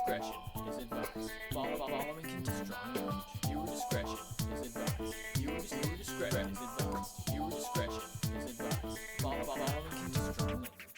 discretion is advised. Following can strong language. Viewer discretion is advised. Viewer discretion is advised. Viewer discretion is advised. Following can strong language.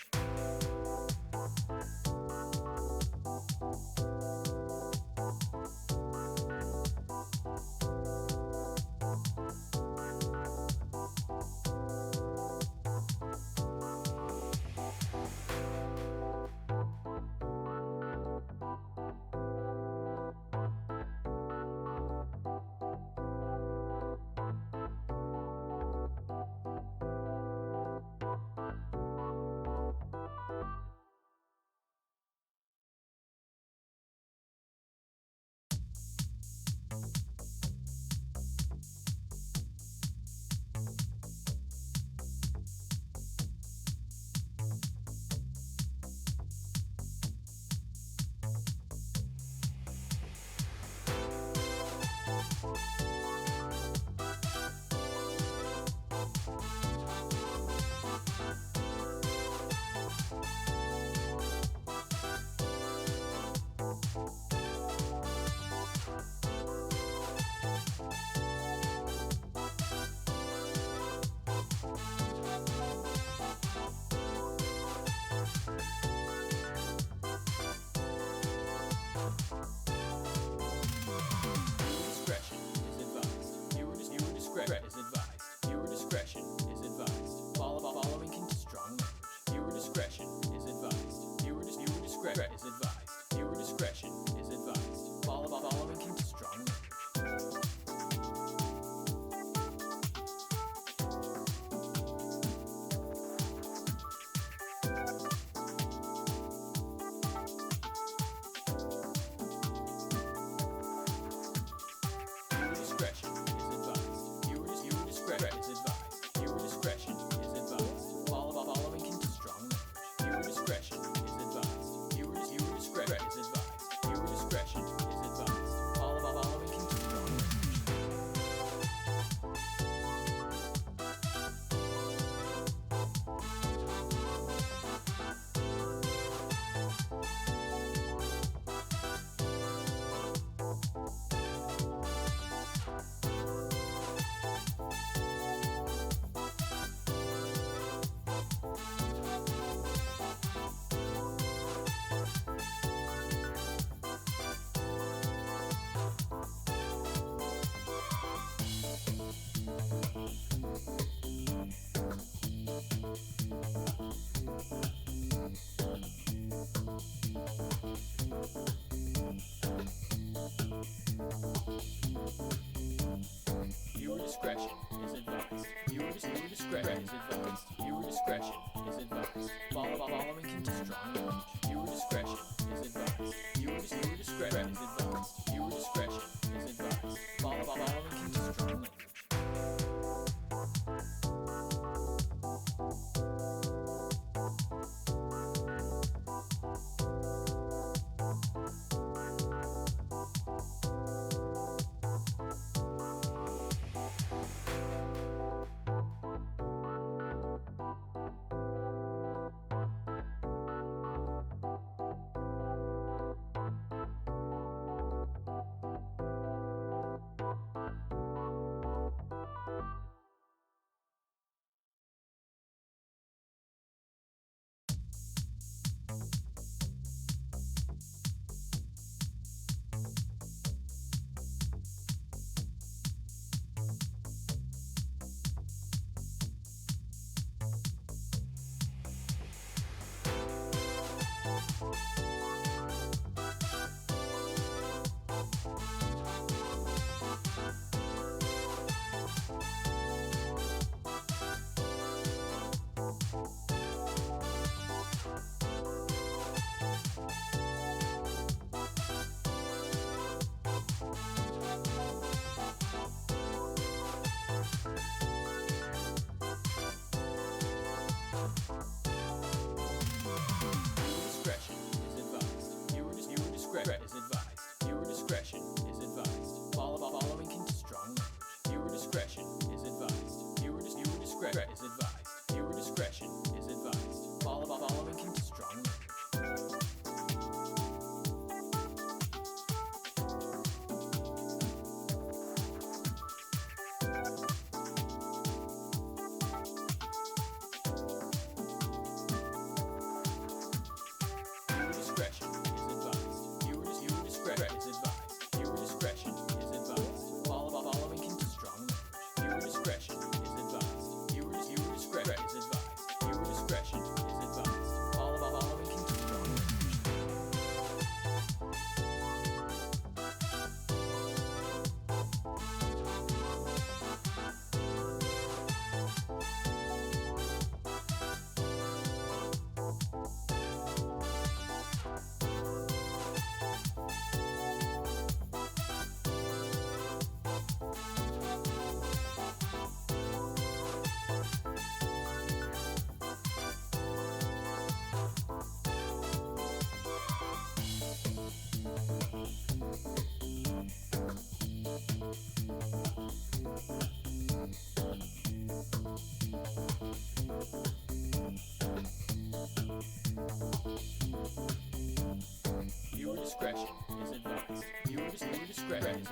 discretion is advised. Viewer discretion is advised.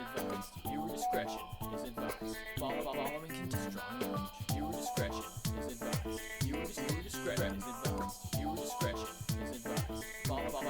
Viewer discretion is advised. Following contains strong language. Viewer discretion is advised. Viewer discretion is advised. Viewer discretion is advised. Following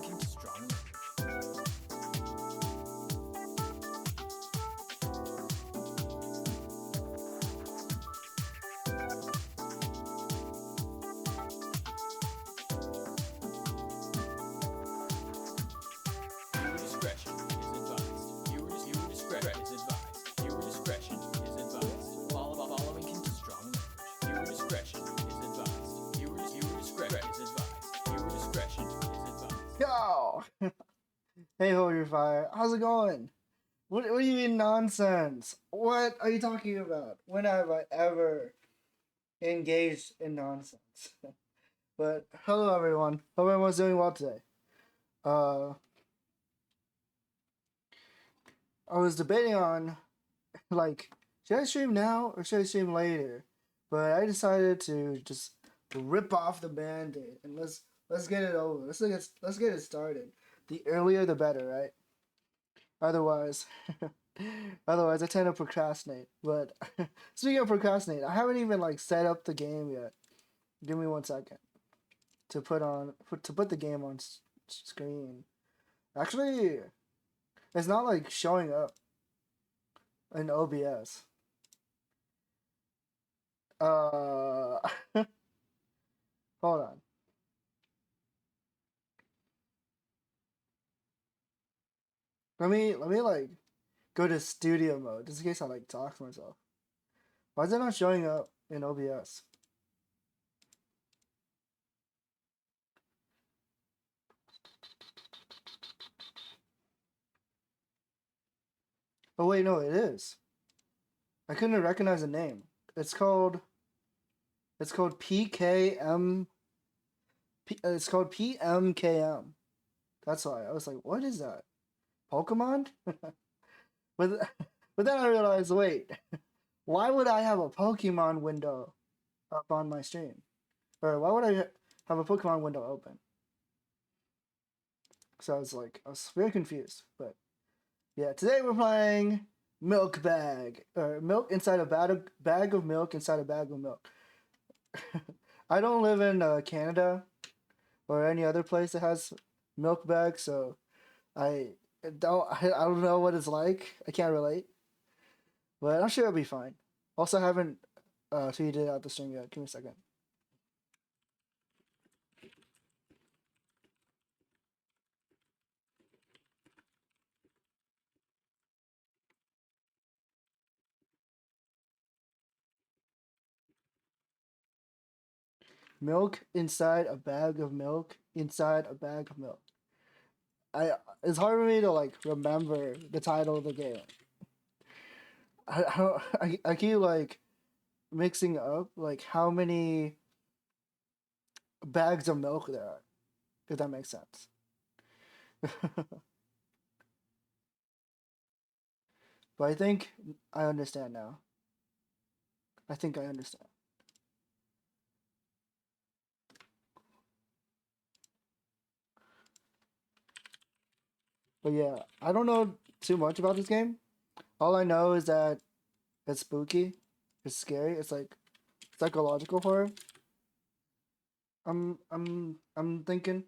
contains strong language. Yo! Hey, hold your fire. How's it going? What do you mean nonsense? What are you talking about? When have I ever engaged in nonsense? But hello everyone. Hope everyone's doing well today. I was debating on like, should I stream now or should I stream later? But I decided to just rip off the band-aid and let's get it over. Let's get it started. The earlier the better, right? Otherwise I tend to procrastinate. But speaking of procrastinate, I haven't even like set up the game yet. Give me 1 second to put the game on screen. Actually, it's not like showing up in OBS. Hold on. Let me like go to studio mode just in case I like talk to myself. Why is it not showing up in OBS? Oh wait, no, it is. I couldn't recognize the name. It's called PKM. It's called PMKM. That's why I was like, what is that? Pokemon? but then I realized, wait, why would I have a Pokemon window up on my stream? Or why would I have a Pokemon window open? So I was very confused. But yeah, today we're playing Milk Bag, or milk inside a bag of milk inside a bag of milk. I don't live in Canada or any other place that has milk bags, so I don't know what it's like. I can't relate, but I'm sure it'll be fine. Also, I haven't tweeted out the stream yet. Give me a second. Milk inside a bag of milk inside a bag of milk. It's hard for me to like remember the title of the game. I keep like mixing up like how many bags of milk there are, if that makes sense. But I think I understand now. I think I understand. But yeah, I don't know too much about this game. All I know is that it's spooky, it's scary, it's like psychological horror. I'm thinking.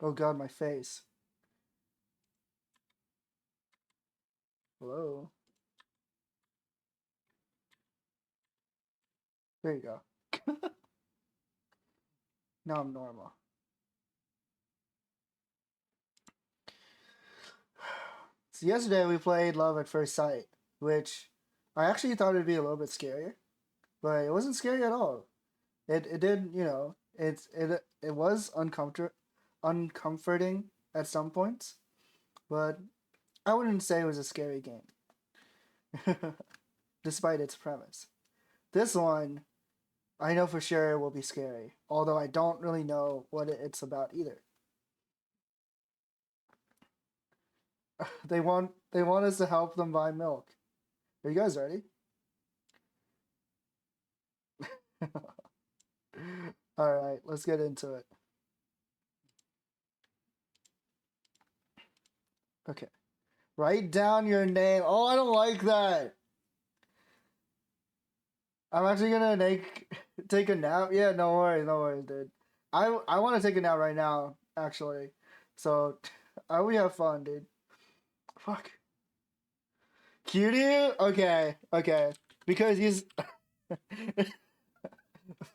Oh god, my face. Hello. There you go. Now I'm normal. So yesterday we played Love at First Sight, which I actually thought it'd be a little bit scarier, but it wasn't scary at all. It did, you know, it was uncomforting at some points, but I wouldn't say it was a scary game, despite its premise. This one, I know for sure will be scary, although I don't really know what it's about either. They want us to help them buy milk. Are you guys ready? All right, let's get into it. Okay. Write down your name. Oh, I don't like that. I'm actually gonna take a nap. Yeah, no worries, dude. I want to take a nap right now, actually. So, we have fun, dude. Fuck. Cutie? Okay. Because he's.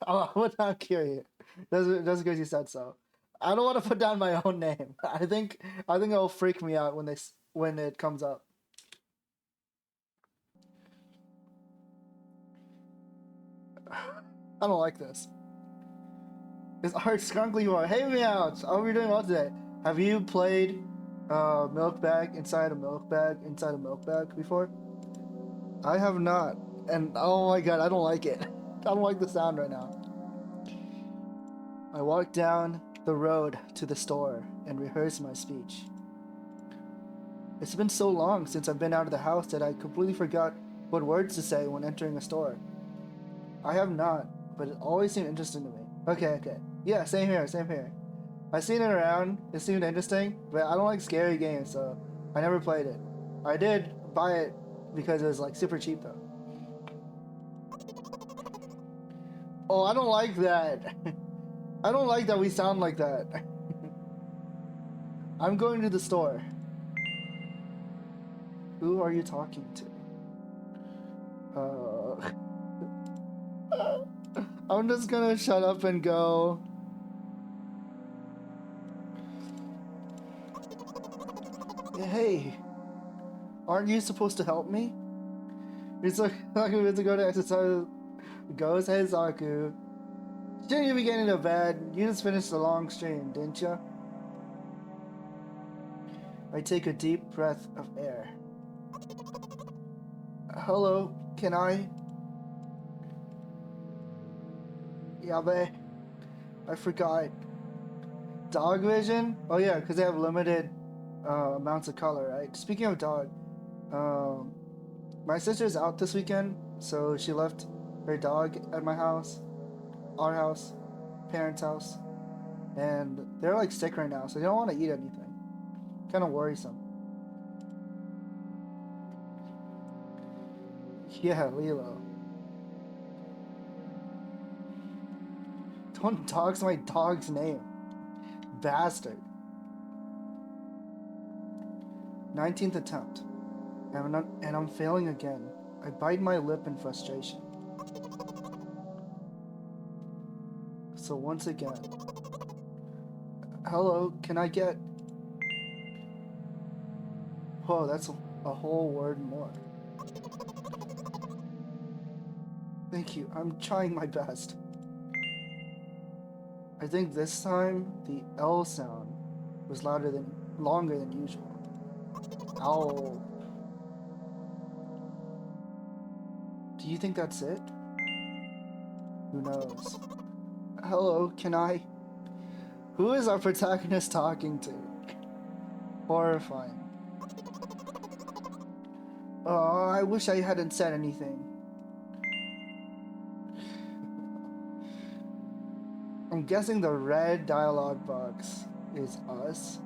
I would not curious. Just because you said so. I don't want to put down my own name. I think it'll freak me out when it comes up. I don't like this. It's art skunkly more. Hey meows! I hope you're doing well today. Have you played milk bag inside a milk bag before? I have not. And oh my god, I don't like it. I don't like the sound right now. I walked down the road to the store and rehearsed my speech. It's been so long since I've been out of the house that I completely forgot what words to say when entering a store. I have not, but it always seemed interesting to me. Okay. Yeah, same here. I've seen it around, it seemed interesting, but I don't like scary games, so I never played it. I did buy it because it was like super cheap though. Oh, I don't like that. I don't like that we sound like that. I'm going to the store. Who are you talking to? I'm just gonna shut up and go. Hey, aren't you supposed to help me? It's like we have to go to exercise. Go, say Zaku. Shouldn't you be getting to bed? You just finished a long stream, didn't you? I take a deep breath of air. Hello, can I? Yabe. I forgot. Dog vision? Oh yeah, because they have limited amounts of color, right? Speaking of dog, my sister's out this weekend, so she left her dog at my house, our house, parents' house, and they're like sick right now, so they don't want to eat anything. Kind of worrisome. Yeah, Lilo. Don't dox my dog's name. Bastard. 19th attempt. And I'm failing again. I bite my lip in frustration. So once again. Hello, can I get... Whoa, that's a whole word more. Thank you, I'm trying my best. I think this time the L sound was longer than usual. Ow. Do you think that's it? Who knows? Hello, can I? Who is our protagonist talking to? Horrifying. Oh, I wish I hadn't said anything. I'm guessing the red dialogue box is us.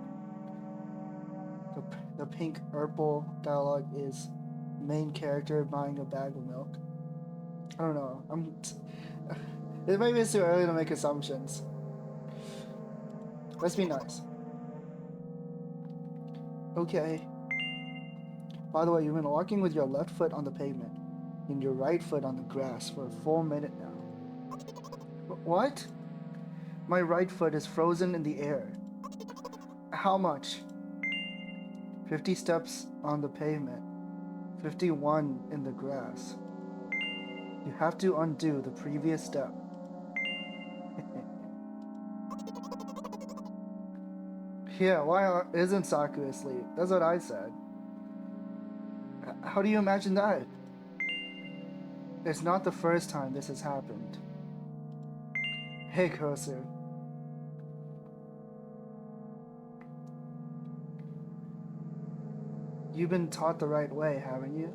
The pink purple dialogue is main character buying a bag of milk. I don't know. Maybe it's too early to make assumptions. Let's be nice. Okay. By the way, you've been walking with your left foot on the pavement and your right foot on the grass for a full minute now. What? My right foot is frozen in the air. How much? 50 steps on the pavement. 51 in the grass. You have to undo the previous step. Yeah, why isn't Saku asleep? That's what I said. How do you imagine that? It's not the first time this has happened. Hey, Kosu. You've been taught the right way, haven't you?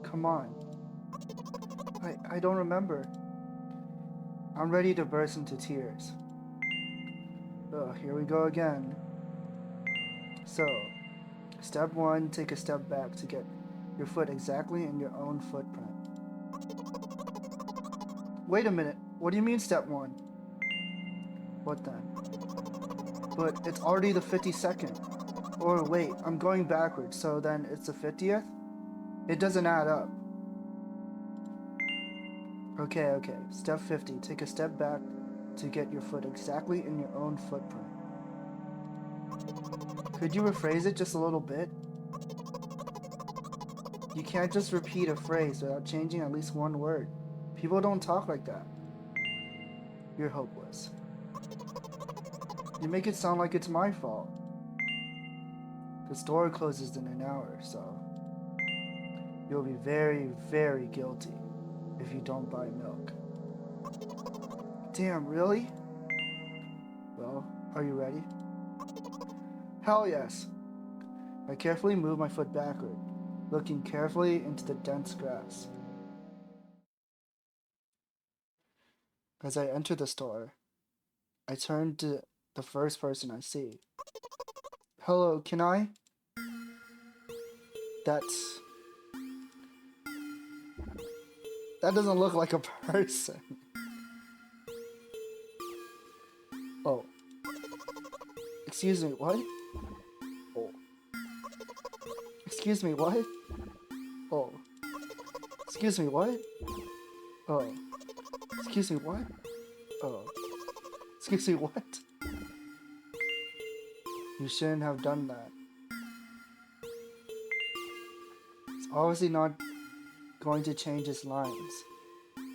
Come on. I don't remember. I'm ready to burst into tears. Ugh, here we go again. So, step 1, take a step back to get your foot exactly in your own footprint. Wait a minute, what do you mean step 1? What then? But it's already the 52nd. Or wait, I'm going backwards, so then it's the 50th? It doesn't add up. Okay, step 50, take a step back to get your foot exactly in your own footprint. Could you rephrase it just a little bit? You can't just repeat a phrase without changing at least one word. People don't talk like that. You're hopeless. You make it sound like it's my fault. The store closes in an hour, so you'll be very, very guilty if you don't buy milk. Damn, really? Well, are you ready? Hell yes. I carefully move my foot backward, looking carefully into the dense grass. As I enter the store, I turn to the first person I see. Hello, can I? That doesn't look like a person. Oh. Excuse me, what? Oh. Excuse me, what? Oh. Excuse me, what? Oh. Excuse me, what? Oh. Excuse me, what? You shouldn't have done that. It's obviously not going to change his lines.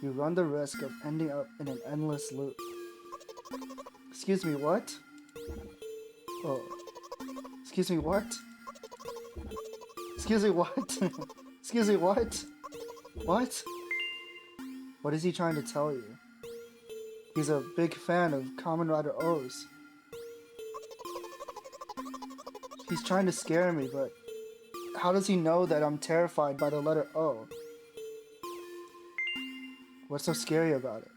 You run the risk of ending up in an endless loop. Excuse me, what? Oh. Excuse me, what? Excuse me, what? Excuse me, what? What? What is he trying to tell you? He's a big fan of Kamen Rider O's. He's trying to scare me, but how does he know that I'm terrified by the letter O? What's so scary about it?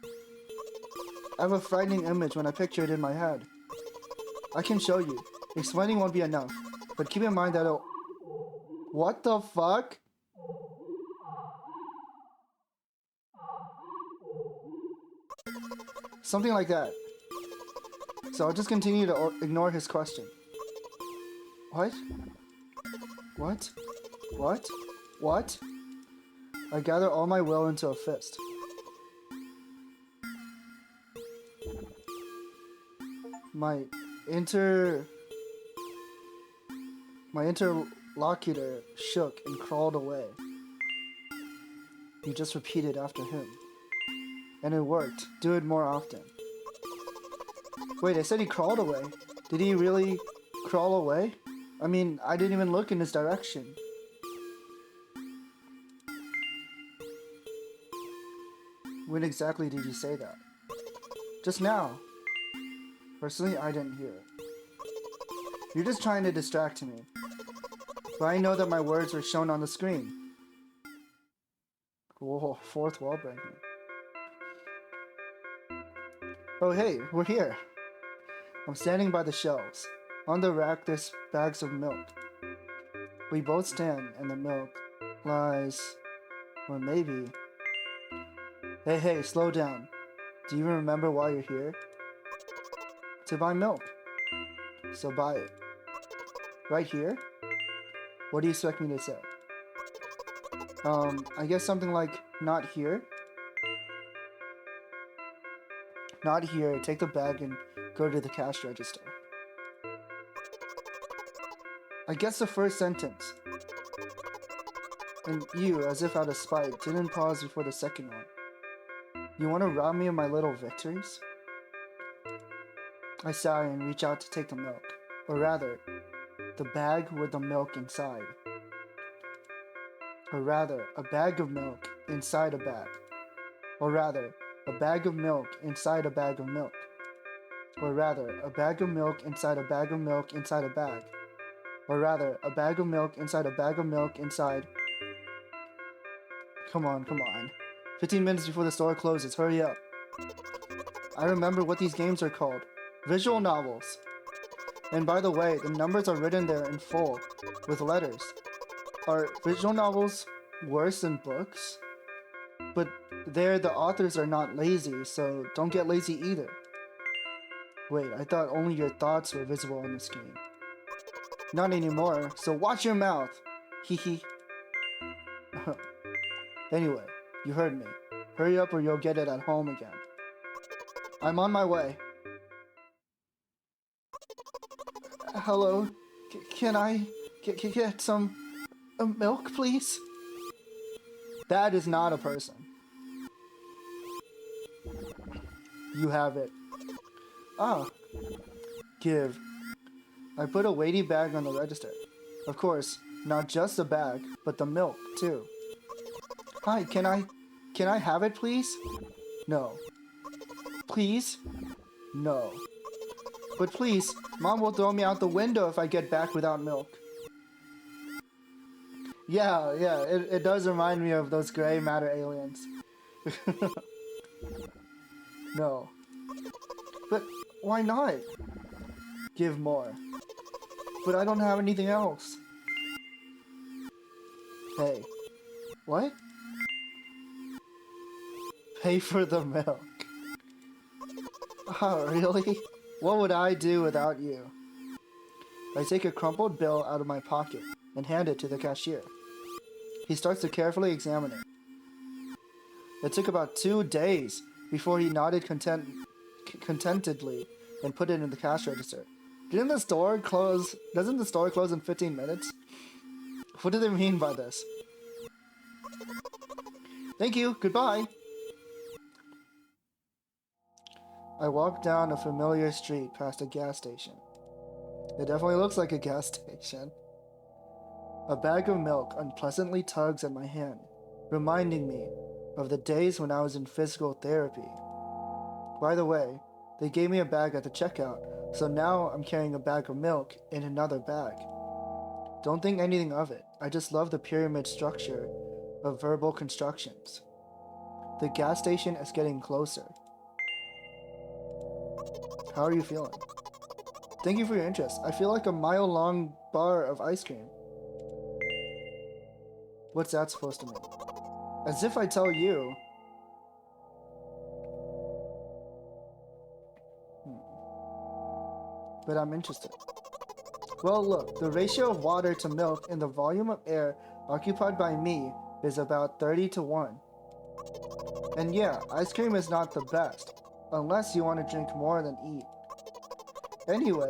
I have a frightening image when I picture it in my head. I can show you. Explaining won't be enough, but keep in mind that it'll... What the fuck? Something like that. So I'll just continue to ignore his question. What? What? What? What? I gather all my will into a fist. My interlocutor shook and crawled away. You just repeated after him. And it worked. Do it more often. Wait, I said he crawled away. Did he really crawl away? I mean, I didn't even look in his direction. When exactly did you say that? Just now. Personally, I didn't hear it. You're just trying to distract me. But I know that my words were shown on the screen. Whoa, fourth wall breaking. Oh hey, we're here. I'm standing by the shelves. On the rack there's bags of milk. We both stand and the milk lies... or maybe... Hey, slow down. Do you remember why you're here? To buy milk. So buy it. Right here? What do you expect me to say? I guess something like, not here? Not here, take the bag and go to the cash register. I guess the first sentence. And you, as if out of spite, didn't pause before the second one. You want to rob me of my little victories? I sigh and reach out to take the milk. Or rather, the bag with the milk inside. Or rather, a bag of milk inside a bag. Or rather, a bag of milk inside a bag of milk. Or rather, a bag of milk inside a bag of milk inside a bag. Or rather, a bag of milk inside a bag of milk inside... Come on. 15 minutes before the store closes, hurry up. I remember what these games are called. Visual novels. And by the way, the numbers are written there in full, with letters. Are visual novels worse than books? But there the authors are not lazy, so don't get lazy either. Wait, I thought only your thoughts were visible on the screen. Not anymore, so watch your mouth! Hee. Anyway, you heard me. Hurry up or you'll get it at home again. I'm on my way. Hello? Can I get some milk, please? That is not a person. You have it. Ah. Give. I put a weighty bag on the register. Of course, not just the bag, but the milk, too. Hi, can I have it, please? No. Please? No. But please, Mom will throw me out the window if I get back without milk. Yeah, it does remind me of those gray matter aliens. No. But why not? Give more. But I don't have anything else. Hey. What? Pay for the milk. Oh, really? What would I do without you? I take a crumpled bill out of my pocket and hand it to the cashier. He starts to carefully examine it. It took about 2 days before he nodded contentedly and put it in the cash register. Doesn't the store close in 15 minutes? What do they mean by this? Thank you, goodbye! I walk down a familiar street past a gas station. It definitely looks like a gas station. A bag of milk unpleasantly tugs at my hand, reminding me of the days when I was in physical therapy. By the way, they gave me a bag at the checkout, so now I'm carrying a bag of milk in another bag. Don't think anything of it, I just love the pyramid structure of verbal constructions. The gas station is getting closer. How are you feeling? Thank you for your interest. I feel like a mile-long bar of ice cream. What's that supposed to mean? As if I tell you. But I'm interested. Well, look, the ratio of water to milk and the volume of air occupied by me is about 30-1. And yeah, ice cream is not the best, unless you want to drink more than eat. Anyway,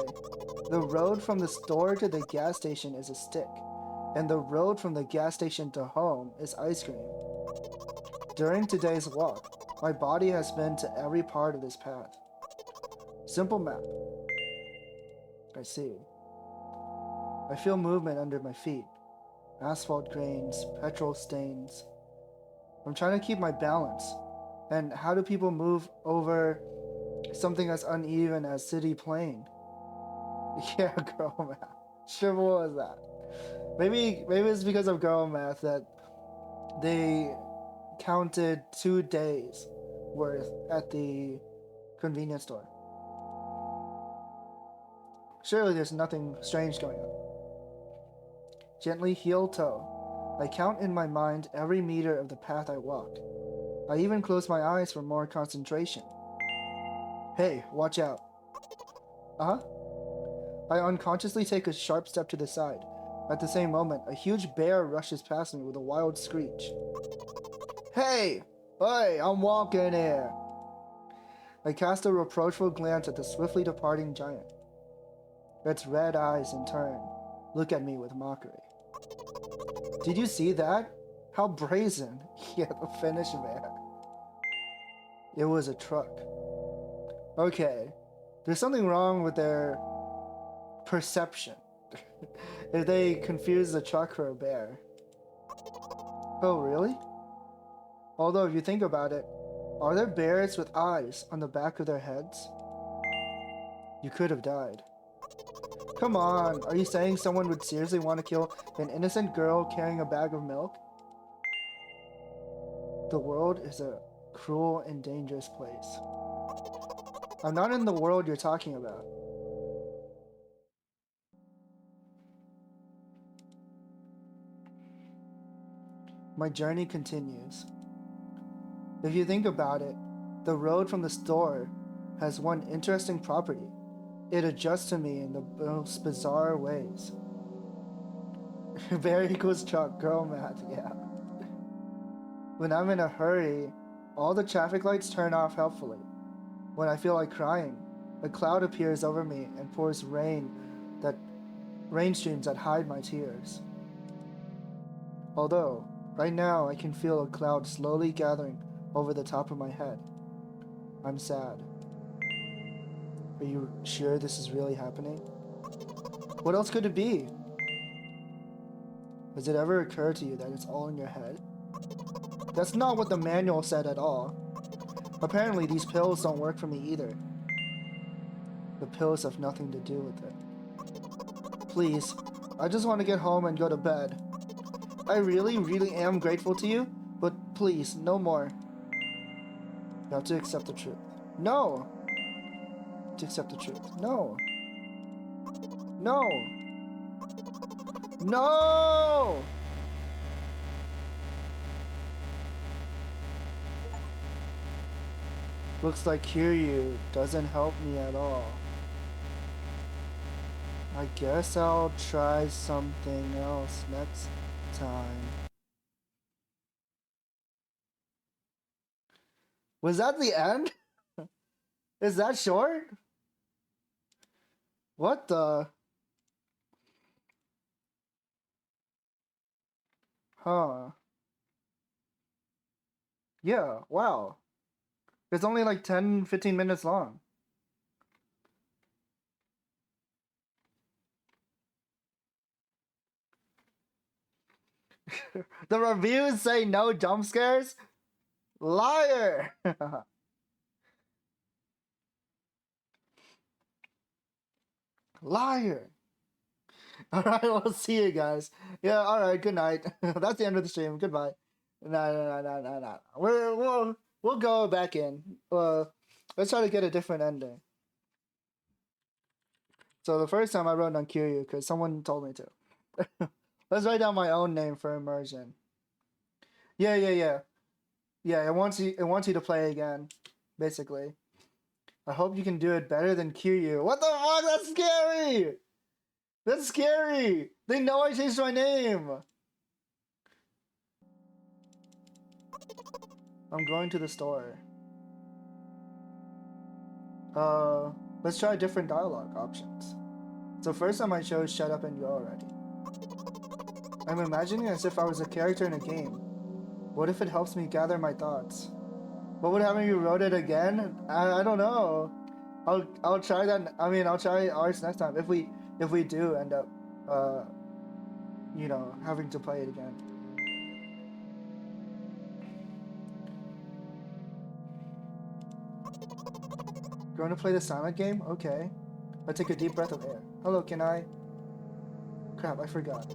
the road from the store to the gas station is a stick, and the road from the gas station to home is ice cream. During today's walk, my body has been to every part of this path. Simple map. I see. I feel movement under my feet. Asphalt grains, petrol stains. I'm trying to keep my balance. And how do people move over something as uneven as city plain? Yeah, girl math. Sure, what was that? Maybe it's because of girl math that they counted 2 days worth at the convenience store. Surely there's nothing strange going on. Gently heel toe. I count in my mind every meter of the path I walk. I even close my eyes for more concentration. Hey, watch out. Uh-huh. I unconsciously take a sharp step to the side. At the same moment, a huge bear rushes past me with a wild screech. Hey! Hey, I'm walking here! I cast a reproachful glance at the swiftly departing giant. Its red eyes, in turn, look at me with mockery. Did you see that? How brazen! Yeah, the Finnish bear. It was a truck. Okay, there's something wrong with their perception. If they confuse the truck for a bear. Oh, really? Although, if you think about it, are there bears with eyes on the back of their heads? You could have died. Come on, are you saying someone would seriously want to kill an innocent girl carrying a bag of milk? The world is a cruel and dangerous place. I'm not in the world you're talking about. My journey continues. If you think about it, the road from the store has one interesting property. It adjusts to me in the most bizarre ways. Bear equals truck, girl math, yeah. When I'm in a hurry, all the traffic lights turn off helpfully. When I feel like crying, a cloud appears over me and pours rain streams that hide my tears. Although, right now I can feel a cloud slowly gathering over the top of my head. I'm sad. Are you sure this is really happening? What else could it be? Has it ever occurred to you that it's all in your head? That's not what the manual said at all. Apparently these pills don't work for me either. The pills have nothing to do with it. Please, I just want to get home and go to bed. I really am grateful to you, but please, no more. You have to accept the truth. No! To accept the truth. No! No! No! Looks like Kiryu doesn't help me at all. I guess I'll try something else next time. Was that the end? Is that short? What the? Huh. Yeah, wow. It's only like 10-15 minutes long. The reviews say no jump scares? Liar! Liar! Alright, we'll see you guys. Yeah, alright, good night. That's the end of the stream. Goodbye. No. We'll go back in. Let's try to get a different ending. So the first time I wrote on Kiryu because someone told me to. Let's write down my own name for immersion. Yeah. Yeah, it wants you to play again, basically. I hope you can do it better than Kiryu. What the fuck? That's scary! That's scary! They know I changed my name! I'm going to the store. Let's try different dialogue options. So first time I chose shut up and go already. I'm imagining as if I was a character in a game. What if it helps me gather my thoughts? What would happen if you wrote it again? I don't know. I'll try that. I mean, I'll try ours next time if we do end up you know, having to play it again. Going to play the silent game? Okay. I take a deep breath of air. Hello, can I? Crap, I forgot.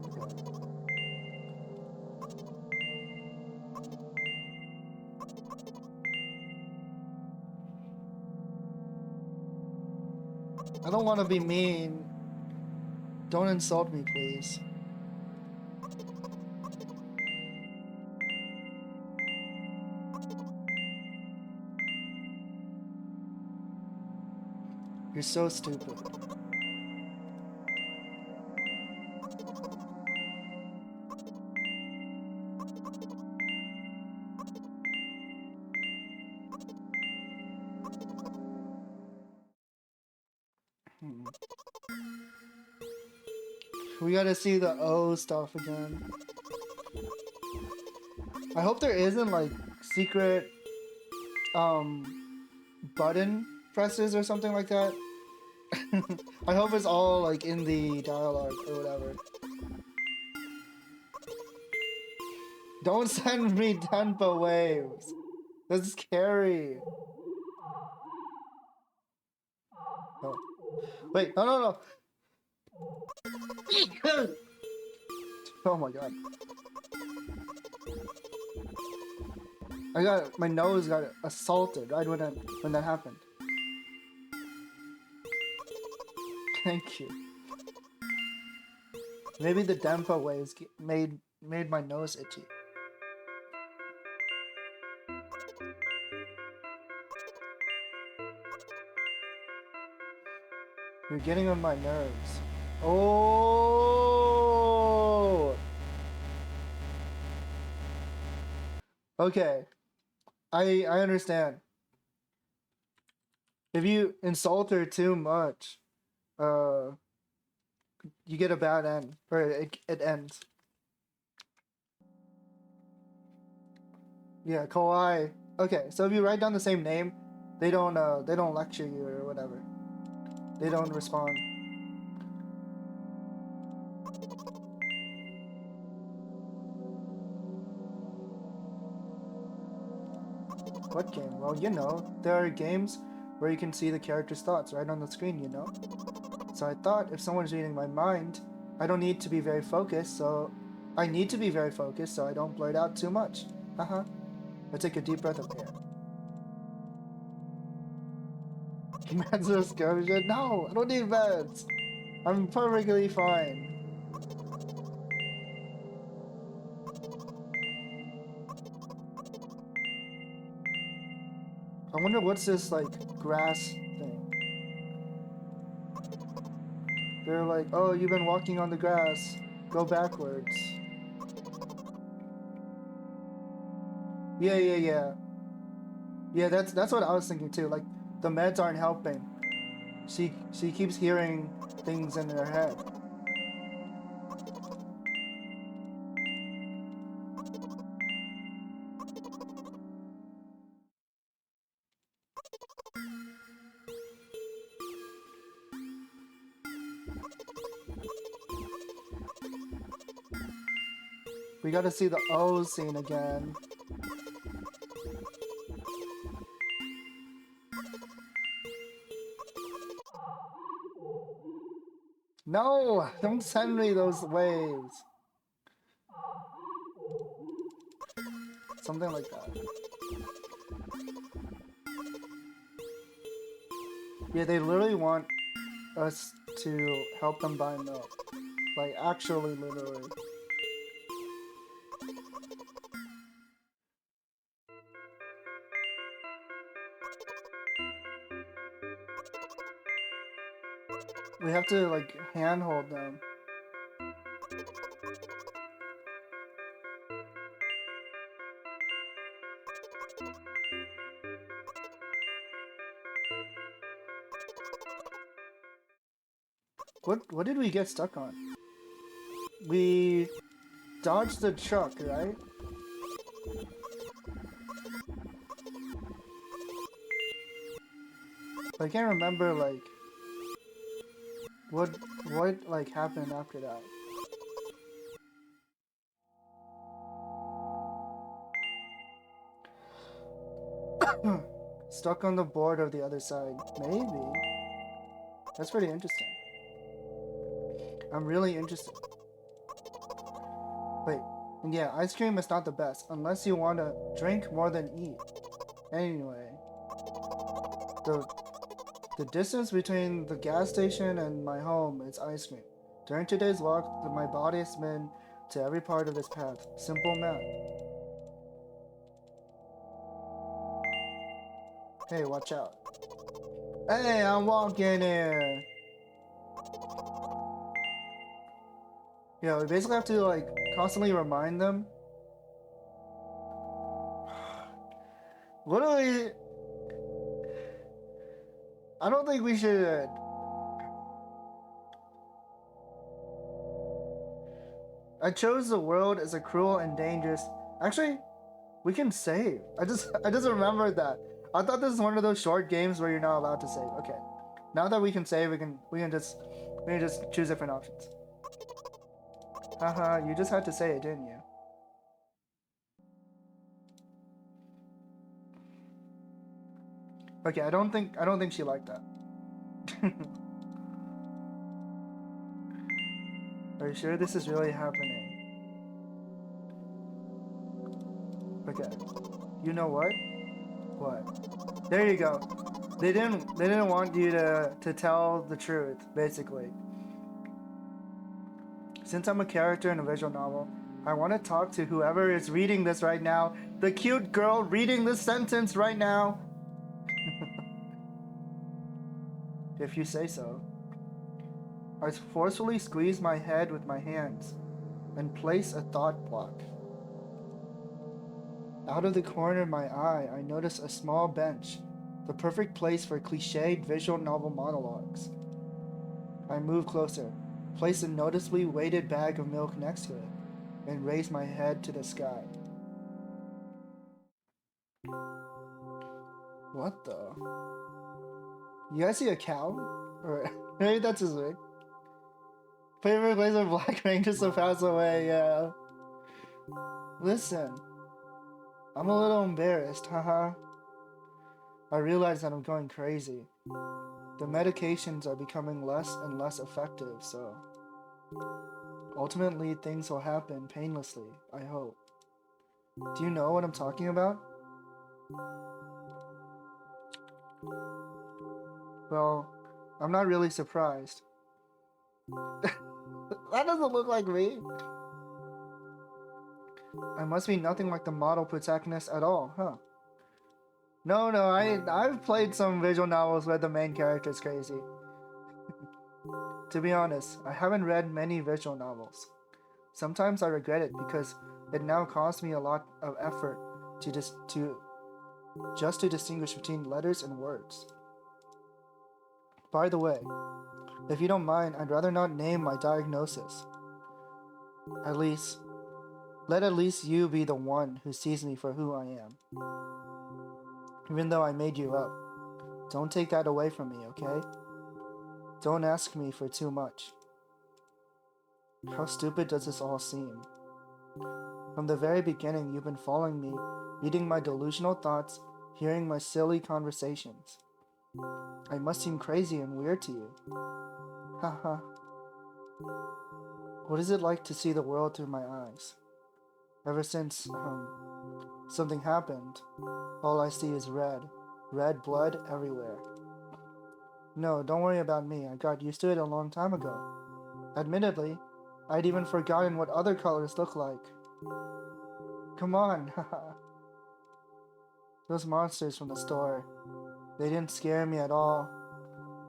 I don't want to be mean. Don't insult me, please. You're so stupid. We gotta see the O stuff again. I hope there isn't like secret button presses or something like that. I hope it's all like in the dialogue or whatever. Don't send me tempo waves. That's scary. Oh. Wait, no. Oh my god. My nose got assaulted right when that happened. Thank you. Maybe the Denpa waves made my nose itchy. You're getting on my nerves. Oh! Okay. I understand. If you insult her too much, you get a bad end, or it ends. Yeah, kawaii. Okay, so if you write down the same name, they don't lecture you or whatever. They don't respond. What game? Well, you know, there are games where you can see the character's thoughts right on the screen, you know? So I thought if someone's reading my mind, I need to be very focused, so I don't blurt out too much. Haha. I take a deep breath of air. Meds are skirmisher? No, I don't need meds. I'm perfectly fine. I wonder what's this, like, grass thing. They're like, oh, you've been walking on the grass. Go backwards. Yeah. Yeah, that's what I was thinking too. Like, the meds aren't helping. She keeps hearing things in her head. We gotta see the O scene again. No! Don't send me those waves! Something like that. Yeah, they literally want us to help them buy milk. Like, actually, literally. We have to, like, handhold them. What did we get stuck on? We dodged the truck, right? I can't remember, like, what what like happened after that? Stuck on the board of the other side. Maybe. That's pretty interesting. I'm really interested. Wait. Yeah, ice cream is not the best unless you want to drink more than eat. Anyway. The distance between the gas station and my home is ice cream. During today's walk, my body has been to every part of this path. Simple math. Hey, watch out. Hey, I'm walking here. Yeah, we basically have to like constantly remind them. What do we... I don't think we should... I chose the world as a cruel and dangerous... Actually, we can save. I just remembered that. I thought this is one of those short games where you're not allowed to save. Okay. Now that we can save, we can just choose different options. Haha, you just had to say it, didn't you? Okay, I don't think she liked that. Are you sure this is really happening? Okay. You know what? What? There you go. They didn't want you to tell the truth, basically. Since I'm a character in a visual novel, I want to talk to whoever is reading this right now. The cute girl reading this sentence right now. If you say so. I forcefully squeeze my head with my hands and place a thought block. Out of the corner of my eye, I notice a small bench, the perfect place for cliched visual novel monologues. I move closer, place a noticeably weighted bag of milk next to it, and raise my head to the sky. What the? You guys see a cow? Or maybe that's his wig. Favorite place of Black Ranger to pass away, yeah. Listen. I'm a little embarrassed, haha. I realize that I'm going crazy. The medications are becoming less and less effective, so... Ultimately, things will happen painlessly, I hope. Do you know what I'm talking about? Well, I'm not really surprised. That doesn't look like me. I must be nothing like the model protagonist at all, huh? No, I've played some visual novels where the main character is crazy. To be honest, I haven't read many visual novels. Sometimes I regret it because it now costs me a lot of effort just to distinguish between letters and words. By the way, if you don't mind, I'd rather not name my diagnosis. Let at least you be the one who sees me for who I am. Even though I made you up. Don't take that away from me, okay? Don't ask me for too much. How stupid does this all seem? From the very beginning, you've been following me, reading my delusional thoughts, hearing my silly conversations. I must seem crazy and weird to you. Haha. What is it like to see the world through my eyes? Ever since, something happened, all I see is red. Red blood everywhere. No, don't worry about me. I got used to it a long time ago. Admittedly, I'd even forgotten what other colors look like. Come on, haha. Those monsters from the store. They didn't scare me at all.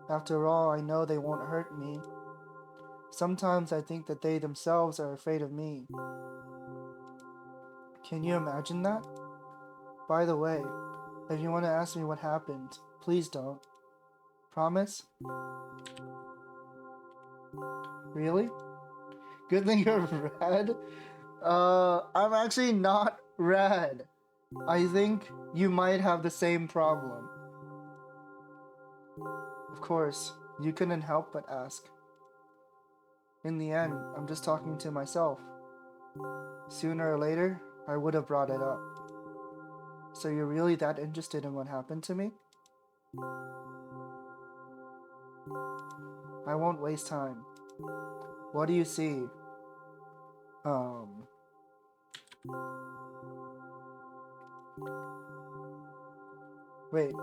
After all, I know they won't hurt me. Sometimes I think that they themselves are afraid of me. Can you imagine that? By the way, if you want to ask me what happened, please don't. Promise? Really? Good thing you're red? I'm actually not red. I think you might have the same problem. Of course, you couldn't help but ask. In the end, I'm just talking to myself. Sooner or later, I would have brought it up. So you're really that interested in what happened to me? I won't waste time. What do you see? Wait.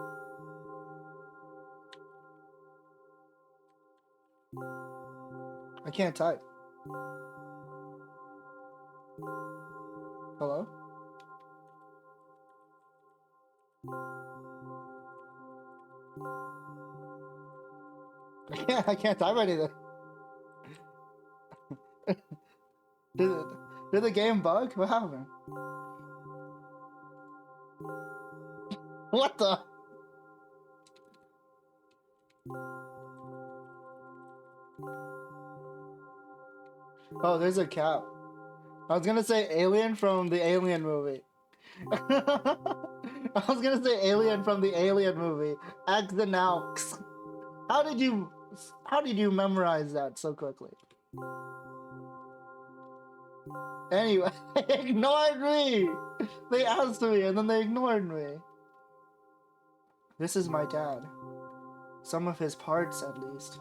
I can't type. Hello? I can't type anything. Did the game bug? What happened? What the? Oh, there's a cap. I was gonna say Alien from the Alien movie. I was gonna say Alien from the Alien movie. X and Aux. How did you memorize that so quickly? Anyway, they ignored me! They asked me and then they ignored me. This is my dad. Some of his parts, at least.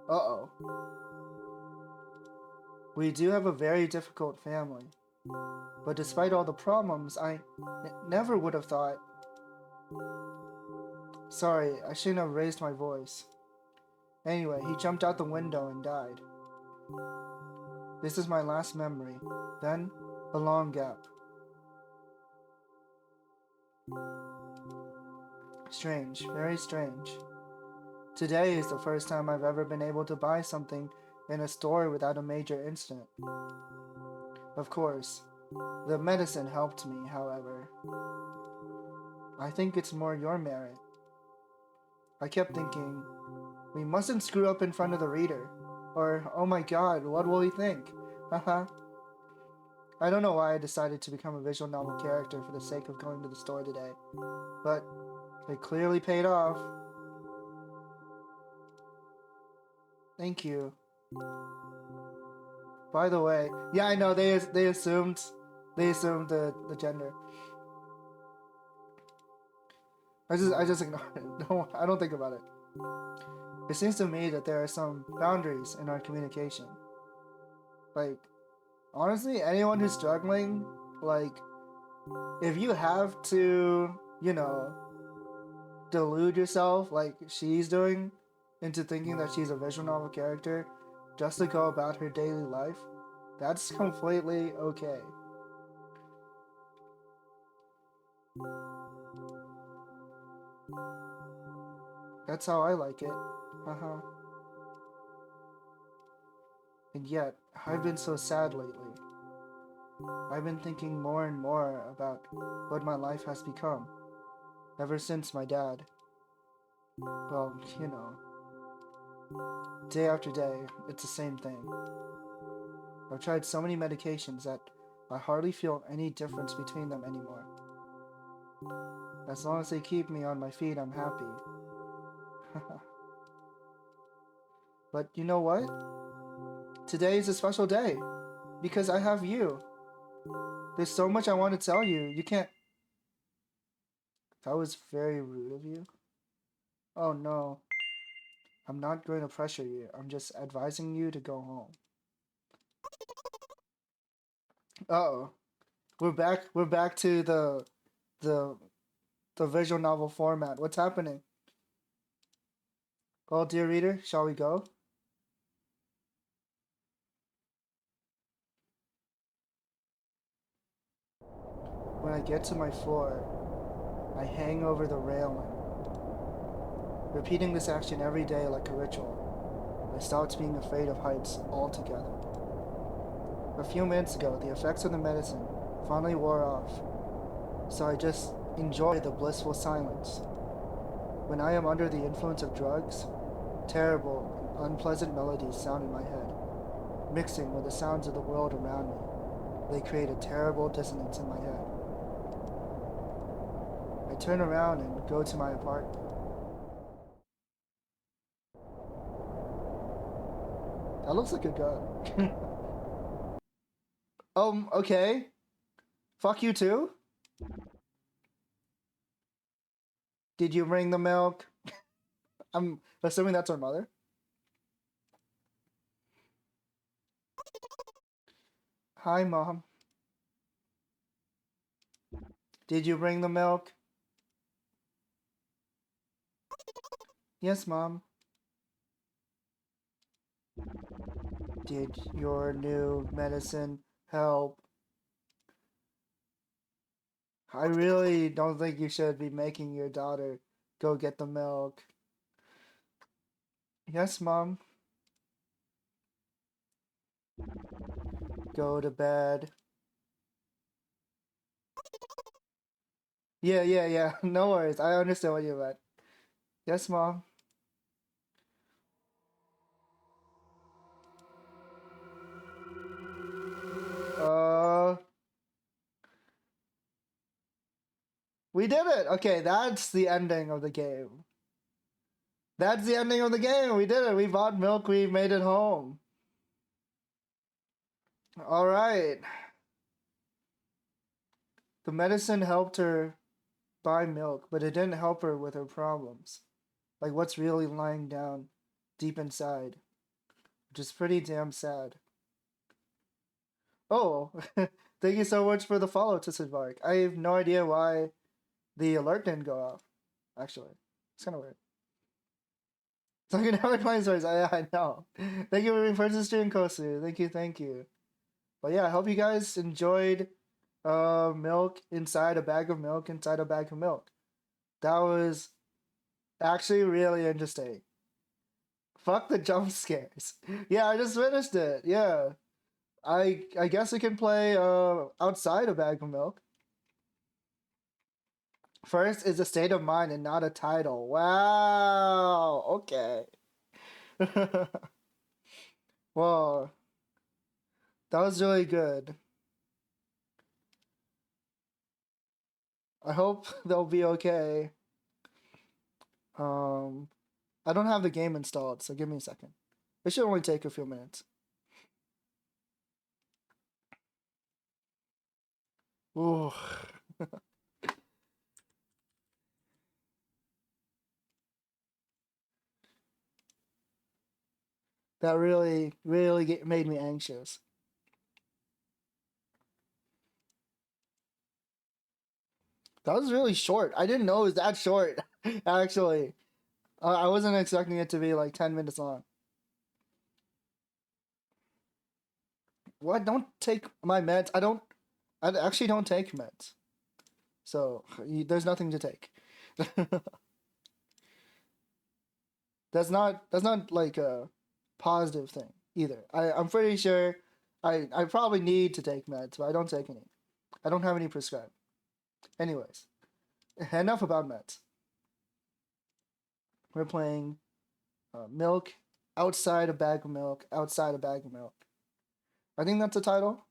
Uh-oh. We do have a very difficult family. But despite all the problems, I never would have thought... Sorry, I shouldn't have raised my voice. Anyway, he jumped out the window and died. This is my last memory. Then, a long gap. Strange, very strange. Today is the first time I've ever been able to buy something in a store without a major incident. Of course, the medicine helped me, however. I think it's more your merit. I kept thinking, we mustn't screw up in front of the reader. Or, oh my god, what will he think? Haha. I don't know why I decided to become a visual novel character for the sake of going to the store today. But it clearly paid off. Thank you. By the way, yeah, I know they assumed the gender. I just ignore it. I don't think about it. It seems to me that there are some boundaries in our communication. Like, honestly, anyone who's struggling, like, if you have to, you know, delude yourself like she's doing into thinking that she's a visual novel character just to go about her daily life, that's completely okay. That's how I like it. Haha. And yet, I've been so sad lately. I've been thinking more and more about what my life has become. Ever since my dad. Well, you know. Day after day, it's the same thing. I've tried so many medications that I hardly feel any difference between them anymore. As long as they keep me on my feet, I'm happy. But you know what? Today is a special day. Because I have you. There's so much I want to tell you. You can't... That was very rude of you. Oh no. I'm not going to pressure you. I'm just advising you to go home. Uh-oh. We're back to the visual novel format. What's happening? Well, dear reader, shall we go? When I get to my floor, I hang over the railing. Repeating this action every day like a ritual, I stopped being afraid of heights altogether. A few minutes ago, the effects of the medicine finally wore off, so I just enjoy the blissful silence. When I am under the influence of drugs, terrible and unpleasant melodies sound in my head, mixing with the sounds of the world around me. They create a terrible dissonance in my head. I turn around and go to my apartment. That looks like a gun. Okay. Fuck you too? Did you bring the milk? I'm assuming that's her mother. Hi, Mom. Did you bring the milk? Yes, Mom. Did your new medicine help? I really don't think you should be making your daughter go get the milk. Yes, Mom. Go to bed. Yeah. No worries. I understand what you meant. Yes, Mom. We did it! Okay, that's the ending of the game. That's the ending of the game! We did it! We bought milk, we made it home. Alright. The medicine helped her buy milk, but it didn't help her with her problems. Like what's really lying down deep inside. Which is pretty damn sad. Oh, thank you so much for the follow, Tissadbark. I have no idea why the alert didn't go off, actually. It's kind of weird. It's like another playing stories. I know. Thank you for being first to stream, Kosu. Thank you. But yeah, I hope you guys enjoyed milk inside a bag of milk inside a bag of milk. That was actually really interesting. Fuck the jump scares. Yeah, I just finished it. Yeah. I guess we can play outside a bag of milk. First is a state of mind and not a title. Wow. Okay. Well, that was really good. I hope they'll be okay. I don't have the game installed, so give me a second. It should only take a few minutes. Ooh. That really made me anxious. That was really short. I didn't know it was that short, actually. I wasn't expecting it to be like 10 minutes long. What? Don't take my meds. I actually don't take meds. So, there's nothing to take. That's not like a positive thing either. I'm pretty sure I probably need to take meds, but I don't take any. I don't have any prescribed. Anyways, enough about meds. We're playing milk outside a bag of milk, outside a bag of milk. I think that's the title.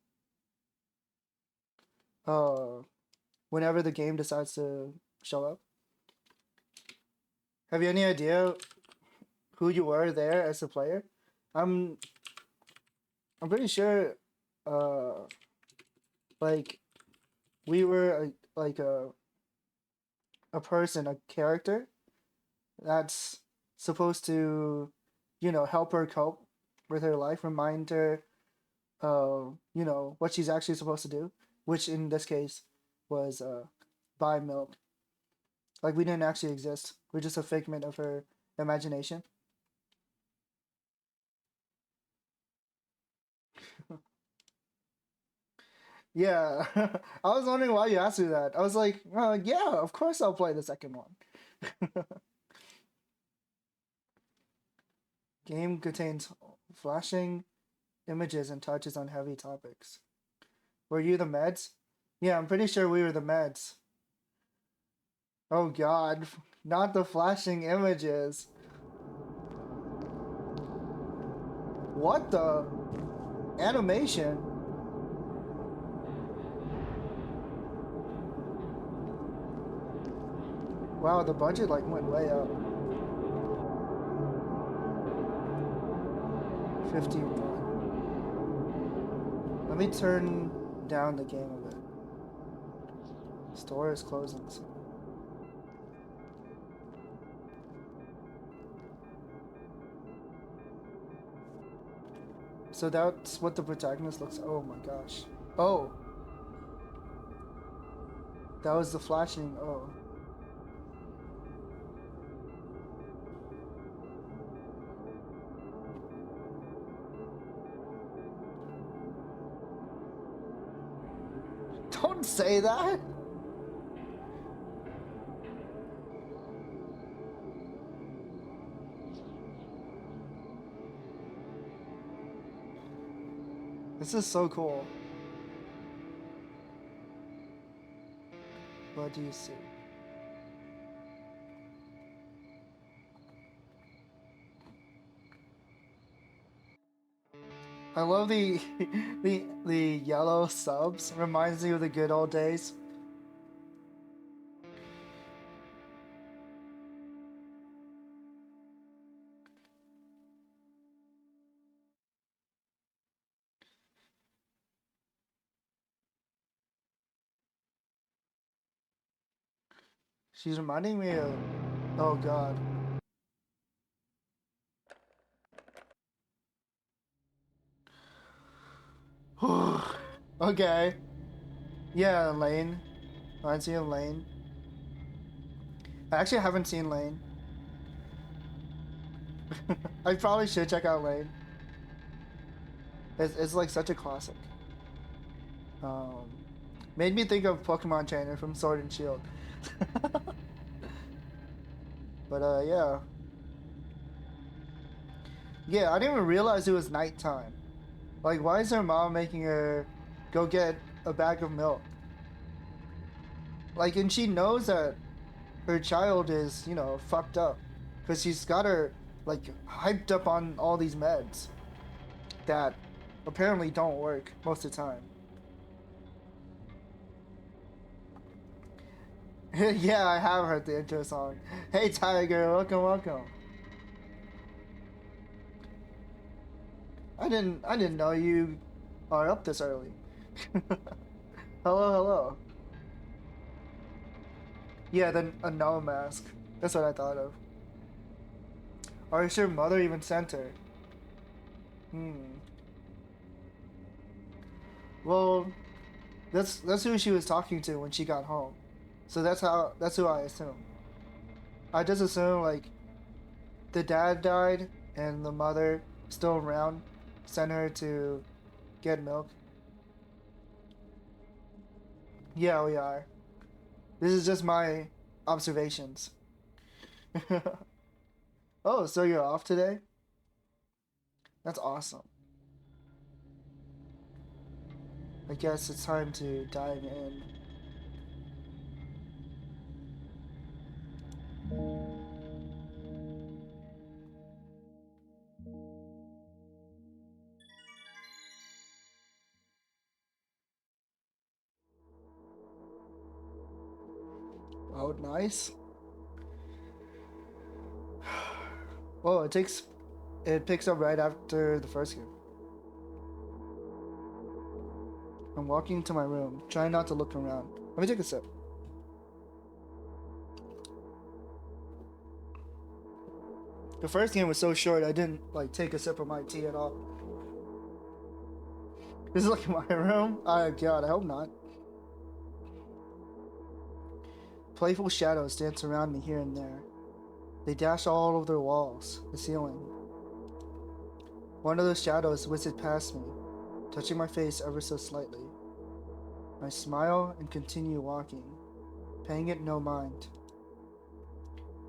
Whenever the game decides to show up. Have you any idea who you were there as a player? I'm pretty sure like we were like a person, a character that's supposed to, help her cope with her life, remind her what she's actually supposed to do, which in this case was buy milk. Like we didn't actually exist. We're just a figment of her imagination. Yeah, I was wondering why you asked me that. I was like, yeah, of course I'll play the second one. Game contains flashing images and touches on heavy topics. Were you the meds? Yeah, I'm pretty sure we were the meds. Oh god, not the flashing images. What the? Animation? Wow, the budget like went way up. 51. Let me turn down the game a bit. Store is closing soon. So that's what the protagonist looks. Oh my gosh. Oh. That was the flashing. Oh. Don't say that. This is so cool. What do you see? I love the the yellow subs. Reminds me of the good old days. She's reminding me of... Oh god. Okay. Yeah, Lane. Reminds me of Lane. I actually haven't seen Lane. I probably should check out Lane. It's like such a classic. Made me think of Pokemon Trainer from Sword and Shield. But yeah. Yeah, I didn't even realize it was nighttime. Like, why is her mom making her go get a bag of milk? Like, and she knows that her child is, you know, fucked up. Because she's got her, like, hyped up on all these meds that apparently don't work most of the time. Yeah, I have heard the intro song. Hey, Tiger, welcome, welcome. I didn't know you are up this early. Hello, hello. Yeah, then a no mask. That's what I thought of. Are you sure mother even sent her? Well, that's who she was talking to when she got home. So that's who I assume. I just assume like the dad died and the mother still around sent her to get milk. Yeah, we are. This is just my observations. Oh, so you're off today? That's awesome. I guess it's time to dive in. Oh, nice. Oh, it picks up right after the first game. I'm walking into my room, trying not to look around. Let me take a sip. The first game was so short, I didn't like take a sip of my tea at all. This is like my room. Oh god, I hope not. Playful shadows dance around me here and there. They dash all over the walls, the ceiling. One of those shadows whizzed past me, touching my face ever so slightly. I smile and continue walking, paying it no mind.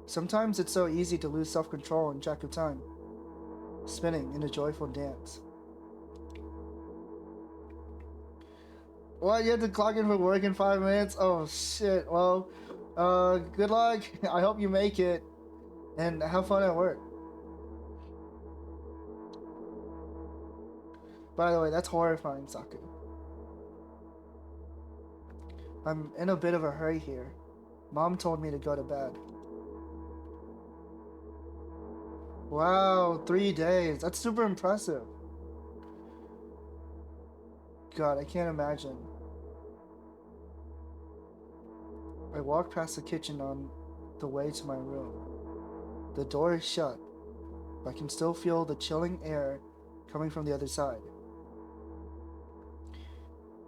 Sometimes it's so easy to lose self-control and track of time, spinning in a joyful dance. What, you have to clock in for work in 5 minutes? Oh shit, well, good luck. I hope you make it, and have fun at work. By the way, that's horrifying, Saku. I'm in a bit of a hurry here. Mom told me to go to bed. Wow, 3 days. That's super impressive. God, I can't imagine. I walk past the kitchen on the way to my room. The door is shut, but I can still feel the chilling air coming from the other side.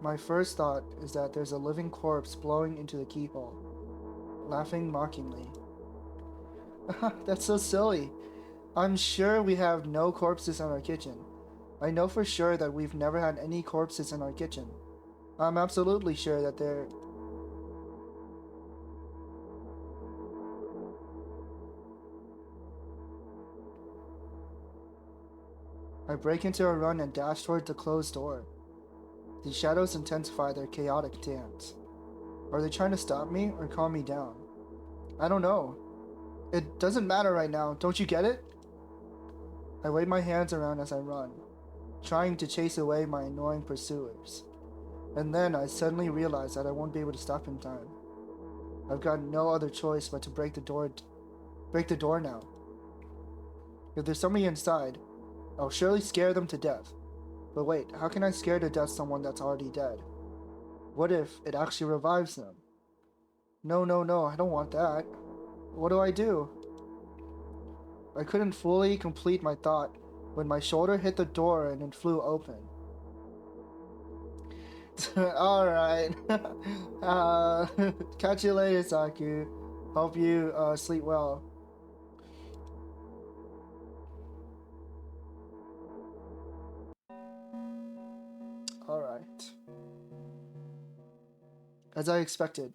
My first thought is that there's a living corpse blowing into the keyhole, laughing mockingly. That's so silly. I'm sure we have no corpses in our kitchen. I know for sure that we've never had any corpses in our kitchen. I'm absolutely sure that there... I break into a run and dash towards the closed door. The shadows intensify their chaotic dance. Are they trying to stop me or calm me down? I don't know. It doesn't matter right now, don't you get it? I wave my hands around as I run, trying to chase away my annoying pursuers. And then I suddenly realize that I won't be able to stop in time. I've got no other choice but to break the door now. If there's somebody inside, I'll surely scare them to death. But wait, how can I scare to death someone that's already dead? What if it actually revives them? No, I don't want that. What do I do? I couldn't fully complete my thought when my shoulder hit the door and it flew open. Alright. Catch you later, Saku. Hope you sleep well. Alright. As I expected,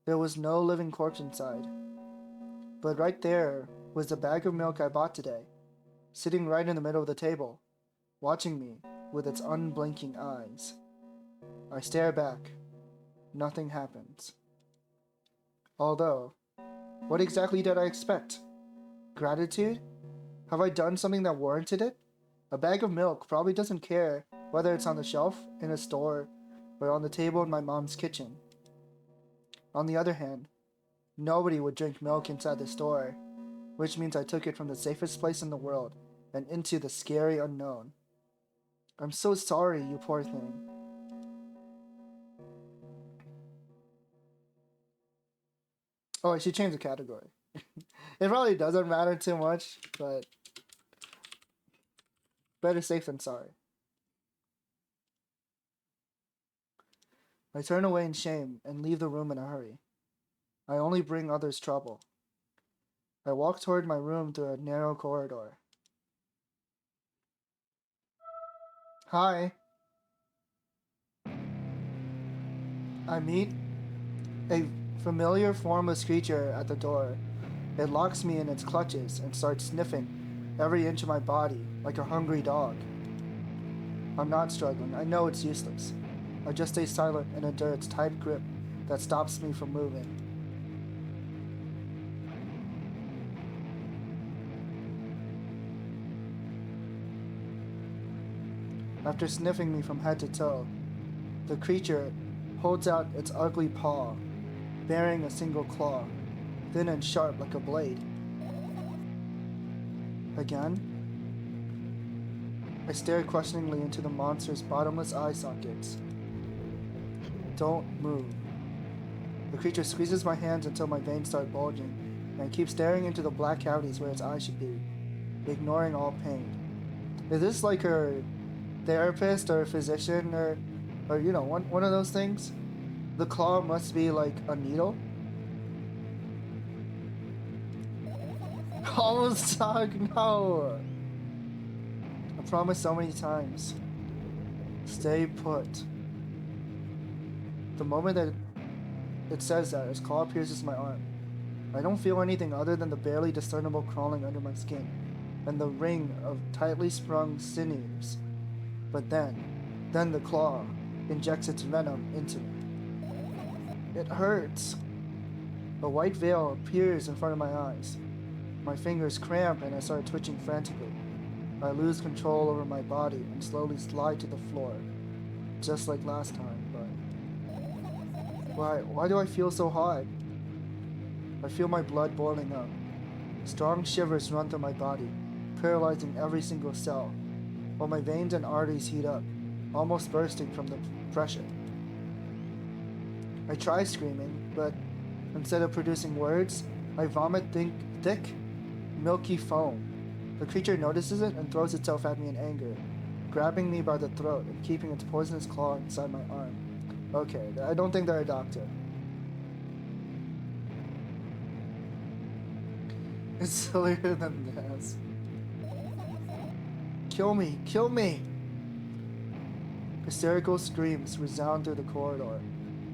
there was no living corpse inside. But right there was the bag of milk I bought today, sitting right in the middle of the table, watching me with its unblinking eyes. I stare back. Nothing happens. Although, what exactly did I expect? Gratitude? Have I done something that warranted it? A bag of milk probably doesn't care whether it's on the shelf, in a store, or on the table in my mom's kitchen. On the other hand, nobody would drink milk inside the store, which means I took it from the safest place in the world and into the scary unknown. I'm so sorry, you poor thing. Oh, I should change the category. It probably doesn't matter too much, but better safe than sorry. I turn away in shame and leave the room in a hurry. I only bring others trouble. I walk toward my room through a narrow corridor. Hi. I meet a familiar formless creature at the door. It locks me in its clutches and starts sniffing every inch of my body like a hungry dog. I'm not struggling. I know it's useless. I just stay silent and endure its tight grip that stops me from moving. After sniffing me from head to toe, the creature holds out its ugly paw, bearing a single claw, thin and sharp like a blade. Again? I stare questioningly into the monster's bottomless eye sockets. Don't move. The creature squeezes my hands until my veins start bulging, and keeps staring into the black cavities where its eyes should be, ignoring all pain. Is this like a therapist or a physician or you know, one of those things? The claw must be like a needle? Almost dog, no! I promised so many times. Stay put. The moment that it says that, its claw pierces my arm. I don't feel anything other than the barely discernible crawling under my skin, and the ring of tightly sprung sinews. But then the claw injects its venom into me. It hurts. A white veil appears in front of my eyes. My fingers cramp and I start twitching frantically. I lose control over my body and slowly slide to the floor, just like last time, but... Why do I feel so hot? I feel my blood boiling up. Strong shivers run through my body, paralyzing every single cell, while my veins and arteries heat up, almost bursting from the pressure. I try screaming, but instead of producing words, I vomit thick, milky foam. The creature notices it and throws itself at me in anger, grabbing me by the throat and keeping its poisonous claw inside my arm. Okay, I don't think they're a doctor. It's sillier than this. Kill me! Kill me! Hysterical screams resound through the corridor.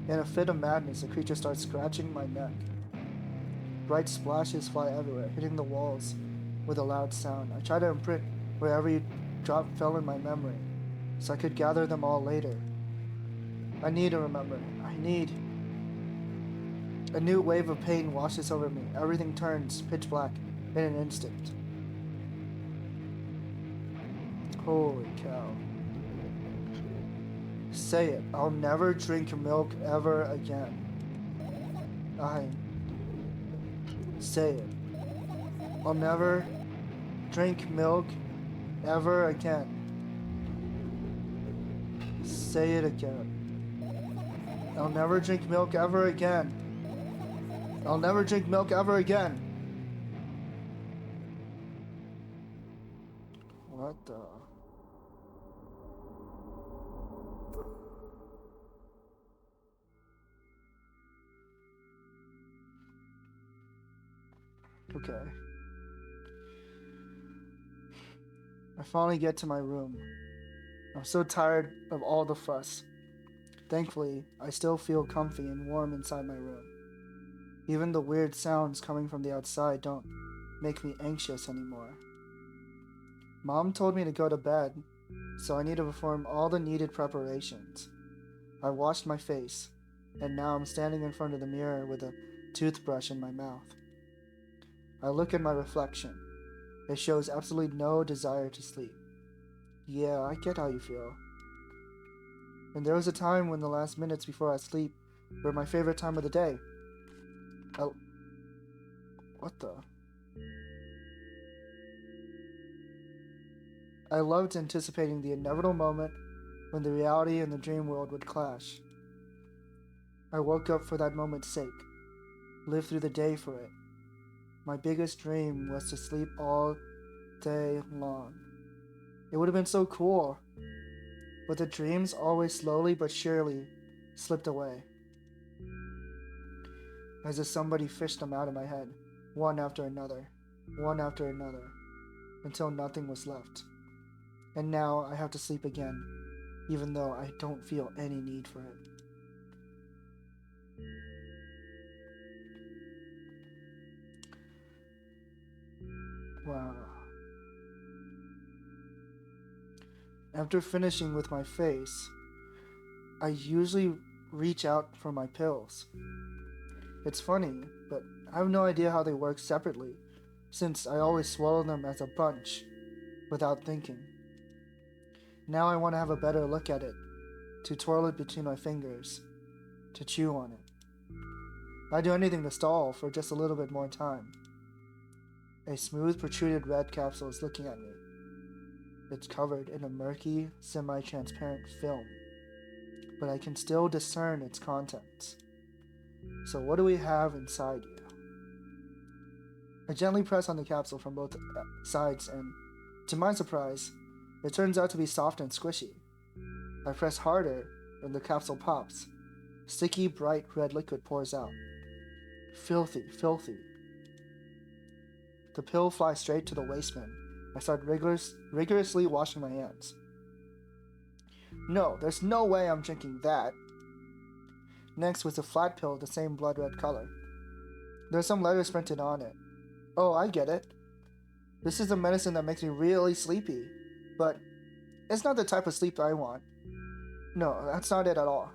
In a fit of madness, the creature starts scratching my neck. Bright splashes fly everywhere, hitting the walls with a loud sound. I try to imprint where every drop fell in my memory, so I could gather them all later. I need to remember. I need... A new wave of pain washes over me. Everything turns pitch black in an instant. Holy cow. Say it. I'll never drink milk ever again. Say it. I'll never drink milk ever again. Say it again. I'll never drink milk ever again. I'll never drink milk ever again. What the... Okay. I finally get to my room. I'm so tired of all the fuss. Thankfully, I still feel comfy and warm inside my room. Even the weird sounds coming from the outside don't make me anxious anymore. Mom told me to go to bed, so I need to perform all the needed preparations. I washed my face, and now I'm standing in front of the mirror with a toothbrush in my mouth. I look at my reflection. It shows absolutely no desire to sleep. Yeah, I get how you feel. And there was a time when the last minutes before I sleep were my favorite time of the day. What the? I loved anticipating the inevitable moment when the reality and the dream world would clash. I woke up for that moment's sake, lived through the day for it. My biggest dream was to sleep all day long. It would have been so cool, but the dreams always slowly but surely slipped away, as if somebody fished them out of my head, one after another, until nothing was left. And now I have to sleep again, even though I don't feel any need for it. Wow. After finishing with my face, I usually reach out for my pills. It's funny, but I have no idea how they work separately, since I always swallow them as a bunch, without thinking. Now I want to have a better look at it, to twirl it between my fingers, to chew on it. I'd do anything to stall for just a little bit more time. A smooth, protruded red capsule is looking at me. It's covered in a murky, semi-transparent film, but I can still discern its contents. So what do we have inside you? I gently press on the capsule from both sides, and to my surprise, it turns out to be soft and squishy. I press harder, and the capsule pops. Sticky, bright red liquid pours out. Filthy, filthy. The pill flies straight to the waistband. I start rigorously washing my hands. No, there's no way I'm drinking that. Next was a flat pill of the same blood red color. There's some letters printed on it. Oh, I get it. This is a medicine that makes me really sleepy, but it's not the type of sleep I want. No, that's not it at all.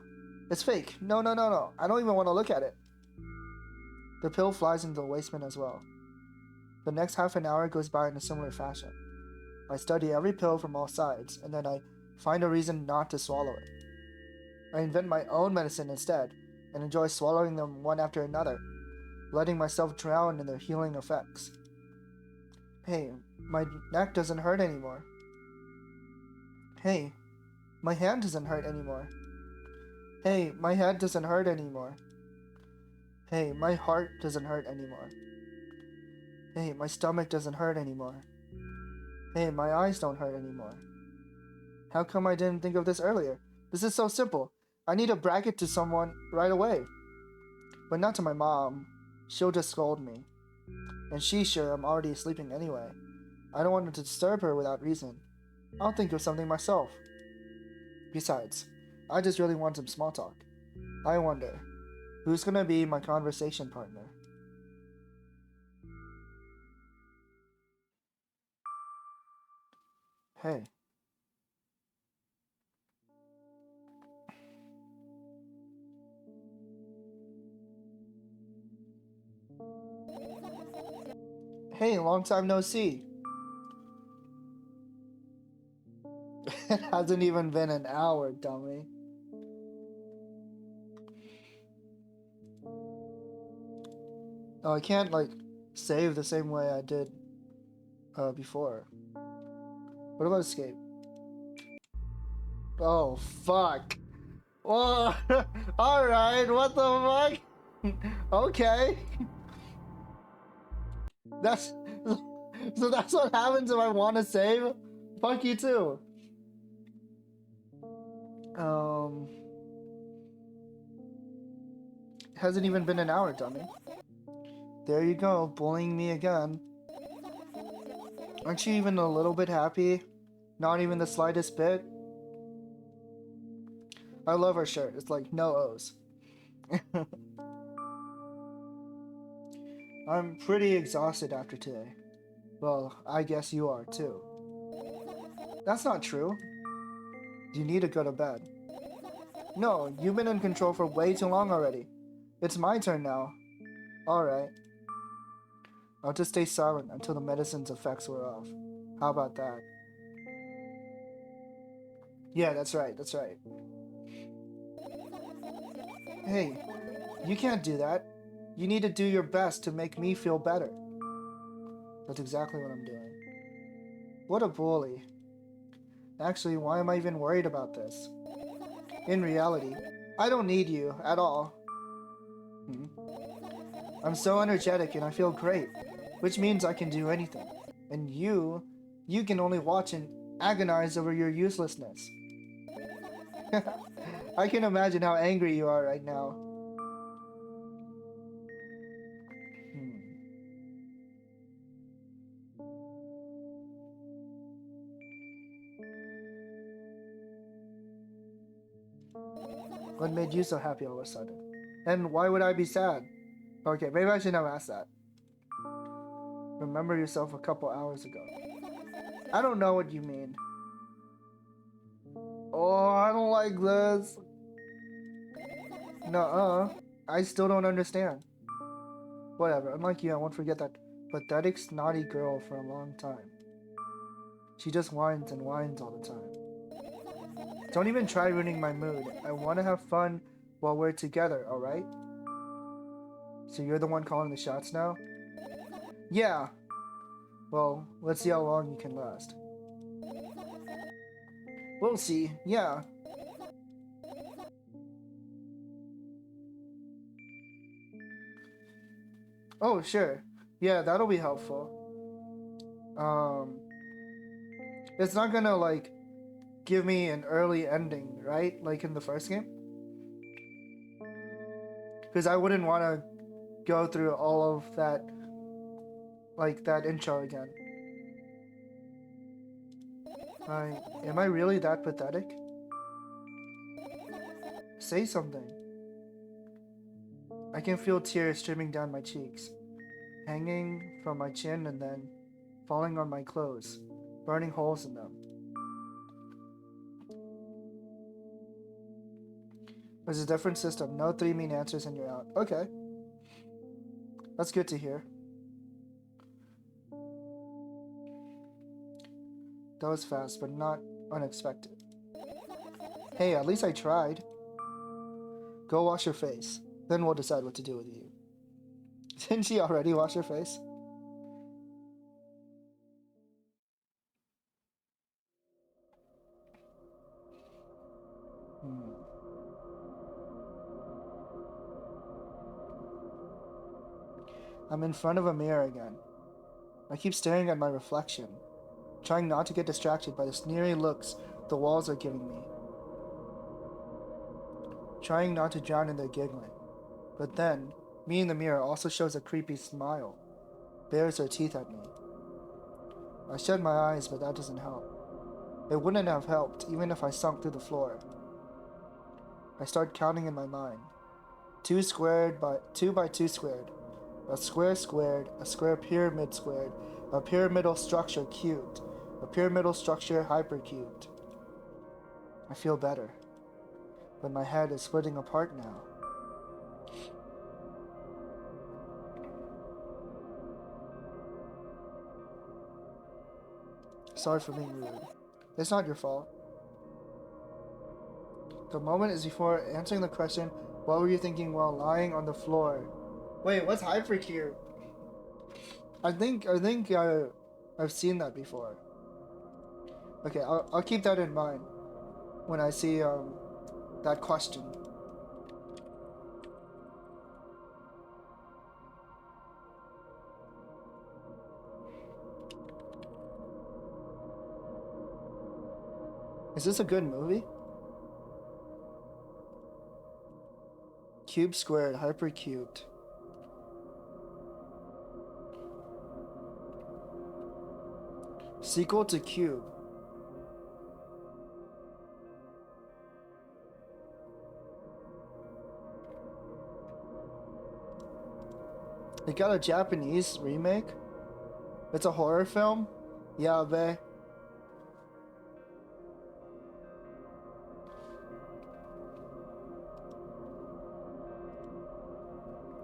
It's fake. No. I don't even want to look at it. The pill flies into the waistband as well. The next half an hour goes by in a similar fashion. I study every pill from all sides, and then I find a reason not to swallow it. I invent my own medicine instead, and enjoy swallowing them one after another, letting myself drown in their healing effects. Hey, my neck doesn't hurt anymore. Hey, my hand doesn't hurt anymore. Hey, my head doesn't hurt anymore. Hey, my heart doesn't hurt anymore. Hey, my stomach doesn't hurt anymore. Hey, my eyes don't hurt anymore. How come I didn't think of this earlier? This is so simple. I need to brag it to someone right away. But not to my mom. She'll just scold me. And she's sure I'm already sleeping anyway. I don't want to disturb her without reason. I'll think of something myself. Besides, I just really want some small talk. I wonder, who's gonna be my conversation partner? Hey. Hey, long time no see. It hasn't even been an hour, dummy. Oh, I can't, like, save the same way I did before. What about escape? Oh, fuck. Whoa. Alright, what the fuck? Okay. That's... So that's what happens if I want to save? Fuck you too. Hasn't even been an hour, dummy. There you go, bullying me again. Aren't you even a little bit happy? Not even the slightest bit? I love her shirt. It's like no O's. I'm pretty exhausted after today. Well, I guess you are too. That's not true. You need to go to bed. No, you've been in control for way too long already. It's my turn now. Alright. I'll just stay silent until the medicine's effects wear off. How about that? Yeah, that's right, that's right. Hey, you can't do that. You need to do your best to make me feel better. That's exactly what I'm doing. What a bully. Actually, why am I even worried about this? In reality, I don't need you at all. I'm so energetic and I feel great, which means I can do anything. And you can only watch and agonize over your uselessness. I can imagine how angry you are right now. What made you so happy all of a sudden? And why would I be sad? Okay, maybe I should have asked that. Remember yourself a couple hours ago. I don't know what you mean. Oh, I don't like this. Nuh-uh. I still don't understand. Whatever, unlike you, I won't forget that pathetic, snotty girl for a long time. She just whines and whines all the time. Don't even try ruining my mood. I want to have fun while we're together, alright? So you're the one calling the shots now? Yeah. Well, let's see how long you can last. We'll see, yeah. Oh, sure. Yeah, that'll be helpful. It's not gonna, like, give me an early ending, right? Like in the first game? Because I wouldn't want to go through all of that, like, that intro again. Am I really that pathetic? Say something. I can feel tears streaming down my cheeks, hanging from my chin and then falling on my clothes, burning holes in them. There's a different system. No 3 mean answers and you're out. Okay. That's good to hear. That was fast, but not unexpected. Hey, at least I tried. Go wash your face. Then we'll decide what to do with you. Didn't she already wash her face? I'm in front of a mirror again. I keep staring at my reflection, trying not to get distracted by the sneering looks the walls are giving me. Trying not to drown in their giggling. But then, me in the mirror also shows a creepy smile, bares her teeth at me. I shut my eyes, but that doesn't help. It wouldn't have helped even if I sunk through the floor. I start counting in my mind. 2 squared by 2 by 2 squared. A square squared, a square pyramid squared, a pyramidal structure cubed, a pyramidal structure hypercubed. I feel better, but my head is splitting apart now. Sorry for being rude. It's not your fault. The moment is before answering the question, what were you thinking while lying on the floor? Wait, what's hypercube? I think I've seen that before. Okay, I'll keep that in mind when I see that question. Is this a good movie? Cube squared, hypercubed. Sequel to Cube. It got a Japanese remake? It's a horror film? Yeah, bae.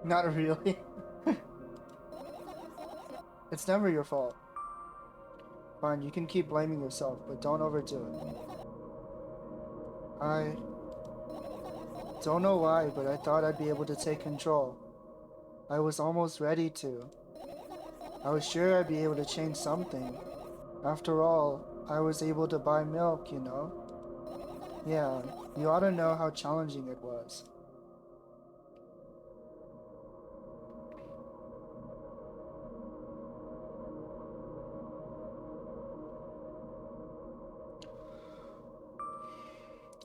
Not really. It's never your fault. Fine, you can keep blaming yourself, but don't overdo it. I don't know why, but I thought I'd be able to take control. I was almost ready to. I was sure I'd be able to change something. After all, I was able to buy milk, you know? Yeah, you ought to know how challenging it was.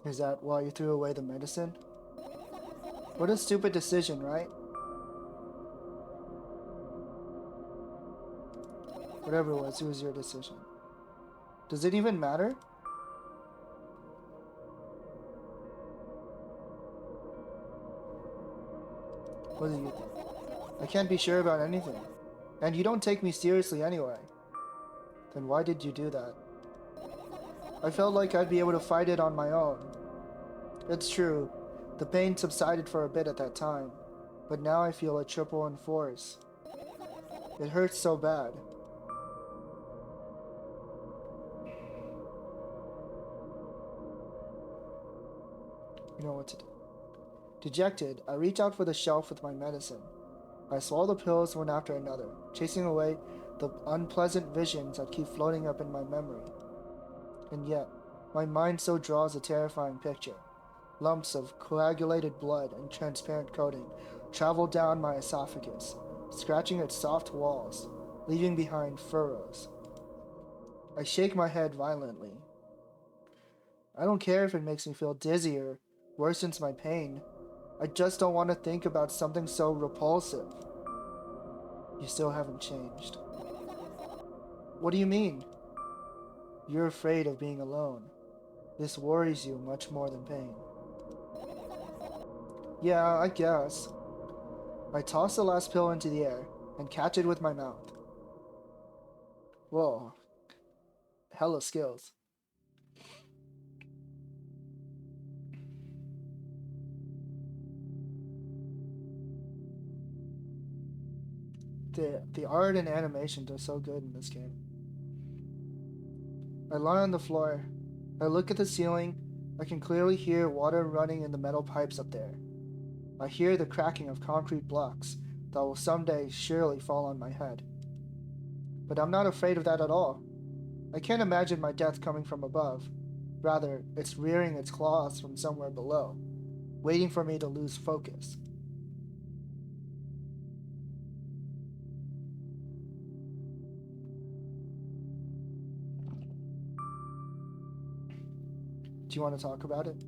Is that why you threw away the medicine? What a stupid decision, right? Whatever it was your decision. Does it even matter? What do you think? I can't be sure about anything. And you don't take me seriously anyway. Then why did you do that? I felt like I'd be able to fight it on my own. It's true, the pain subsided for a bit at that time, but now I feel a triple in force. It hurts so bad. You know what to do. Dejected, I reach out for the shelf with my medicine. I swallow the pills one after another, chasing away the unpleasant visions that keep floating up in my memory. And yet, my mind still draws a terrifying picture. Lumps of coagulated blood and transparent coating travel down my esophagus, scratching its soft walls, leaving behind furrows. I shake my head violently. I don't care if it makes me feel dizzy or worsens my pain. I just don't want to think about something so repulsive. You still haven't changed. What do you mean? You're afraid of being alone. This worries you much more than pain. Yeah, I guess. I toss the last pill into the air and catch it with my mouth. Whoa. Hella skills. The art and animations are so good in this game. I lie on the floor. I look at the ceiling. I can clearly hear water running in the metal pipes up there. I hear the cracking of concrete blocks that will someday surely fall on my head. But I'm not afraid of that at all. I can't imagine my death coming from above. Rather, it's rearing its claws from somewhere below, waiting for me to lose focus. Do you want to talk about it?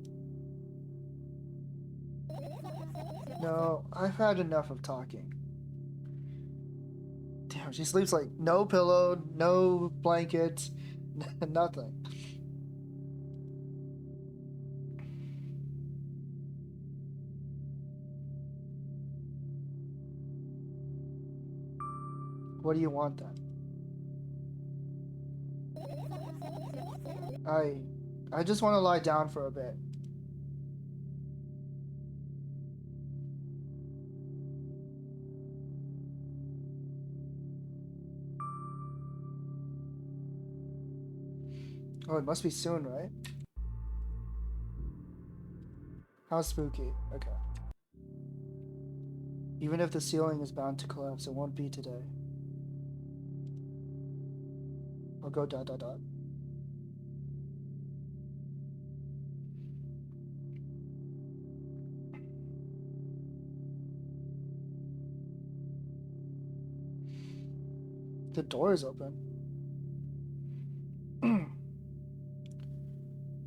No, I've had enough of talking. Damn, she sleeps like no pillow, no blanket, nothing. What do you want then? I just want to lie down for a bit. Oh, it must be soon, right? How spooky. Okay. Even if the ceiling is bound to collapse, it won't be today. I'll go ... The door is open.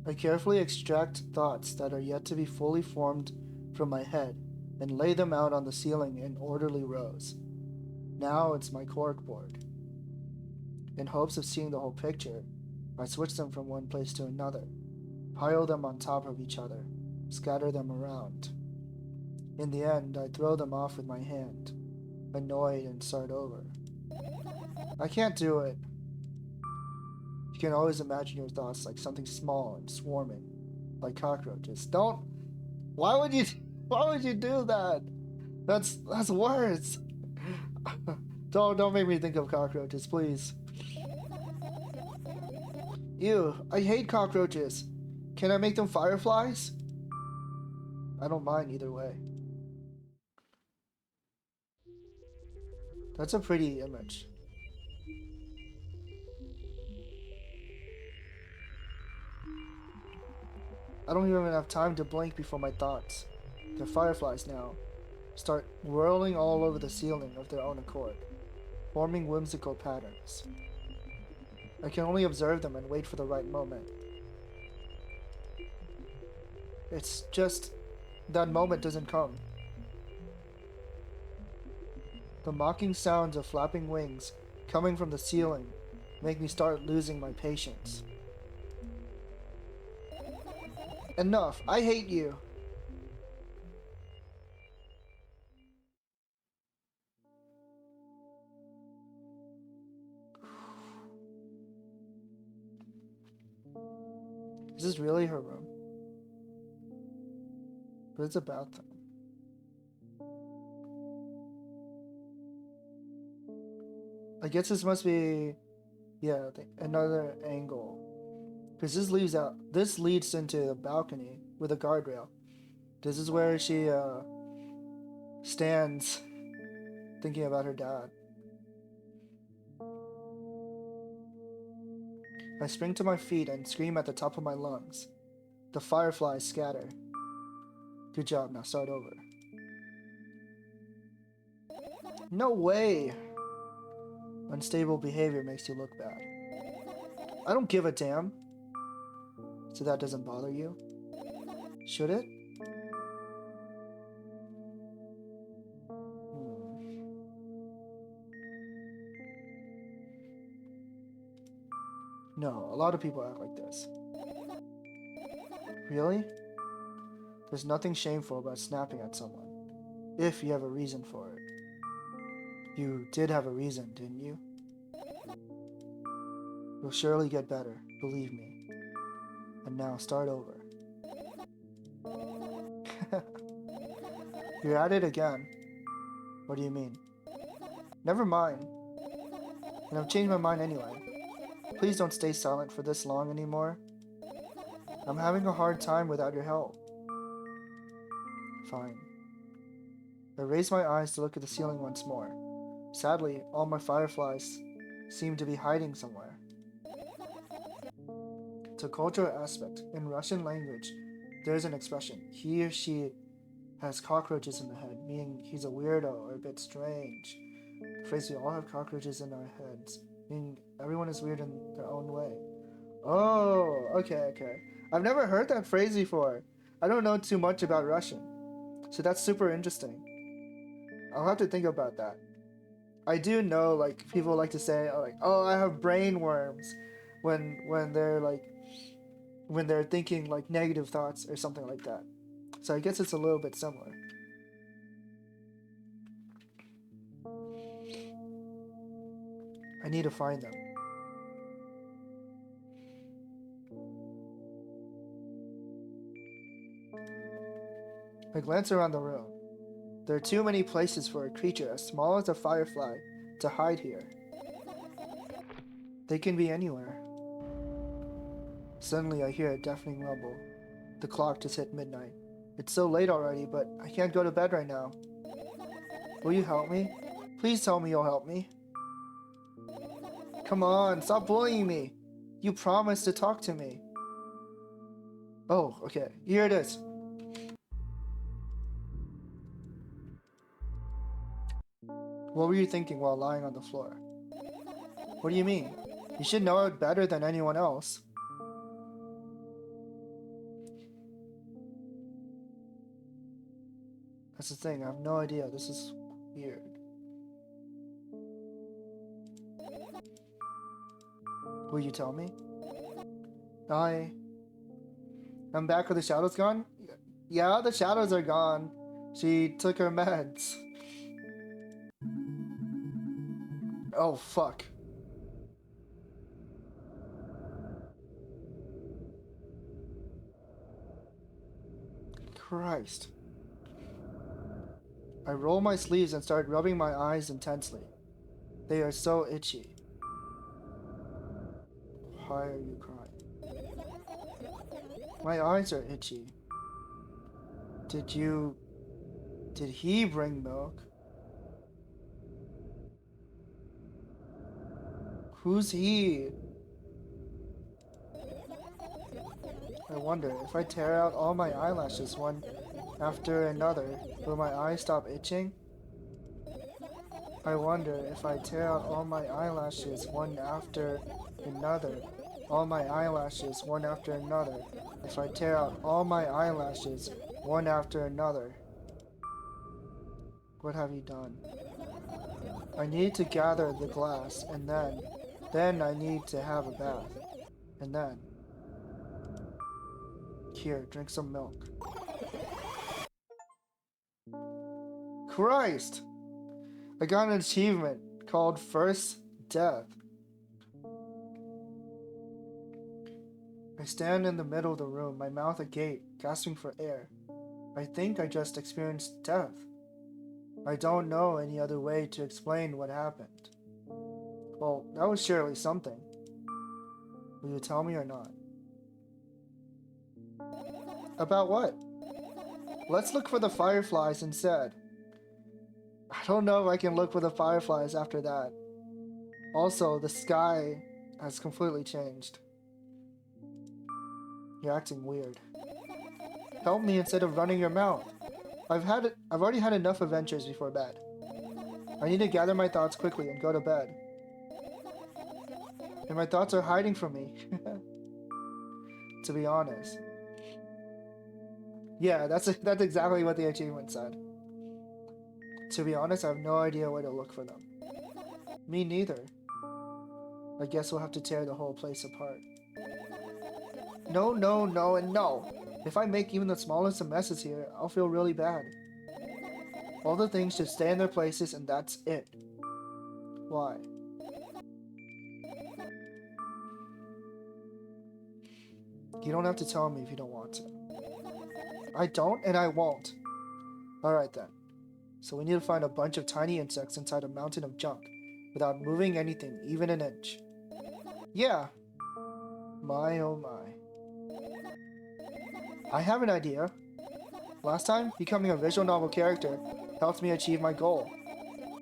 I carefully extract thoughts that are yet to be fully formed from my head and lay them out on the ceiling in orderly rows. Now it's my corkboard. In hopes of seeing the whole picture, I switch them from one place to another, pile them on top of each other, scatter them around. In the end, I throw them off with my hand, annoyed, and start over. I can't do it. You can always imagine your thoughts like something small and swarming, like cockroaches. Don't. Why would you do that? That's worse. Don't make me think of cockroaches, please. Ew, I hate cockroaches. Can I make them fireflies? I don't mind either way. That's a pretty image. I don't even have time to blink before my thoughts, the fireflies now, start whirling all over the ceiling of their own accord, forming whimsical patterns. I can only observe them and wait for the right moment. It's just that moment doesn't come. The mocking sounds of flapping wings coming from the ceiling make me start losing my patience. Enough! I hate you! Is this really her room? But it's a bathroom. I guess this must be, yeah, another angle. Because this leads into a balcony with a guardrail. This is where she stands thinking about her dad. I spring to my feet and scream at the top of my lungs. The fireflies scatter. Good job, now start over. No way! Unstable behavior makes you look bad. I don't give a damn. So that doesn't bother you? Should it? No, a lot of people act like this. Really? There's nothing shameful about snapping at someone, if you have a reason for it. You did have a reason, didn't you? You'll surely get better, believe me. And now start over. You're at it again. What do you mean? Never mind. And I've changed my mind anyway. Please don't stay silent for this long anymore. I'm having a hard time without your help. Fine. I raise my eyes to look at the ceiling once more. Sadly, all my fireflies seem to be hiding somewhere. It's a cultural aspect. In Russian language, there's an expression. He or she has cockroaches in the head, meaning he's a weirdo or a bit strange. The phrase, we all have cockroaches in our heads, meaning everyone is weird in their own way. Oh, okay. I've never heard that phrase before. I don't know too much about Russian. So that's super interesting. I'll have to think about that. I do know, like, people like to say, like, oh, I have brain worms when they're like when they're thinking like negative thoughts or something like that. So I guess it's a little bit similar. I need to find them. I glance around the room. There are too many places for a creature as small as a firefly to hide here. They can be anywhere. Suddenly I hear a deafening rumble. The clock just hit midnight. It's so late already, but I can't go to bed right now. Will you help me? Please tell me you'll help me. Come on, stop bullying me. You promised to talk to me. Oh, okay. Here it is. What were you thinking while lying on the floor? What do you mean? You should know it better than anyone else. That's the thing, I have no idea. This is weird. Will you tell me? I'm back. Are the shadows gone? Yeah, the shadows are gone. She took her meds. Oh, fuck. Christ. I roll my sleeves and start rubbing my eyes intensely. They are so itchy. Why are you crying? My eyes are itchy. Did he bring milk? Who's he? I wonder, if I tear out all my eyelashes one after another, will my eyes stop itching? I wonder, if I tear out all my eyelashes one after another, all my eyelashes one after another, if I tear out all my eyelashes one after another. What have you done? I need to gather the glass, and then I need to have a bath. And then... Here, drink some milk. Christ! I got an achievement called First Death. I stand in the middle of the room, my mouth agape, gasping for air. I think I just experienced death. I don't know any other way to explain what happened. Well, that was surely something. Will you tell me or not? About what? Let's look for the fireflies instead. I don't know if I can look for the fireflies after that. Also, the sky has completely changed. You're acting weird. Help me instead of running your mouth. I've already had enough adventures before bed. I need to gather my thoughts quickly and go to bed. And my thoughts are hiding from me. To be honest. Yeah, that's exactly what the achievement said. To be honest, I have no idea where to look for them. Me neither. I guess we'll have to tear the whole place apart. No, no, no, and no. If I make even the smallest of messes here, I'll feel really bad. All the things should stay in their places and that's it. Why? You don't have to tell me if you don't want to. I don't and I won't. Alright then. So we need to find a bunch of tiny insects inside a mountain of junk without moving anything, even an inch. Yeah. My oh my. I have an idea. Last time, becoming a visual novel character helped me achieve my goal.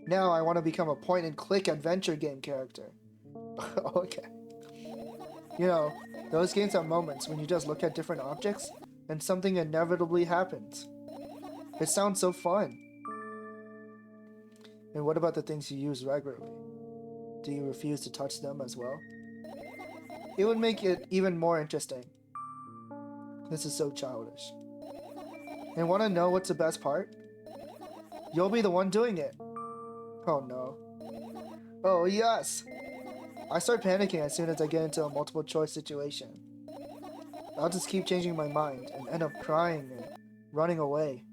Now I want to become a point-and-click adventure game character. Okay. You know, those games have moments when you just look at different objects and something inevitably happens. It sounds so fun. And what about the things you use regularly? Do you refuse to touch them as well? It would make it even more interesting. This is so childish. And want to know what's the best part? You'll be the one doing it. Oh no. Oh yes! I start panicking as soon as I get into a multiple choice situation. I'll just keep changing my mind and end up crying and running away.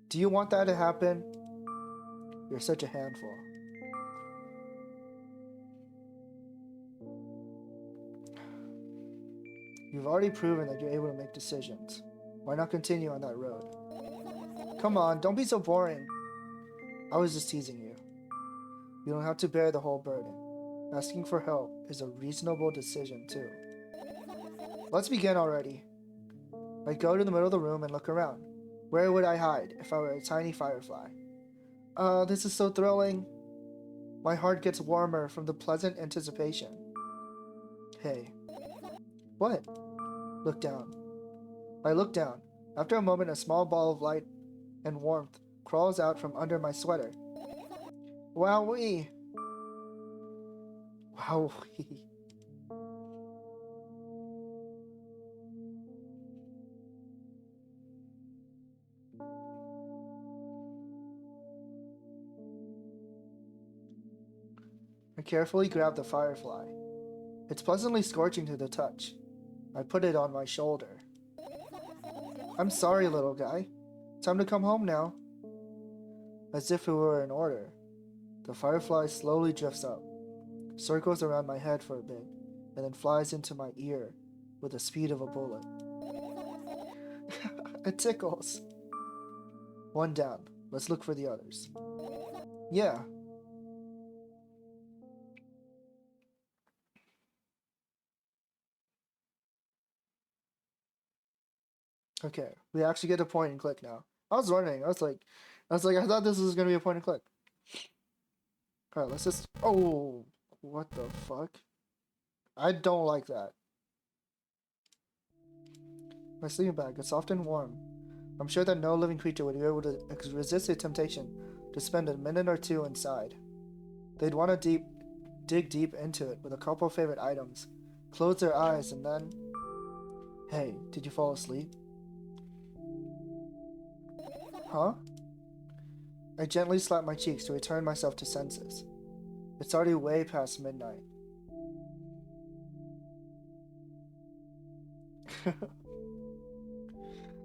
Do you want that to happen? You're such a handful. You've already proven that you're able to make decisions. Why not continue on that road? Come on, don't be so boring. I was just teasing you. You don't have to bear the whole burden. Asking for help is a reasonable decision too. Let's begin already. I go to the middle of the room and look around. Where would I hide if I were a tiny firefly? This is so thrilling. My heart gets warmer from the pleasant anticipation. Hey. What? Look down. I look down. After a moment, a small ball of light and warmth crawls out from under my sweater. Wowee! Wowee. I carefully grab the firefly. It's pleasantly scorching to the touch. I put it on my shoulder. I'm sorry, little guy. Time to come home now. As if it were an order, the firefly slowly drifts up, circles around my head for a bit, and then flies into my ear with the speed of a bullet. It tickles. One down. Let's look for the others. Yeah. Okay, we actually get to point and click now. I was wondering. I was like, I thought this was gonna be a point and click. All right, let's just. Oh, what the fuck? I don't like that. My sleeping bag. It's soft and warm. I'm sure that no living creature would be able to resist the temptation to spend a minute or two inside. They'd want to dig deep into it with a couple of favorite items, close their eyes, and then. Hey, did you fall asleep? Huh? I gently slap my cheeks to return myself to senses. It's already way past midnight.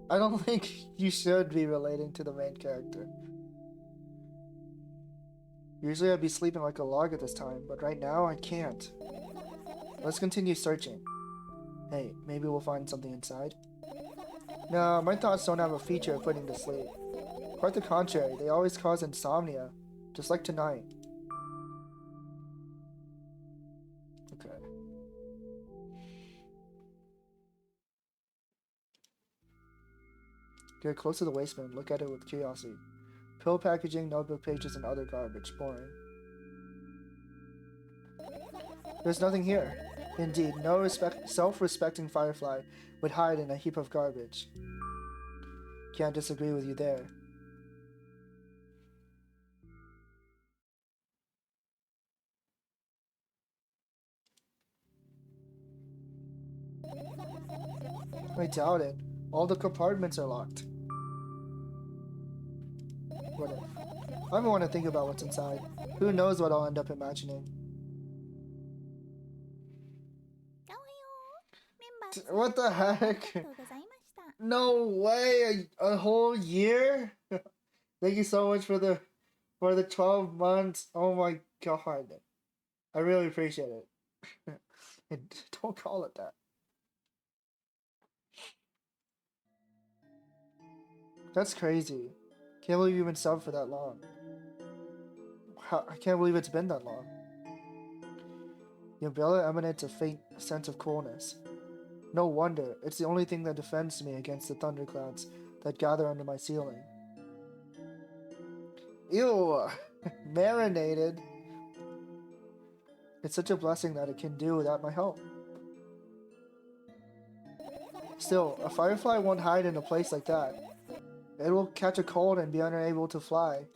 I don't think you should be relating to the main character. Usually I'd be sleeping like a log at this time, but right now I can't. Let's continue searching. Hey, maybe we'll find something inside? No, my thoughts don't have a feature of putting to sleep. Quite the contrary, they always cause insomnia, just like tonight. Okay. Get close to the waistband, look at it with curiosity. Pill packaging, notebook pages, and other garbage. Boring. There's nothing here. Indeed, no self-respecting firefly would hide in a heap of garbage. Can't disagree with you there. I doubt it. All the compartments are locked. What if? I don't want to think about what's inside. Who knows what I'll end up imagining. What the heck? No way! A whole year? Thank you so much for the 12 months. Oh my god. I really appreciate it. And don't call it that. That's crazy. Can't believe you've been subbed for that long. I can't believe it's been that long. The umbrella emanates a faint sense of coolness. No wonder, it's the only thing that defends me against the thunderclouds that gather under my ceiling. Ew! Marinated! It's such a blessing that it can do without my help. Still, a firefly won't hide in a place like that. It will catch a cold and be unable to fly.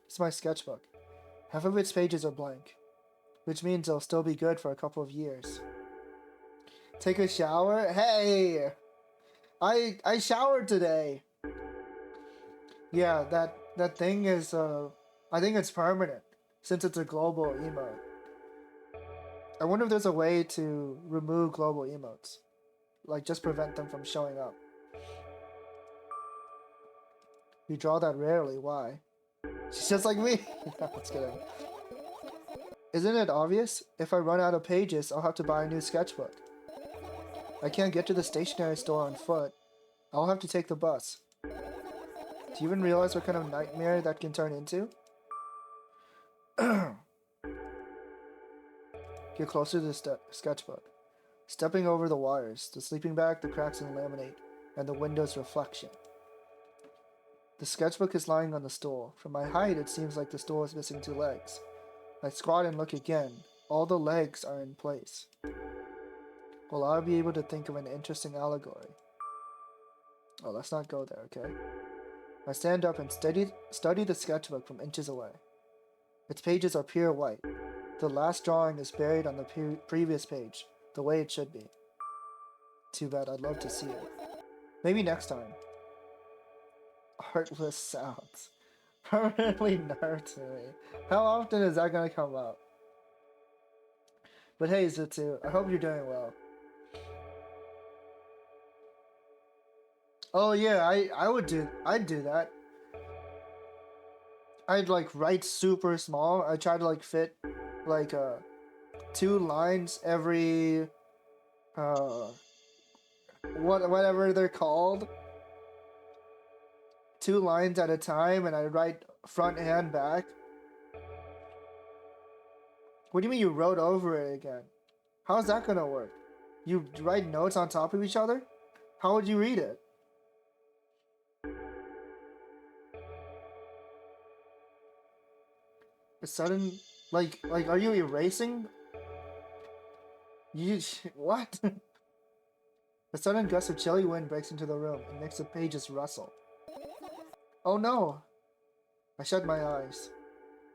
It's my sketchbook. Half of its pages are blank, which means it'll still be good for a couple of years. Take a shower? Hey! I showered today! Yeah, that thing is, I think it's permanent, since it's a global emote. I wonder if there's a way to remove global emotes. Like, just prevent them from showing up. You draw that rarely, why? She's just like me! Just kidding. Isn't it obvious? If I run out of pages, I'll have to buy a new sketchbook. I can't get to the stationery store on foot. I'll have to take the bus. Do you even realize what kind of nightmare that can turn into? Get closer to the sketchbook. Stepping over the wires, the sleeping bag, the cracks in the laminate, and the window's reflection. The sketchbook is lying on the stool. From my height, it seems like the stool is missing 2 legs. I squat and look again. All the legs are in place. Well, I'll be able to think of an interesting allegory. Oh, let's not go there, okay? I stand up and study the sketchbook from inches away. Its pages are pure white. The last drawing is buried on the previous page, the way it should be. Too bad, I'd love to see it. Maybe next time. Heartless sounds. Permanently nerve to me. How often is that gonna come up? But hey, Zutsu, I hope you're doing well. Oh yeah, I'd do that. I'd like write super small. I try to like fit like 2 lines every whatever they're called. 2 lines at a time, and I write front and back. What do you mean you wrote over it again? How's that gonna work? You write notes on top of each other? How would you read it? A sudden, like, are you erasing? What? A sudden gust of chilly wind breaks into the room and makes the pages rustle. Oh no! I shut my eyes.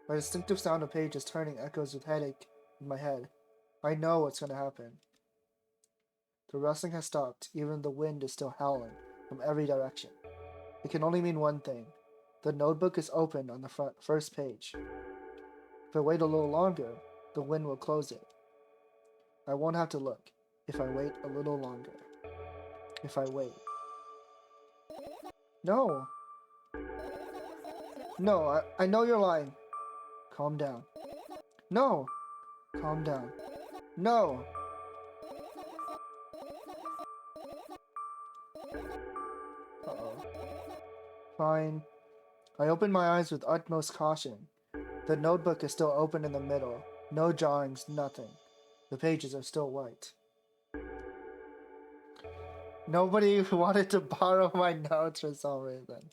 My distinctive sound of pages turning echoes with headache in my head. I know what's gonna happen. The rustling has stopped, even the wind is still howling from every direction. It can only mean one thing. The notebook is open on the first page. If I wait a little longer, the wind will close it. I won't have to look if I wait a little longer. If I wait. No! No, I know you're lying. Calm down. No! Calm down. No! Uh-oh. Fine. I open my eyes with utmost caution. The notebook is still open in the middle. No drawings, nothing. The pages are still white. Nobody wanted to borrow my notes for some reason.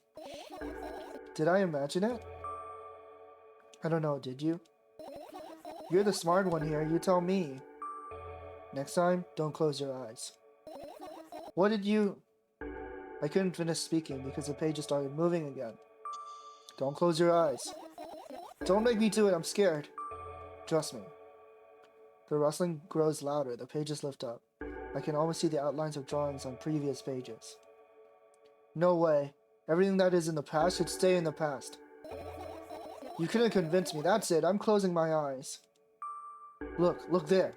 Did I imagine it? I don't know, did you? You're the smart one here, you tell me. Next time, don't close your eyes. What did you... I couldn't finish speaking because the pages started moving again. Don't close your eyes. Don't make me do it, I'm scared. Trust me. The rustling grows louder, the pages lift up. I can almost see the outlines of drawings on previous pages. No way. Everything that is in the past should stay in the past. You couldn't convince me, that's it, I'm closing my eyes. Look there.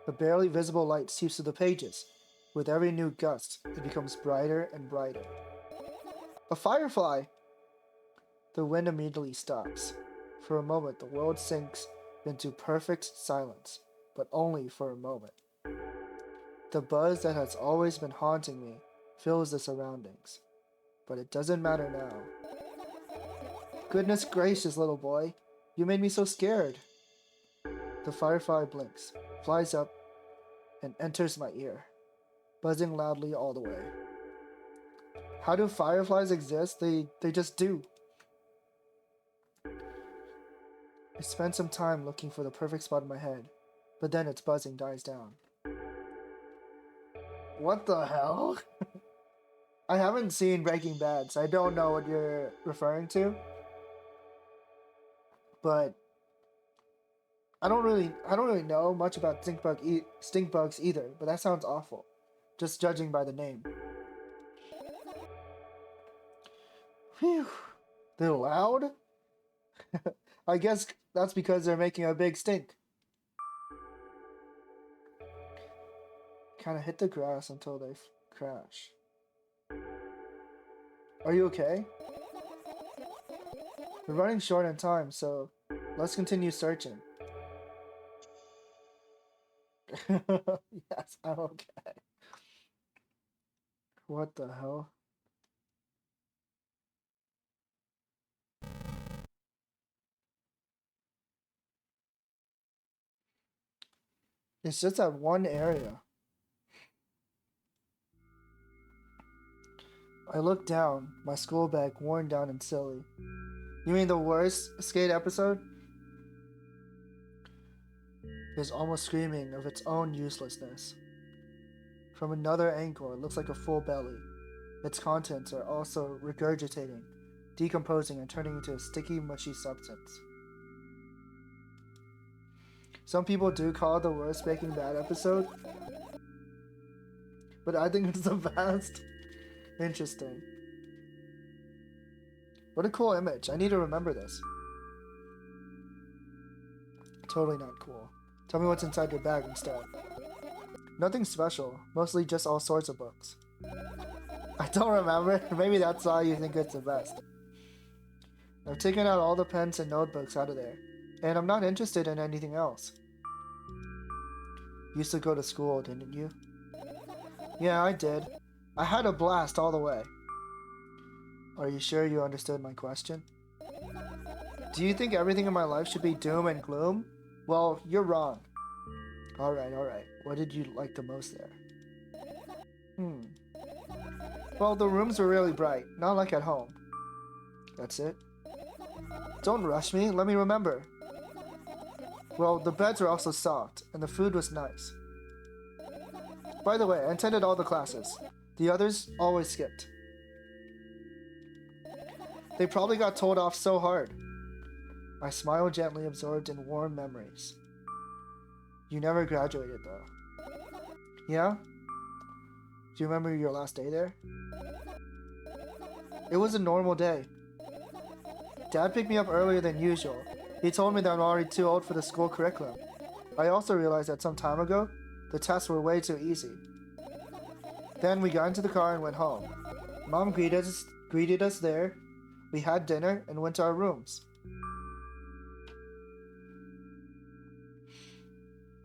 The barely visible light seeps through the pages. With every new gust, it becomes brighter and brighter. A firefly! The wind immediately stops. For a moment, the world sinks into perfect silence, but only for a moment. The buzz that has always been haunting me fills the surroundings, but it doesn't matter now. Goodness gracious, little boy, you made me so scared. The firefly blinks, flies up, and enters my ear, buzzing loudly all the way. How do fireflies exist? They just do. I spent some time looking for the perfect spot in my head, but then its buzzing dies down. What the hell? I haven't seen Breaking Bad, so I don't know what you're referring to. but I don't really know much about stink bugs either, but that sounds awful, just judging by the name. Phew, they're loud? I guess that's because they're making a big stink. Kind of hit the grass until they crash. Are you okay? We're running short on time, so let's continue searching. Yes, I'm okay. What the hell? It's just that one area. I looked down, my school bag worn down and silly. You mean the worst skate episode? Is almost screaming of its own uselessness. From another angle, it looks like a full belly. Its contents are also regurgitating, decomposing, and turning into a sticky, mushy substance. Some people do call it the worst Breaking Bad episode, but I think it's the best. Interesting. What a cool image. I need to remember this. Totally not cool. Tell me what's inside your bag instead. Nothing special. Mostly just all sorts of books. I don't remember. Maybe that's why you think it's the best. I've taken out all the pens and notebooks out of there, and I'm not interested in anything else. You used to go to school, didn't you? Yeah, I did. I had a blast all the way. Are you sure you understood my question? Do you think everything in my life should be doom and gloom? Well, you're wrong. Alright. What did you like the most there? Well, the rooms were really bright, not like at home. That's it? Don't rush me, let me remember. Well, the beds were also soft, and the food was nice. By the way, I attended all the classes. The others always skipped. They probably got told off so hard. I smiled gently, absorbed in warm memories. You never graduated, though. Yeah? Do you remember your last day there? It was a normal day. Dad picked me up earlier than usual. He told me that I'm already too old for the school curriculum. I also realized that some time ago, the tests were way too easy. Then we got into the car and went home. Mom greeted us there. We had dinner and went to our rooms.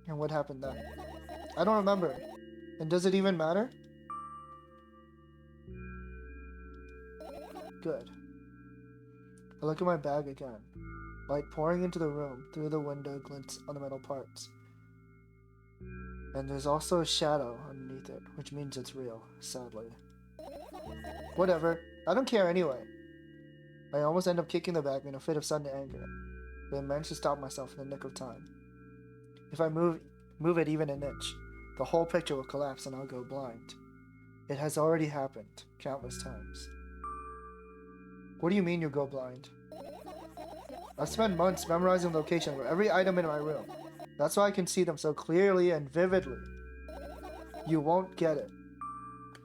And what happened then? I don't remember. And does it even matter? Good. I look at my bag again. Light pouring into the room through the window glints on the metal parts. And there's also a shadow underneath it, which means it's real, sadly. Whatever. I don't care anyway. I almost end up kicking the bag in a fit of sudden anger, but I managed to stop myself in the nick of time. If I move it even an inch, the whole picture will collapse and I'll go blind. It has already happened countless times. What do you mean you'll go blind? I've spent months memorizing the location of every item in my room. That's why I can see them so clearly and vividly. You won't get it.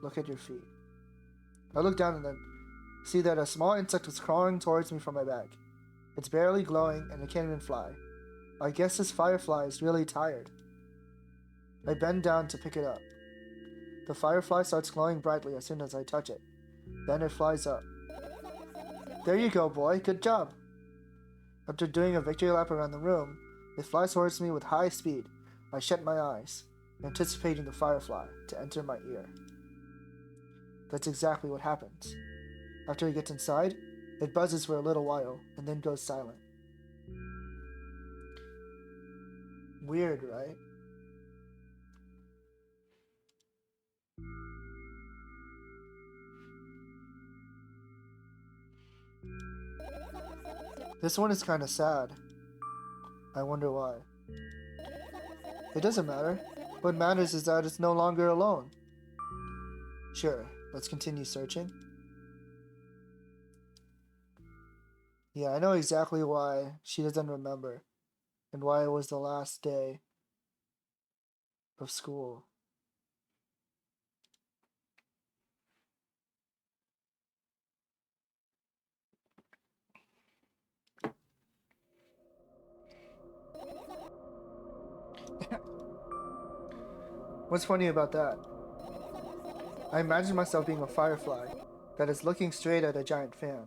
Look at your feet. I look down and then see that a small insect is crawling towards me from my bag. It's barely glowing and it can't even fly. I guess this firefly is really tired. I bend down to pick it up. The firefly starts glowing brightly as soon as I touch it. Then it flies up. There you go, boy. Good job. After doing a victory lap around the room, it flies towards me with high speed. I shut my eyes, anticipating the firefly to enter my ear. That's exactly what happens. After it gets inside, it buzzes for a little while and then goes silent. Weird, right? This one is kind of sad. I wonder why. It doesn't matter. What matters is that it's no longer alone. Sure, let's continue searching. Yeah, I know exactly why she doesn't remember and why it was the last day of school. What's funny about that? I imagine myself being a firefly that is looking straight at a giant fan.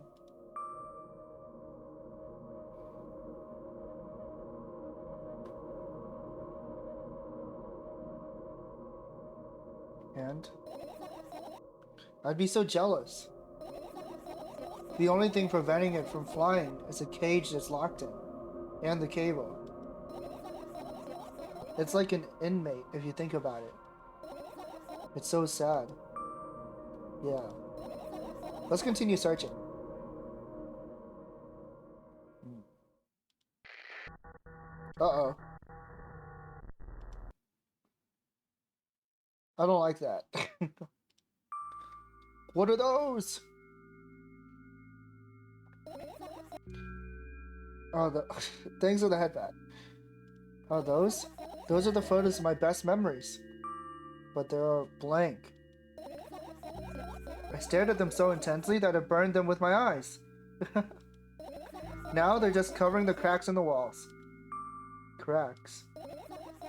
And I'd be so jealous. The only thing preventing it from flying is a cage that's locked in, and the cable. It's like an inmate if you think about it. It's so sad. Yeah. Let's continue searching. Uh-oh. I don't like that. What are those? Oh, thanks for the headband. Oh, those? Those are the photos of my best memories. But they're blank. I stared at them so intensely that I burned them with my eyes. Now they're just covering the cracks in the walls. Cracks.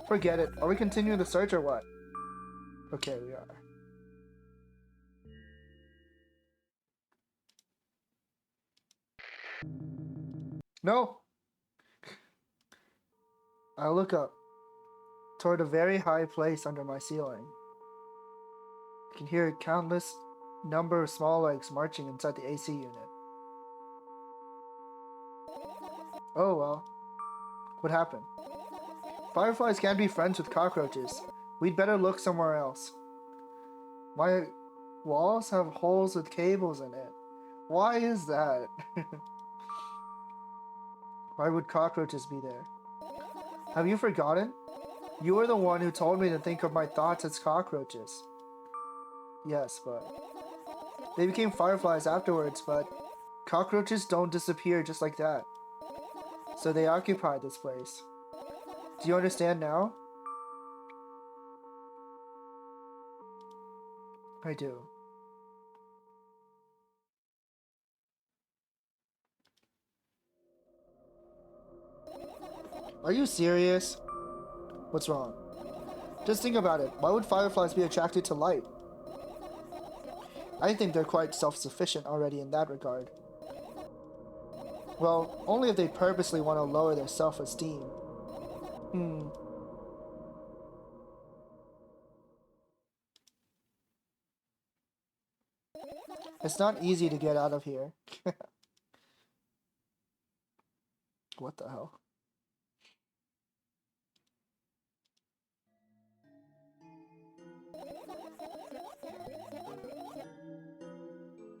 Forget it. Are we continuing the search or what? Okay, we are. No! I look up toward a very high place under my ceiling. I can hear a countless number of small legs marching inside the AC unit. Oh well. What happened? Fireflies can't be friends with cockroaches. We'd better look somewhere else. My walls have holes with cables in it. Why is that? Why would cockroaches be there? Have you forgotten? You were the one who told me to think of my thoughts as cockroaches. Yes, but they became fireflies afterwards, but cockroaches don't disappear just like that. So they occupied this place. Do you understand now? I do. Are you serious? What's wrong? Just think about it. Why would fireflies be attracted to light? I think they're quite self-sufficient already in that regard. Well, only if they purposely want to lower their self-esteem. It's not easy to get out of here. What the hell?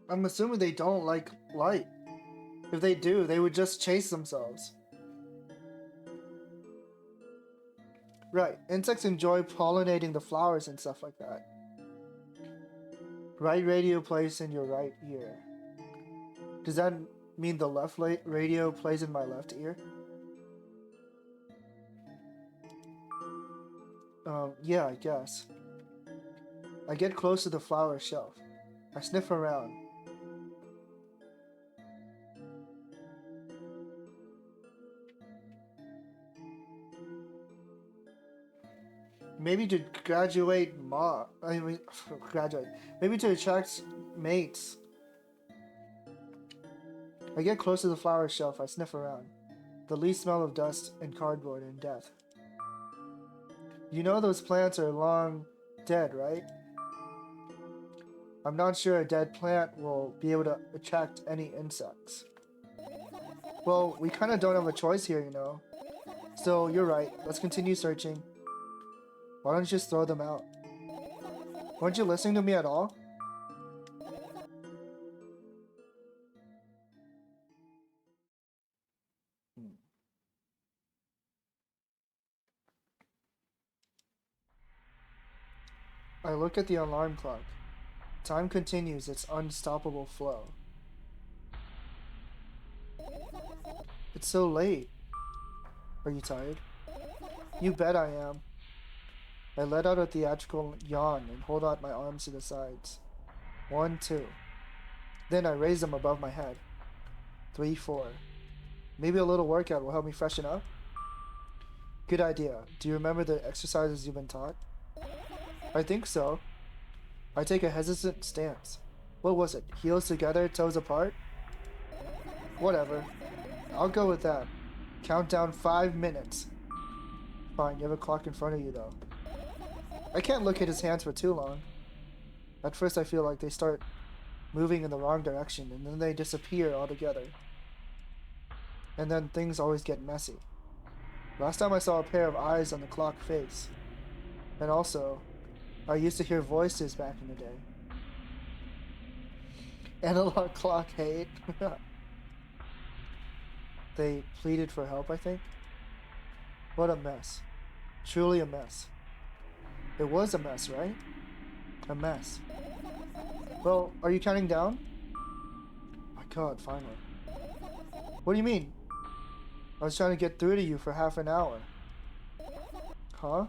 I'm assuming they don't like light. If they do, they would just chase themselves. Right, insects enjoy pollinating the flowers and stuff like that. Right radio plays in your right ear. Does that mean the left radio plays in my left ear? Yeah, I guess. I get close to the flower shelf. I sniff around. Maybe to graduate graduate. Maybe to attract mates. I get close to the flower shelf. I sniff around. The least smell of dust and cardboard and death. You know those plants are long dead, right? I'm not sure a dead plant will be able to attract any insects. Well, we kind of don't have a choice here, you know. So, you're right. Let's continue searching. Why don't you just throw them out? Weren't you listening to me at all? I look at the alarm clock. Time continues its unstoppable flow. It's so late. Are you tired? You bet I am. I let out a theatrical yawn and hold out my arms to the sides. 1, 2. Then I raise them above my head. 3, 4. Maybe a little workout will help me freshen up? Good idea. Do you remember the exercises you've been taught? I think so. I take a hesitant stance. What was it? Heels together, toes apart? Whatever. I'll go with that. Count down 5 minutes. Fine, you have a clock in front of you though. I can't look at his hands for too long. At first I feel like they start moving in the wrong direction and then they disappear altogether. And then things always get messy. Last time I saw a pair of eyes on the clock face. And also, I used to hear voices back in the day. Analog clock hate. They pleaded for help, I think. What a mess. Truly a mess. It was a mess, right? A mess. Well, are you counting down? My God, finally. What do you mean? I was trying to get through to you for half an hour. Huh?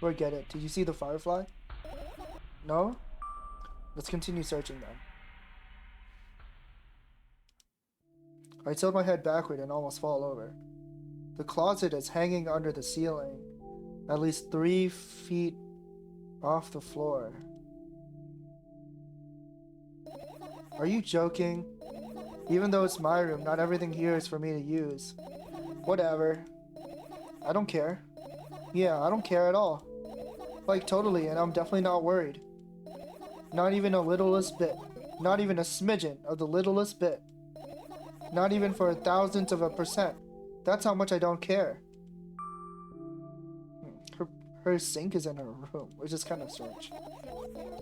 Forget it. Did you see the firefly? No? Let's continue searching then. I tilt my head backward and almost fall over. The closet is hanging under the ceiling, at least 3 feet off the floor. Are you joking? Even though it's my room, not everything here is for me to use. Whatever. I don't care. Yeah, I don't care at all. Like, totally, and I'm definitely not worried. Not even a littlest bit. Not even a smidgen of the littlest bit. Not even for 1,000%. That's how much I don't care. Her sink is in her room, which is kind of strange.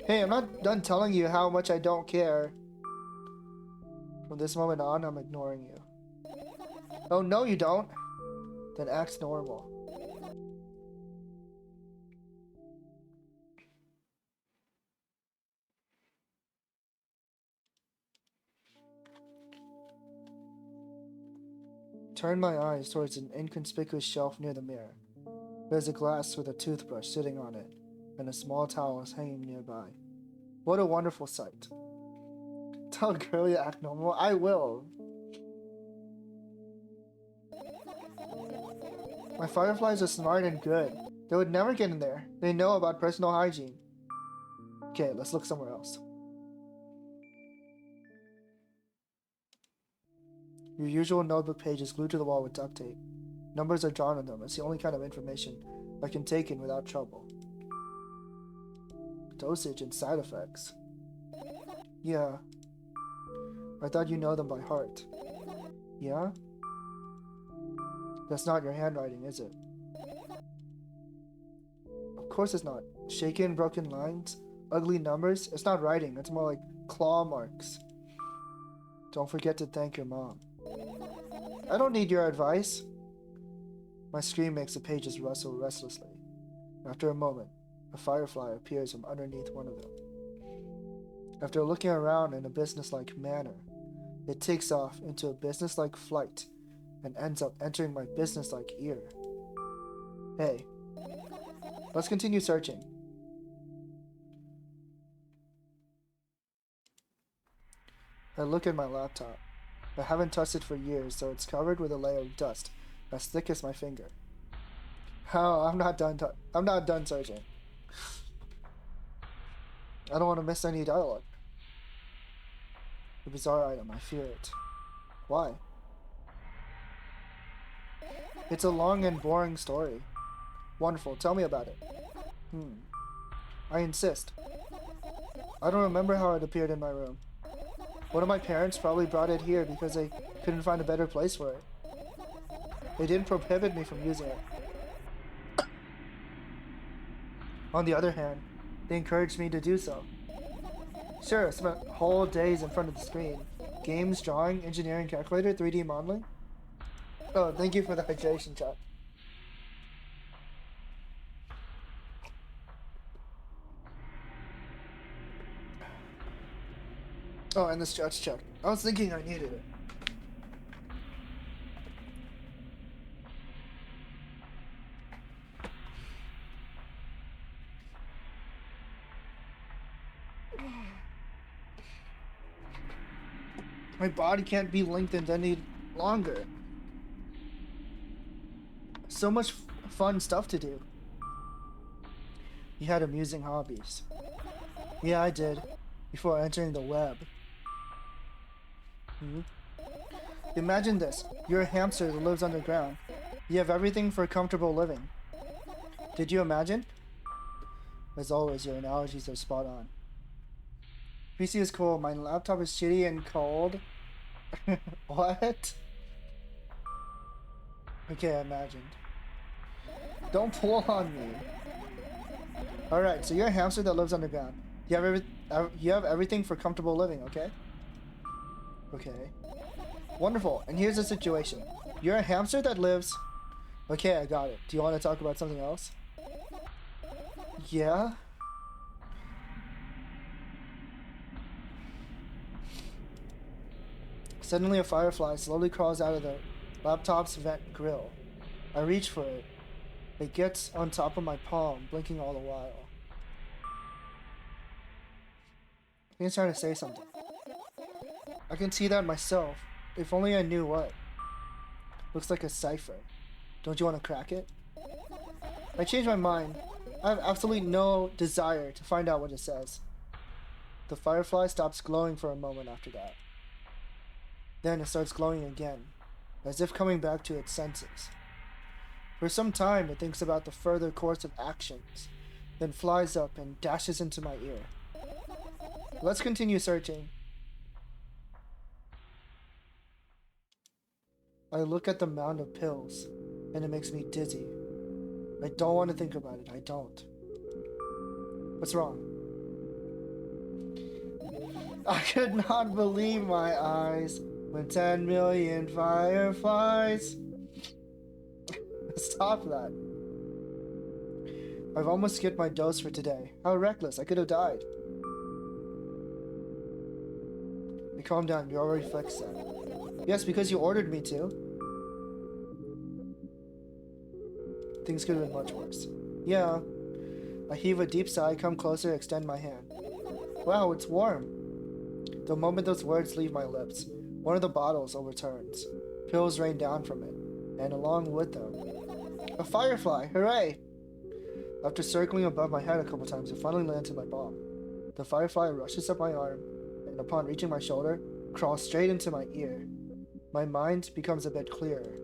Hey, I'm not done telling you how much I don't care. From this moment on, I'm ignoring you. Oh, no you don't. Then act normal. Turn my eyes towards an inconspicuous shelf near the mirror. There's a glass with a toothbrush sitting on it, and a small towel is hanging nearby. What a wonderful sight. Tell a girl you act normal. I will. My fireflies are smart and good. They would never get in there. They know about personal hygiene. Okay, let's look somewhere else. Your usual notebook page is glued to the wall with duct tape. Numbers are drawn on them. It's the only kind of information I can take in without trouble. Dosage and side effects. Yeah. I thought you know them by heart. Yeah? That's not your handwriting, is it? Of course it's not. Shaken, broken lines, ugly numbers. It's not writing. It's more like claw marks. Don't forget to thank your mom. I don't need your advice. My screen makes the pages rustle restlessly. After a moment, a firefly appears from underneath one of them. After looking around in a businesslike manner, it takes off into a businesslike flight and ends up entering my businesslike ear. Hey, let's continue searching. I look at my laptop. I haven't touched it for years, so it's covered with a layer of dust as thick as my finger. Oh, I'm not done searching. I don't want to miss any dialogue. The bizarre item, I fear it. Why? It's a long and boring story. Wonderful, tell me about it. I insist. I don't remember how it appeared in my room. One of my parents probably brought it here because they couldn't find a better place for it. They didn't prohibit me from using it. On the other hand, they encouraged me to do so. Sure, I spent whole days in front of the screen. Games, drawing, engineering calculator, 3D modeling. Oh, thank you for the hydration chat. Oh, and the stretch check. I was thinking I needed it. My body can't be lengthened any longer. So much fun stuff to do. You had amusing hobbies. Yeah, I did. Before entering the web. Imagine this. You're a hamster that lives underground. You have everything for comfortable living. Did you imagine? As always, your analogies are spot on. PC is cool. My laptop is shitty and cold. What? Okay, I imagined. Don't pull on me. Alright, so you're a hamster that lives underground. You have everything for comfortable living, okay? Okay. Wonderful. And here's the situation. You're a hamster that lives... Okay, I got it. Do you want to talk about something else? Yeah? Suddenly a firefly slowly crawls out of the laptop's vent grill. I reach for it. It gets on top of my palm, blinking all the while. I think it's trying to say something. I can see that myself. If only I knew what. Looks like a cipher. Don't you want to crack it? I changed my mind. I have absolutely no desire to find out what it says. The firefly stops glowing for a moment after that. Then it starts glowing again, as if coming back to its senses. For some time it thinks about the further course of actions, then flies up and dashes into my ear. Let's continue searching. I look at the mound of pills, and it makes me dizzy. I don't want to think about it, I don't. What's wrong? I could not believe my eyes when 10 million fireflies... Stop that. I've almost skipped my dose for today. How reckless, I could have died. Hey, calm down, you already flexed that. Yes, because you ordered me to. Things could have been much worse. Yeah. I heave a deep sigh, come closer, extend my hand. Wow, it's warm. The moment those words leave my lips, one of the bottles overturns. Pills rain down from it, and along with them, a firefly! Hooray! After circling above my head a couple times, it finally lands in my palm. The firefly rushes up my arm, and upon reaching my shoulder, crawls straight into my ear. My mind becomes a bit clearer.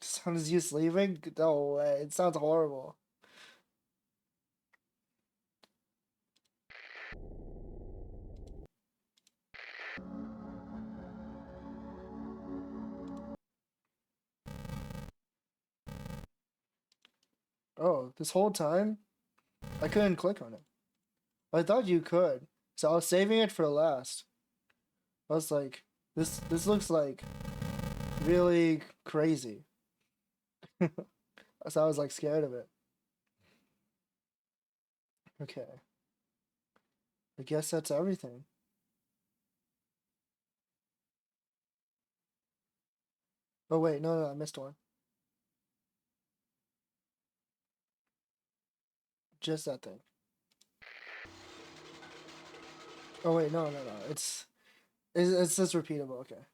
Sounds you sleeping? No way, it sounds horrible. Oh, this whole time? I couldn't click on it. I thought you could, so I was saving it for last. I was like, this looks like really crazy. So I was like scared of it. Okay. I guess that's everything. Oh wait, no, I missed one. Just that thing. Oh wait, no. It's just repeatable. Okay.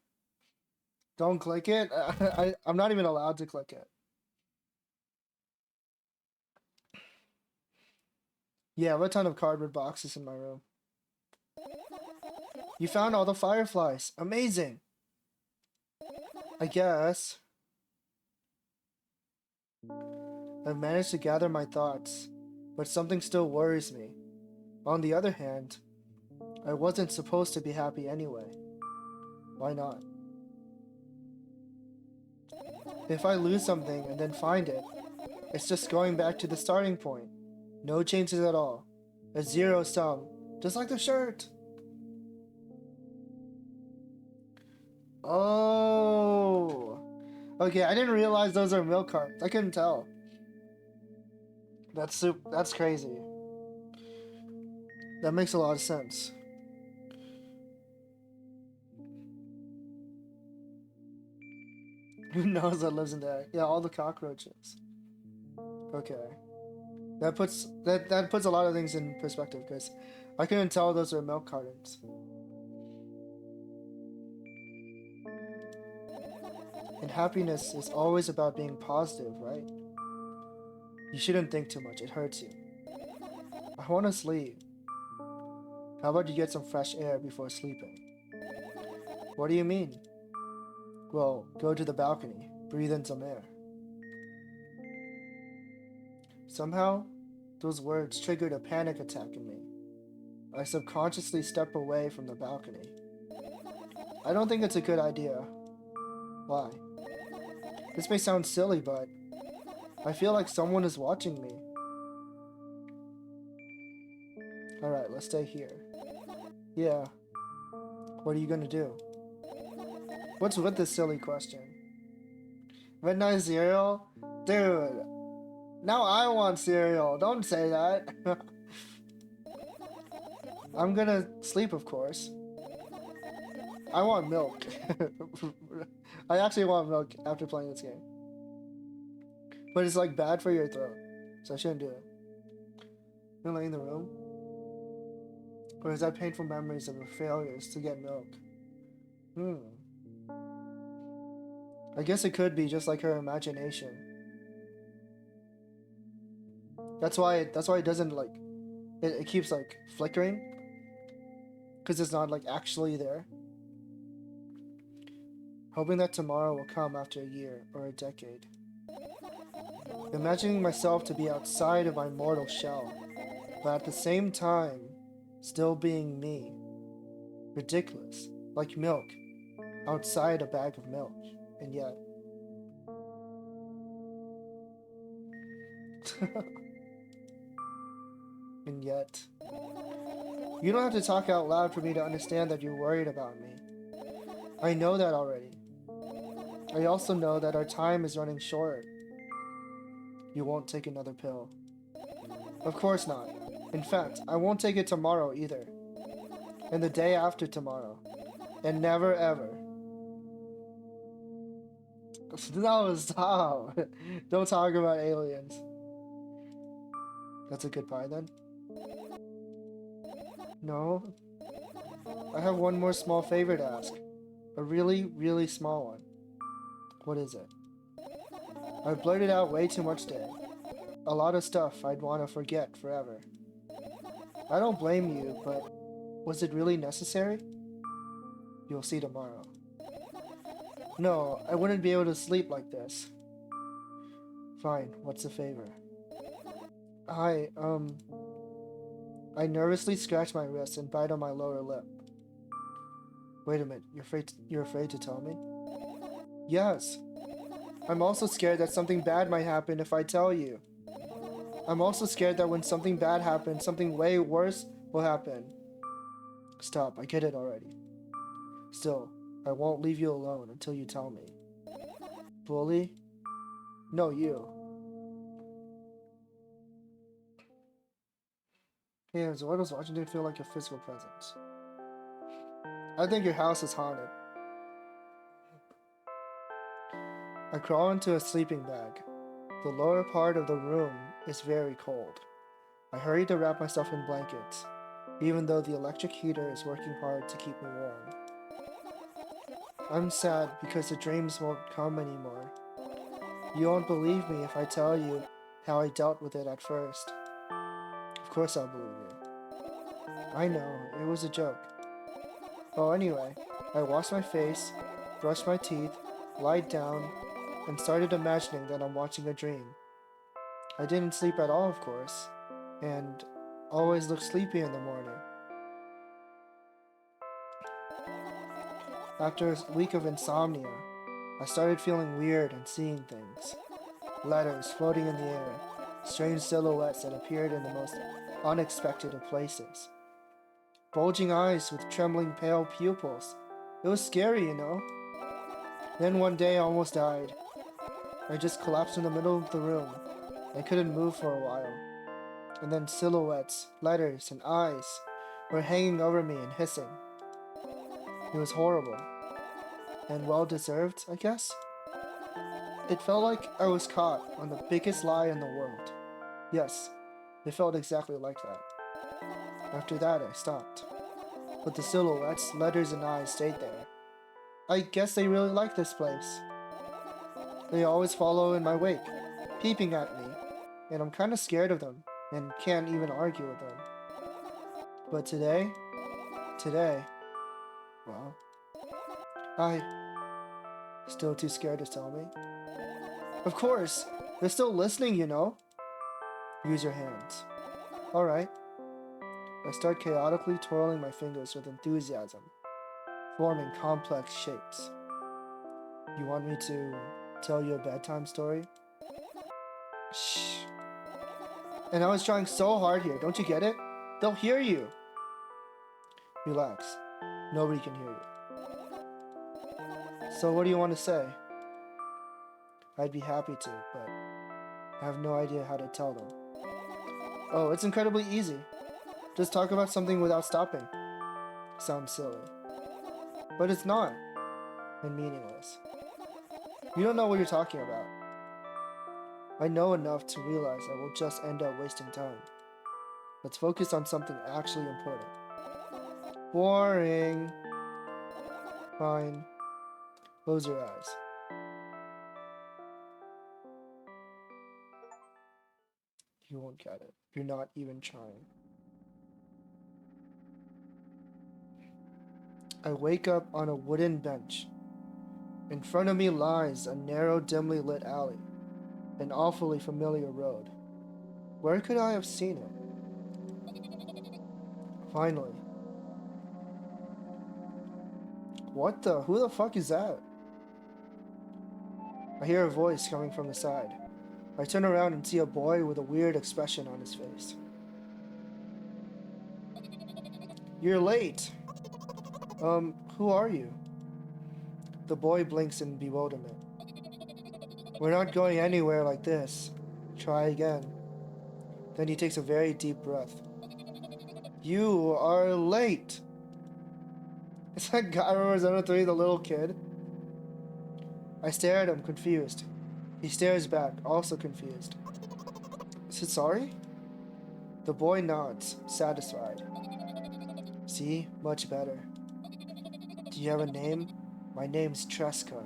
Don't click it. I'm not even allowed to click it. Yeah, I have a ton of cardboard boxes in my room. You found all the fireflies. Amazing. I guess. I've managed to gather my thoughts, but something still worries me. On the other hand, I wasn't supposed to be happy anyway. Why not? If I lose something and then find it, it's just going back to the starting point. No changes at all. A zero sum, just like the shirt. Oh. Okay, I didn't realize those are milk cartons. I couldn't tell. That's crazy. That makes a lot of sense. Who knows what lives in there? Yeah, all the cockroaches. Okay. That puts a lot of things in perspective because I couldn't tell those were milk cartons. And happiness is always about being positive, right? You shouldn't think too much, it hurts you. I want to sleep. How about you get some fresh air before sleeping? What do you mean? Well, go to the balcony, breathe in some air. Somehow, those words triggered a panic attack in me. I subconsciously step away from the balcony. I don't think it's a good idea. Why? This may sound silly, but I feel like someone is watching me. Alright, let's stay here. Yeah. What are you gonna do? What's with this silly question? Midnight cereal? Dude, now I want cereal. Don't say that. I'm gonna sleep, of course. I want milk. I actually want milk after playing this game. But it's like bad for your throat, so I shouldn't do it. You're laying in the room? Or is that painful memories of your failures to get milk? I guess it could be just like her imagination. That's why it doesn't like it keeps like flickering. Because it's not like actually there. Hoping that tomorrow will come after a year or a decade. Imagining myself to be outside of my mortal shell, but at the same time, still being me. Ridiculous. Like milk. Outside a bag of milk. And yet... and yet... You don't have to talk out loud for me to understand that you're worried about me. I know that already. I also know that our time is running short. You won't take another pill. Of course not. In fact, I won't take it tomorrow either. And the day after tomorrow. And never ever. No, stop. Don't talk about aliens. That's a goodbye then? No. I have one more small favor to ask. A really, really small one. What is it? I've blurted out way too much today. A lot of stuff I'd want to forget forever. I don't blame you, but was it really necessary? You'll see tomorrow. No, I wouldn't be able to sleep like this. Fine, what's the favor? I nervously scratch my wrist and bite on my lower lip. Wait a minute, you're afraid to tell me? Yes. I'm also scared that something bad might happen if I tell you. I'm also scared that when something bad happens, something way worse will happen. Stop, I get it already. Still, I won't leave you alone until you tell me. Bully? No, you. Hey, so what does Washington feel like a physical presence? I think your house is haunted. I crawl into a sleeping bag. The lower part of the room is very cold. I hurry to wrap myself in blankets, even though the electric heater is working hard to keep me warm. I'm sad because the dreams won't come anymore. You won't believe me if I tell you how I dealt with it at first. Of course I'll believe you. I know, it was a joke. Well, anyway, I washed my face, brushed my teeth, lied down, and started imagining that I'm watching a dream. I didn't sleep at all, of course, and always look sleepy in the morning. After a week of insomnia, I started feeling weird and seeing things. Letters floating in the air, strange silhouettes that appeared in the most unexpected of places. Bulging eyes with trembling pale pupils. It was scary, you know. Then one day I almost died. I just collapsed in the middle of the room. I couldn't move for a while. And then silhouettes, letters, and eyes were hanging over me and hissing. It was horrible. And well-deserved, I guess? It felt like I was caught on the biggest lie in the world. Yes, It felt exactly like that. After that, I stopped. But the silhouettes, letters, and eyes stayed there. I guess they really like this place. They always follow in my wake, peeping at me, and I'm kind of scared of them, and can't even argue with them. But today, well, I... Still too scared to tell me? Of course! They're still listening, you know? Use your hands. Alright. I start chaotically twirling my fingers with enthusiasm, forming complex shapes. You want me to tell you a bedtime story? Shh. And I was trying so hard here, don't you get it? They'll hear you! Relax. Nobody can hear you. So what do you want to say? I'd be happy to, but I have no idea how to tell them. Oh, it's incredibly easy. Just talk about something without stopping. Sounds silly. But it's not. And meaningless. You don't know what you're talking about. I know enough to realize I will just end up wasting time. Let's focus on something actually important. Boring. Fine. Close your eyes. You won't get it. You're not even trying. I wake up on a wooden bench. In front of me lies a narrow, dimly lit alley, an awfully familiar road. Where could I have seen it? Finally. What the? Who the fuck is that? I hear a voice coming from the side. I turn around and see a boy with a weird expression on his face. You're late. Who are you? The boy blinks in bewilderment. We're not going anywhere like this. Try again. Then he takes a very deep breath. You are late. Is that guy from Persona 3 the little kid? I stare at him, confused. He stares back, also confused. Is it sorry? The boy nods, satisfied. See? Much better. Do you have a name? My name's Tresca.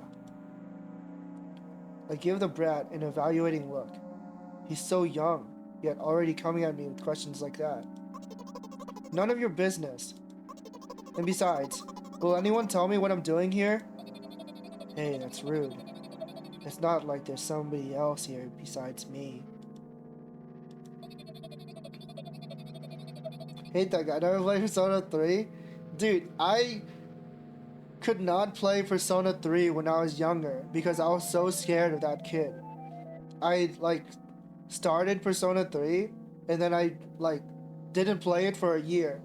I give the brat an evaluating look. He's so young, yet already coming at me with questions like that. None of your business. And besides, will anyone tell me what I'm doing here? Hey, that's rude. It's not like there's somebody else here besides me. Hate that guy. Never played Persona 3? Dude, I could not play Persona 3 when I was younger because I was so scared of that kid. I, started Persona 3 and then I, didn't play it for a year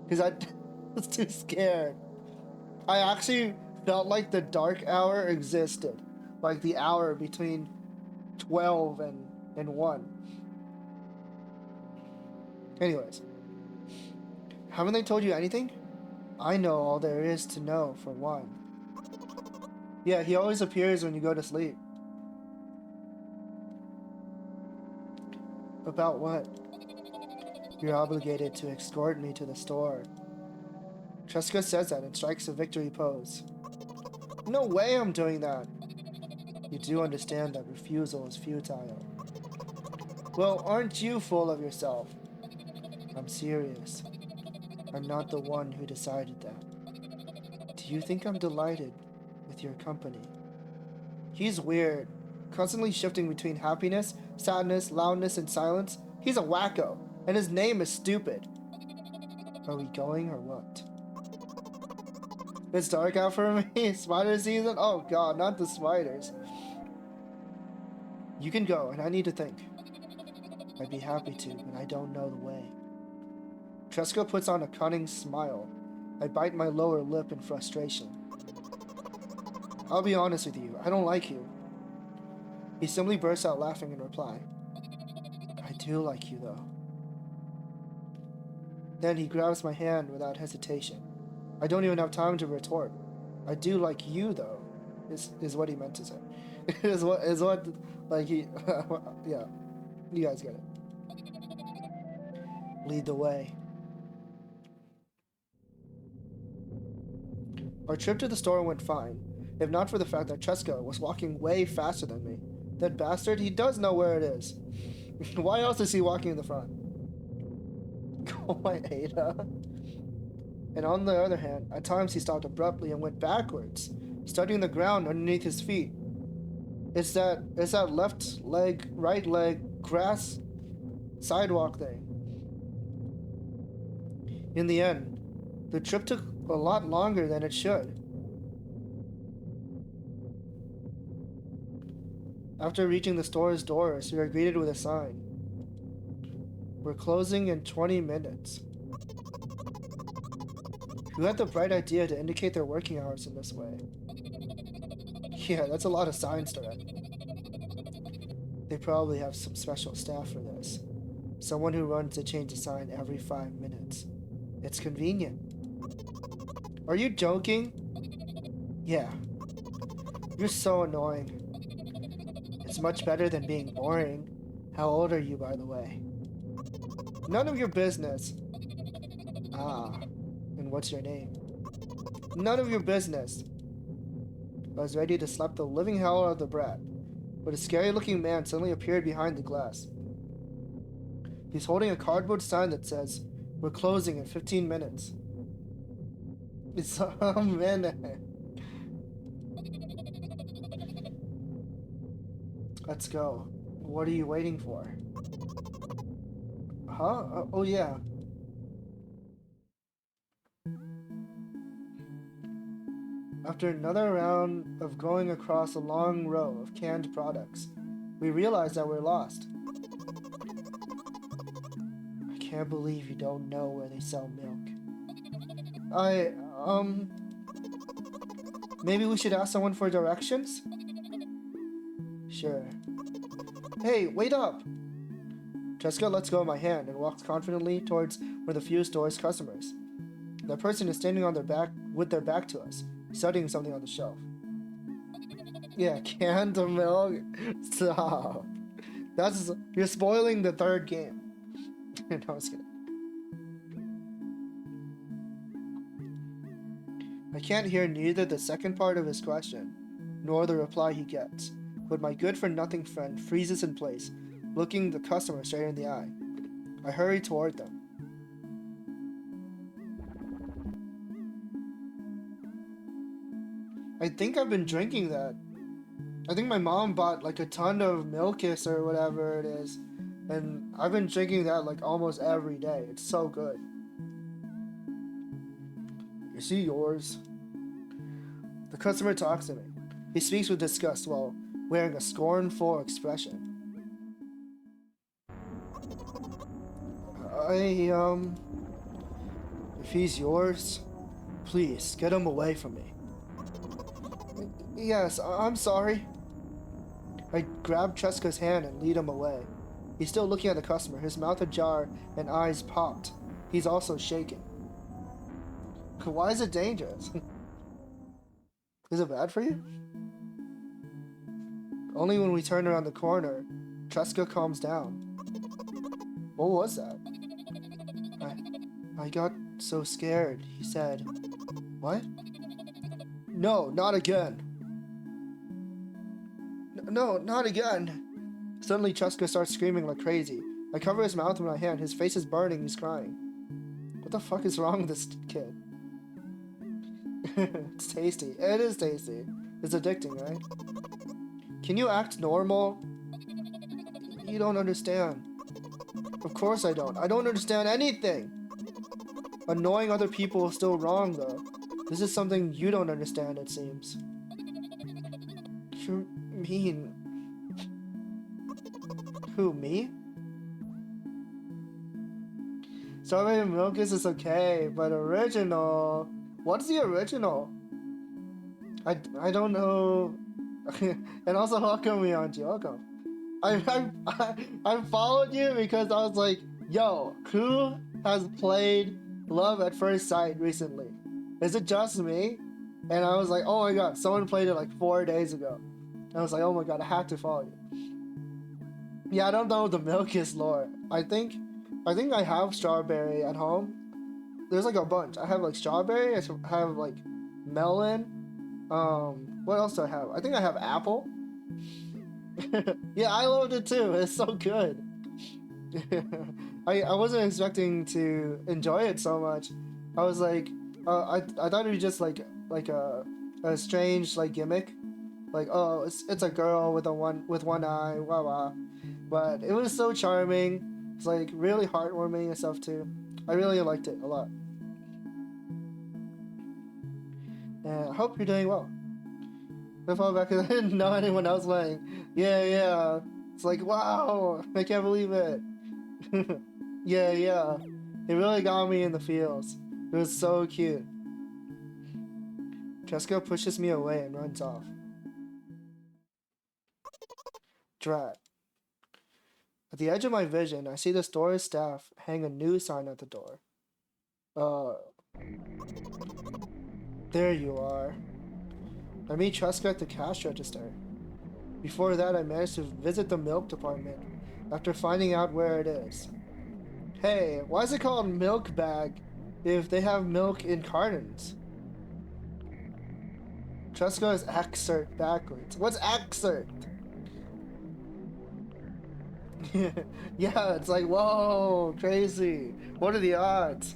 because I was too scared. I actually felt like the dark hour existed. Like the hour between 12 and 1. Anyways. Haven't they told you anything? I know all there is to know, for one. Yeah, he always appears when you go to sleep. About what? You're obligated to escort me to the store. Tresca says that and strikes a victory pose. No way I'm doing that. You do understand that refusal is futile. Well, aren't you full of yourself? I'm serious. I'm not the one who decided that. Do you think I'm delighted with your company? He's weird, constantly shifting between happiness, sadness, loudness, and silence. He's a wacko, and his name is stupid. Are we going or what? It's dark out for me. Spider season? Oh god, not the spiders. You can go, and I need to think. I'd be happy to, but I don't know the way. Tresca puts on a cunning smile. I bite my lower lip in frustration. I'll be honest with you, I don't like you. He simply bursts out laughing in reply. I do like you, though. Then he grabs my hand without hesitation. I don't even have time to retort. I do like you, though, is what he meant to say. is what, yeah. You guys get it. lead the way. Our trip to the store went fine, if not for the fact that Cheska was walking way faster than me. That bastard, he does know where it is. Why else is he walking in the front? Oh my Ada. And on the other hand, at times he stopped abruptly and went backwards, studying the ground underneath his feet. It's that left leg, right leg, grass, sidewalk thing. In the end, the trip took a lot longer than it should. After reaching the store's doors, we were greeted with a sign. We're closing in 20 minutes. Who had the bright idea to indicate their working hours in this way? Yeah, that's a lot of signs to read. They probably have some special staff for this. Someone who runs to change the sign every 5 minutes. It's convenient. Are you joking? Yeah. You're so annoying. It's much better than being boring. How old are you, by the way? None of your business. Ah, and what's your name? None of your business. I was ready to slap the living hell out of the brat, but a scary-looking man suddenly appeared behind the glass. He's holding a cardboard sign that says, "We're closing in 15 minutes." It's a minute. Let's go. What are you waiting for? Huh? Oh yeah. After another round of going across a long row of canned products, we realized that we're lost. I can't believe you don't know where they sell milk. Maybe we should ask someone for directions? Sure. Hey, wait up! Jessica lets go of my hand and walks confidently towards one of the few store's customers. The person is standing on their back with their back to us, studying something on the shelf. Yeah, canned milk? Stop. You're spoiling the third game. No, I was kidding. I can't hear neither the second part of his question, nor the reply he gets, but my good-for-nothing friend freezes in place, looking the customer straight in the eye. I hurry toward them. I think I've been drinking that. I think my mom bought like a ton of Milkis or whatever it is, and I've been drinking that like almost every day. It's so good. Is he yours? The customer talks to me. He speaks with disgust while wearing a scornful expression. If he's yours, please get him away from me. Yes, I'm sorry. I grab Cheska's hand and lead him away. He's still looking at the customer, his mouth ajar and eyes popped. He's also shaking. Why is it dangerous? Is it bad for you? Only when we turn around the corner, Cheska calms down. What was that? I got so scared, he said. What? No, not again. No, not again. Suddenly, Cheska starts screaming like crazy. I cover his mouth with my hand. His face is burning. He's crying. What the fuck is wrong with this kid? It's tasty. It is tasty. It's addicting, right? Can you act normal? You don't understand. Of course I don't. I don't understand anything. Annoying other people is still wrong, though. This is something you don't understand, it seems. You're mean. Who, me? Strawberry Milkis is okay, but original... What's the original? I don't know. And also, how come we aren't you? How come? I followed you because I was like, yo, who has played Love at First Sight recently? Is it just me? And I was like, oh my god, someone played it like 4 days ago. And I was like, oh my god, I have to follow you. Yeah, I don't know the Milkis lore. I think I think I have strawberry at home. There's like a bunch. I have like strawberry. I have like melon. What else do I have? I think I have apple. Yeah, I loved it too. It's so good. I wasn't expecting to enjoy it so much. I was like, I thought it was just like a strange like gimmick, like, oh, it's a girl with one eye, wah wah. But it was so charming. It's like really heartwarming and stuff too. I really liked it a lot. And I hope you're doing well. I fall back because I didn't know anyone else playing. Yeah. It's like, wow, I can't believe it. Yeah. It really got me in the feels. It was so cute. Jessica pushes me away and runs off. Drat. At the edge of my vision, I see the store's staff hang a news sign at the door. There you are. I meet Cheska at the cash register. Before that, I managed to visit the milk department after finding out where it is. Hey, why is it called milk bag if they have milk in cartons? Cheska is excerpt backwards. What's excerpt? Yeah, it's like, whoa, crazy. What are the odds?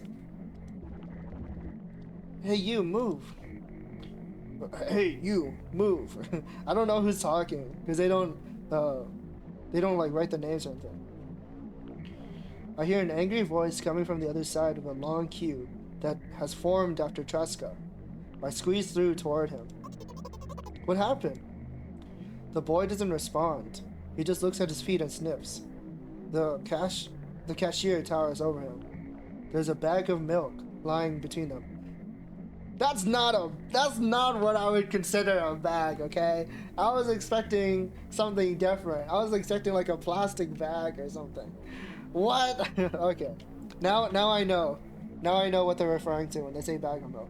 Hey, you, move. Hey, you, move. I don't know who's talking because they don't like write the names or anything. I hear an angry voice coming from the other side of a long queue that has formed after Cheska. I squeeze through toward him. What happened? The boy doesn't respond. He just looks at his feet and sniffs. The cashier towers over him. There's a bag of milk lying between them. That's not what I would consider a bag, okay? I was expecting something different. I was expecting like a plastic bag or something. What? Okay. Now I know. Now I know what they're referring to when they say bag of milk.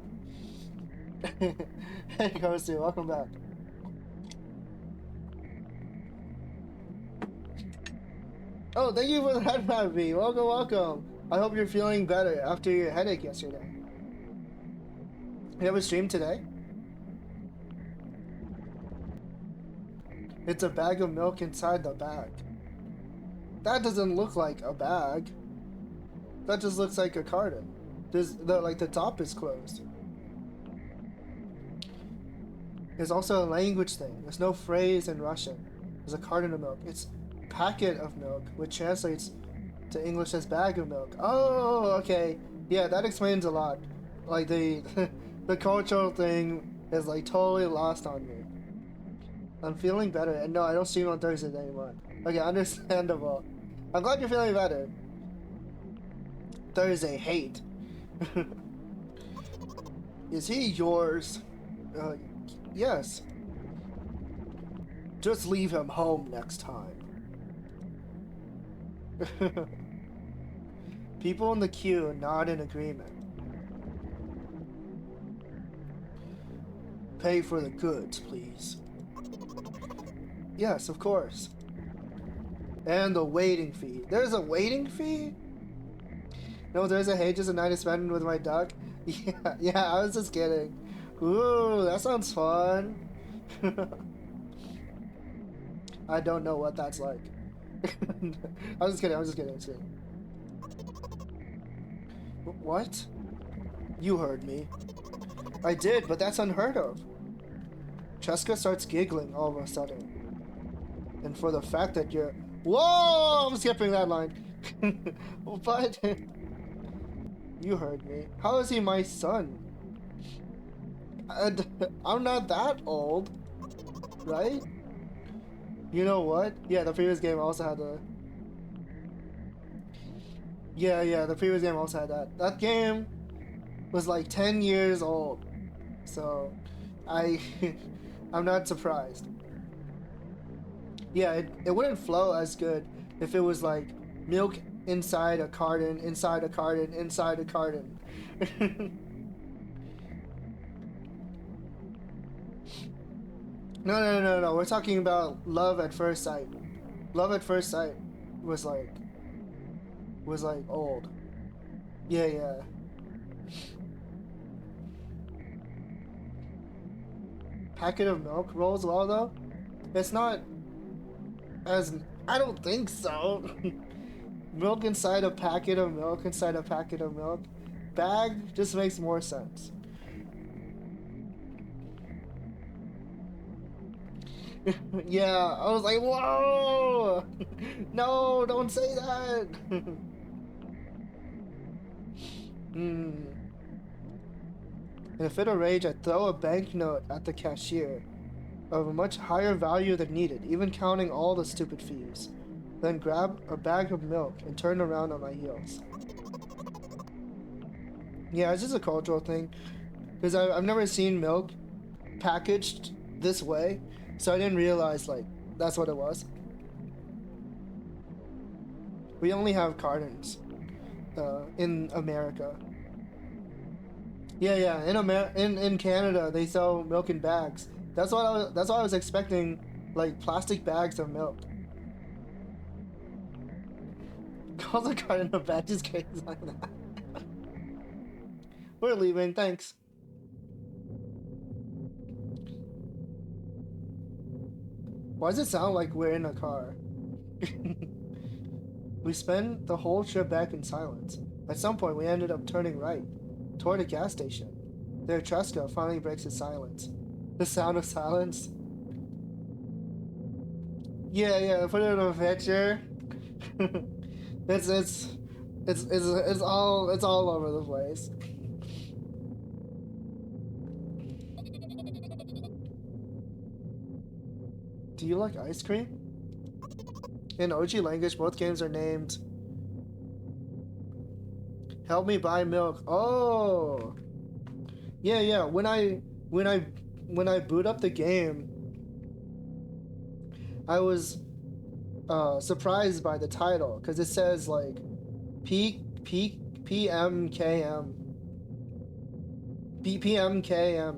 Hey, Kosu, welcome back. Oh, thank you for the head map, V. Welcome. I hope you're feeling better after your headache yesterday. You have a stream today? It's a bag of milk inside the bag. That doesn't look like a bag. That just looks like a carton. The top is closed. There's also a language thing. There's no phrase in Russian. There's a carton of milk. It's packet of milk, which translates to English as bag of milk. Oh, okay. Yeah, that explains a lot. Like the cultural thing is like totally lost on me. I'm feeling better, and no, I don't stream on Thursdays anymore. Okay, understandable. I'm glad you're feeling better. Thursday hate. Is he yours? Yes. Just leave him home next time. People in the queue nod in agreement. Pay for the goods, please. Yes, of course. And the waiting fee. There's a waiting fee? No, there's a hey, just a night to spend with my duck. Yeah, I was just kidding. Ooh, that sounds fun. I don't know what that's like. I'm just kidding. What? You heard me. I did, but that's unheard of. Cheska starts giggling all of a sudden. And for the fact that you're... Whoa! I'm skipping that line. But... You heard me. How is he my son? I'm not that old. Right? You know what? Yeah, the previous game also had the... Yeah, the previous game also had that. That game was like 10 years old. So, I'm not surprised. Yeah, it wouldn't flow as good if it was like milk inside a carton, inside a carton, inside a carton. No. We're talking about love at first sight. Love at first sight was was like old. Yeah, yeah. Packet of milk rolls well though. It's not as I don't think so. Milk inside a packet of milk inside a packet of milk. Bag just makes more sense. Yeah, I was like, whoa! No, don't say that! In a fit of rage, I throw a banknote at the cashier of a much higher value than needed, even counting all the stupid fees. Then grab a bag of milk and turn around on my heels. Yeah, it's just a cultural thing. Because I've never seen milk packaged this way, so I didn't realize, like, that's what it was. We only have cartons in America. Yeah, in Canada they sell milk in bags. That's why I was expecting, like, plastic bags of milk. Calls a carton of bag, just crazy like that. We're leaving, thanks. Why does it sound like we're in a car? We spent the whole trip back in silence. At some point, we ended up turning right, toward a gas station. There, Tresca finally breaks his silence. The sound of silence. Yeah, put it in a picture. It's all over the place. Do you like ice cream? In OG language, both games are named Help Me Buy Milk. Oh, yeah. When I boot up the game, I was surprised by the title because it says like PMKM.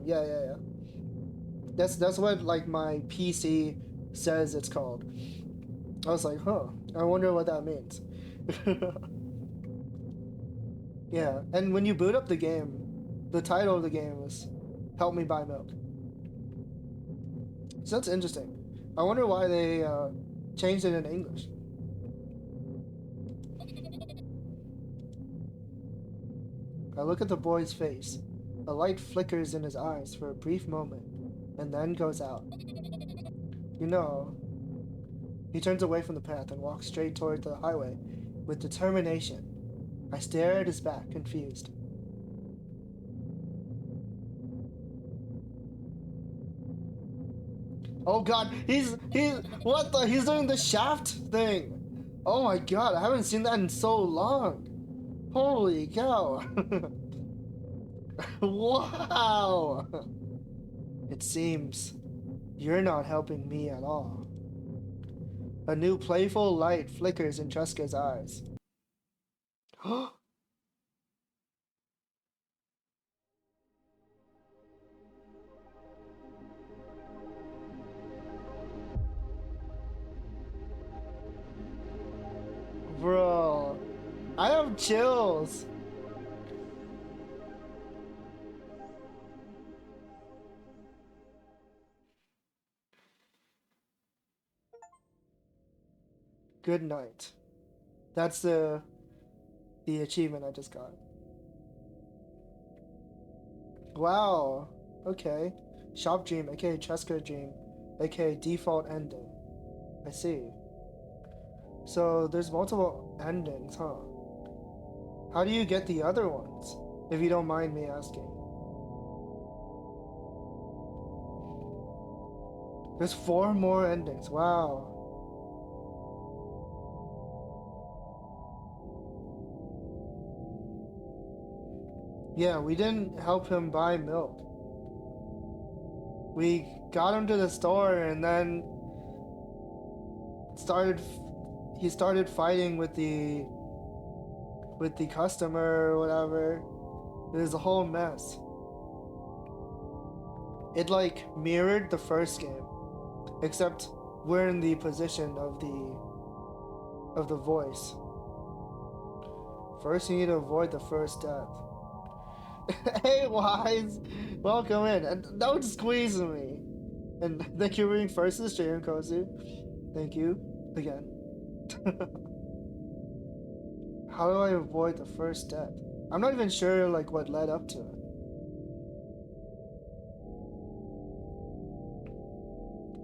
Yeah. That's what like my PC says it's called. I was like, huh, I wonder what that means. Yeah, and when you boot up the game, the title of the game is Help Me Buy Milk. So that's interesting. I wonder why they changed it in English. I look at the boy's face. A light flickers in his eyes for a brief moment, and then goes out. You know, he turns away from the path and walks straight toward the highway with determination. I stare at his back, confused. Oh god, he's doing the shaft thing. Oh my god, I haven't seen that in so long. Holy cow. Wow. It seems you're not helping me at all. A new playful light flickers in Tresca's eyes. Bro, I have chills. Good night. That's the achievement I just got. Wow. Okay. Shop dream, aka Tresca dream, aka default ending. I see. So there's multiple endings, huh? How do you get the other ones? If you don't mind me asking. There's 4 more endings. Wow. Yeah, we didn't help him buy milk. We got him to the store and then he started fighting with the customer or whatever. It was a whole mess. It like mirrored the first game, except we're in the position of the voice. First, you need to avoid the first death. Hey, Wise! Welcome in. And don't squeeze me. And thank you for being first to the stream, Kosu. Thank you. Again. How do I avoid the first death? I'm not even sure like what led up to it.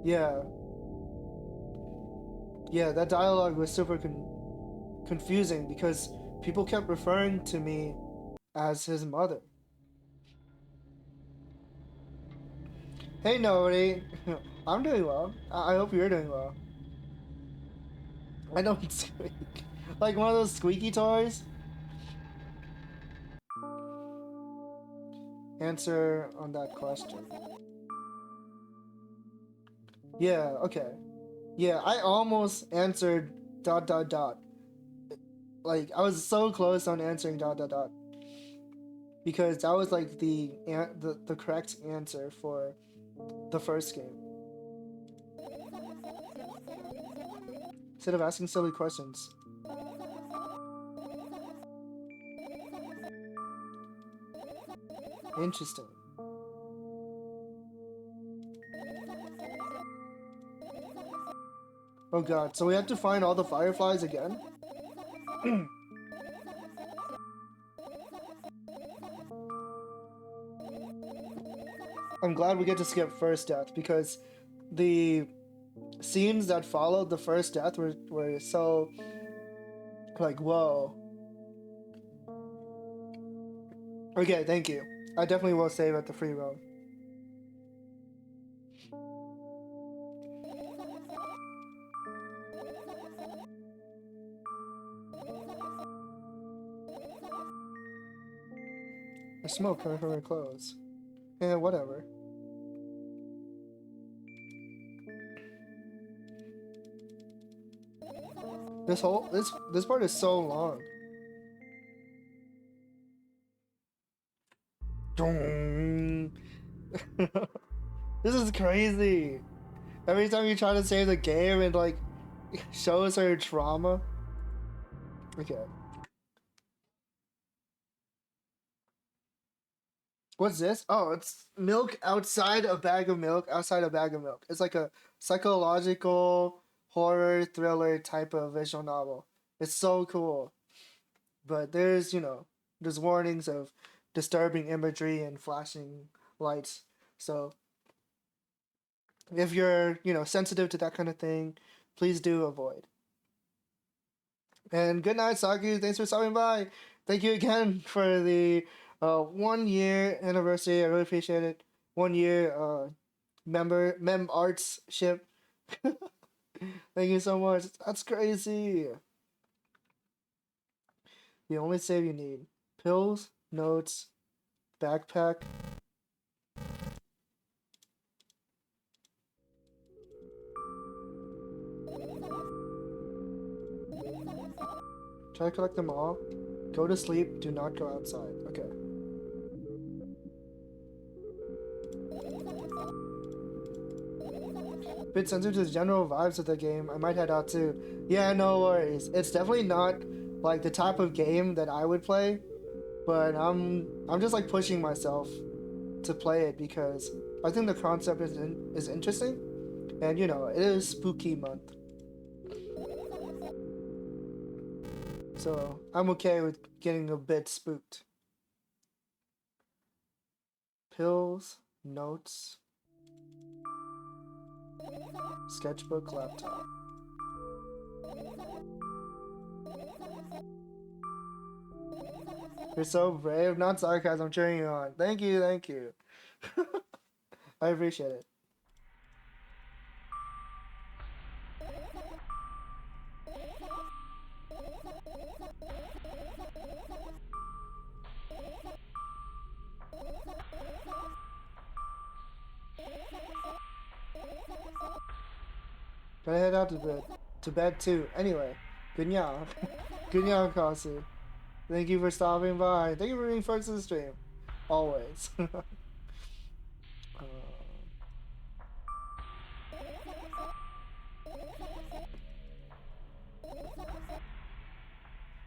Yeah. Yeah, that dialogue was super confusing because people kept referring to me as his mother. Hey, nobody. I'm doing well. I hope you're doing well. I don't squeak. Like one of those squeaky toys? Answer on that question. Yeah, okay. Yeah, I almost answered ... Like, I was so close on answering ... Because that was like the correct answer for the first game. Instead of asking silly questions. Interesting. Oh god, so we have to find all the fireflies again? I'm glad we get to skip first death because the scenes that followed the first death were so like, whoa. Okay, thank you. I definitely will save at the free roam. There's smoke coming from your clothes. Yeah, whatever. This part is so long. This is crazy. Every time you try to save the game, it like shows her trauma. Okay. What's this? Oh, it's milk outside a bag of milk, outside a bag of milk. It's like a psychological horror thriller type of visual novel. It's so cool. But there's, there's warnings of disturbing imagery and flashing lights. So if you're, sensitive to that kind of thing, please do avoid. And good night, Saki. Thanks for stopping by. Thank you again for the 1 year anniversary. I really appreciate it. 1 year mem arts ship. Thank you so much. That's crazy. The only save you need: pills, notes, backpack. Try to collect them all. Go to sleep. Do not go outside. Okay. Bit sensitive to the general vibes of the game. I might head out too. Yeah, no worries. It's definitely not like the type of game that I would play, but I'm just like pushing myself to play it because I think the concept is interesting, and it is spooky month, so I'm okay with getting a bit spooked. Pills, notes, sketchbook, laptop. You're so brave. Not sarcasm, I'm cheering you on. Thank you, thank you. I appreciate it. Gotta head out to bed too. Anyway, good job. Good job, Kasu. Thank you for stopping by. Thank you for being first to the stream. Always.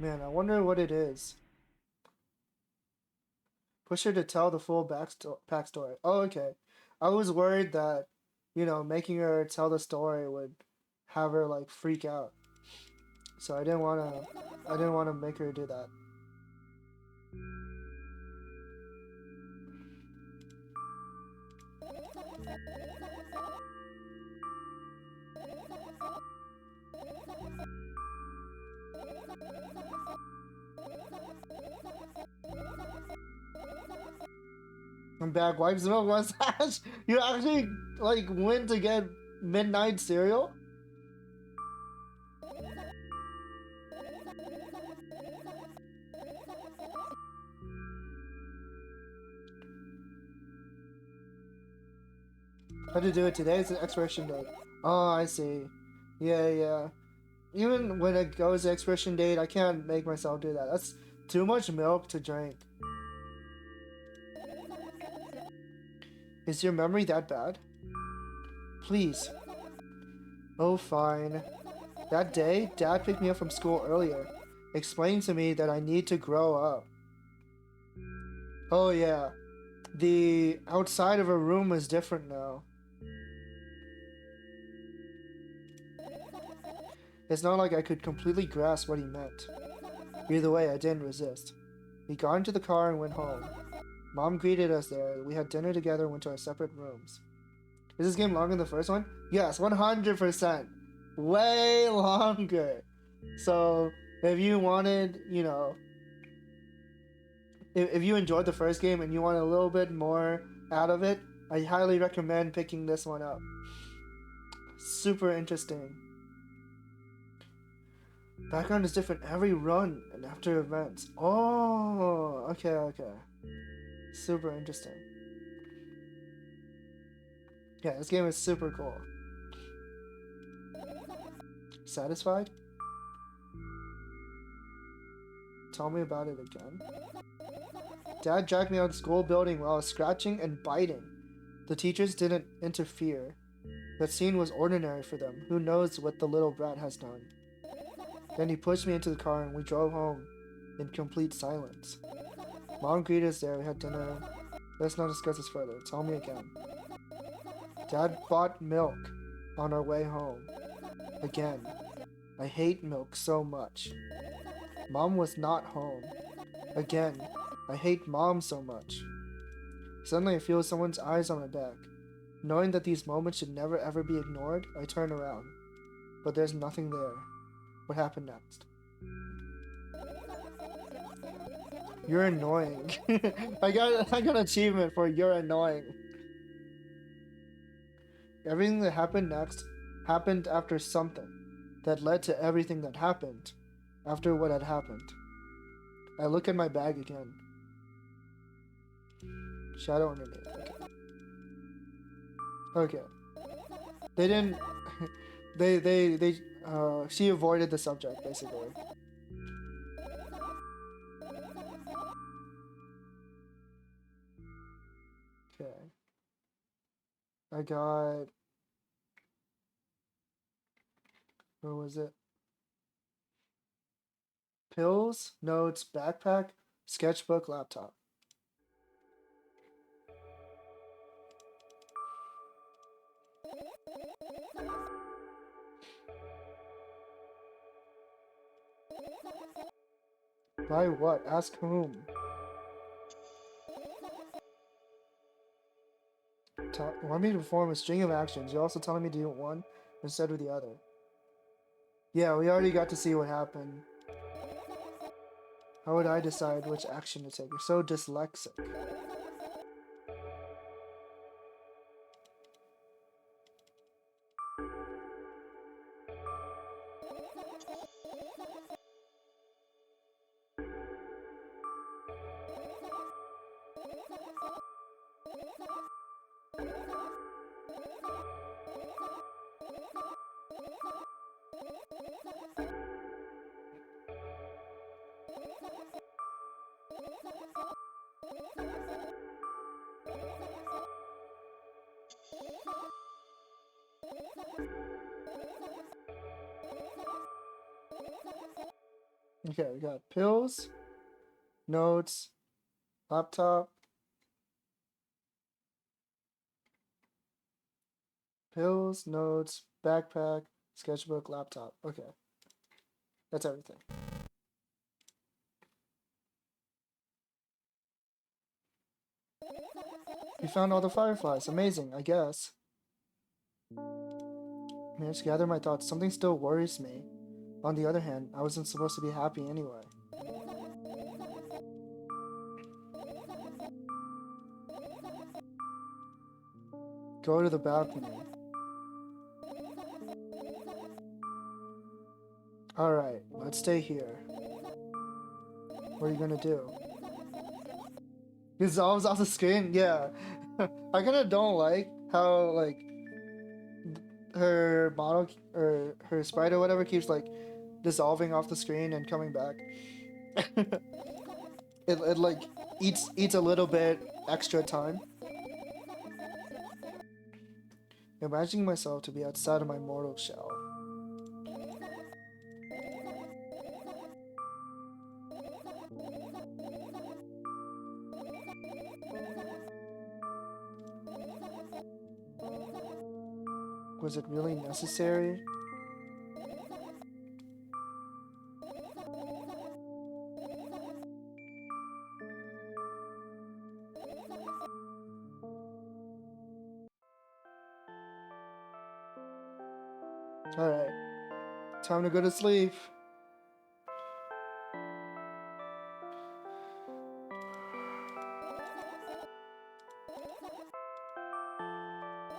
Man, I wonder what it is. Push her to tell the full backstory. Oh, okay. I was worried that, making her tell the story would have her like freak out. So I didn't wanna make her do that. I'm back. Wipes milk mustache. You actually like went to get midnight cereal? Had to do it today. It's an expiration date. Oh, I see. Yeah. Even when it goes to expiration date, I can't make myself do that. That's too much milk to drink. Is your memory that bad? Please. Oh, fine. That day, Dad picked me up from school earlier, explaining to me that I need to grow up. Oh, yeah. The outside of a room is different now. It's not like I could completely grasp what he meant. Either way, I didn't resist. We got into the car and went home. Mom greeted us there. We had dinner together and went to our separate rooms. Is this game longer than the first one? Yes, 100%. Way longer. So, if you wanted, if you enjoyed the first game and you want a little bit more out of it, I highly recommend picking this one up. Super interesting. Background is different every run and after events. Oh, okay. Super interesting. Yeah, this game is super cool. Satisfied? Tell me about it again. Dad dragged me out of the school building while I was scratching and biting. The teachers didn't interfere. That scene was ordinary for them. Who knows what the little brat has done? Then he pushed me into the car and we drove home in complete silence. Mom greeted us there. We had dinner. Let's not discuss this further. Tell me again. Dad bought milk on our way home. Again. I hate milk so much. Mom was not home. Again. I hate Mom so much. Suddenly I feel someone's eyes on my back. Knowing that these moments should never ever be ignored, I turn around. But there's nothing there. What happened next? You're annoying. I got an achievement for you're annoying. Everything that happened next happened after something that led to everything that happened after what had happened. I look at my bag again. Shadow underneath. Okay. They didn't. She avoided the subject basically. Okay. I got. Where was it? Pills, notes, backpack, sketchbook, laptop. Buy what? Ask whom? Want me to perform a string of actions. You're also telling me to do one instead of the other. Yeah, we already got to see what happened. How would I decide which action to take? You're so dyslexic. Okay, we got pills, notes, laptop, pills, notes, backpack, sketchbook, laptop. Okay, that's everything. You found all the fireflies. Amazing, I guess. Managed to gather my thoughts. Something still worries me. On the other hand, I wasn't supposed to be happy anyway. Go to the balcony. Alright, let's stay here. What are you gonna do? Dissolves off the screen? Yeah. I kinda don't like how, like, her model, or her sprite or whatever keeps, like, dissolving off the screen and coming back. it like, eats a little bit extra time. Imagining myself to be outside of my mortal shell. Was it really necessary? Alright. Time to go to sleep.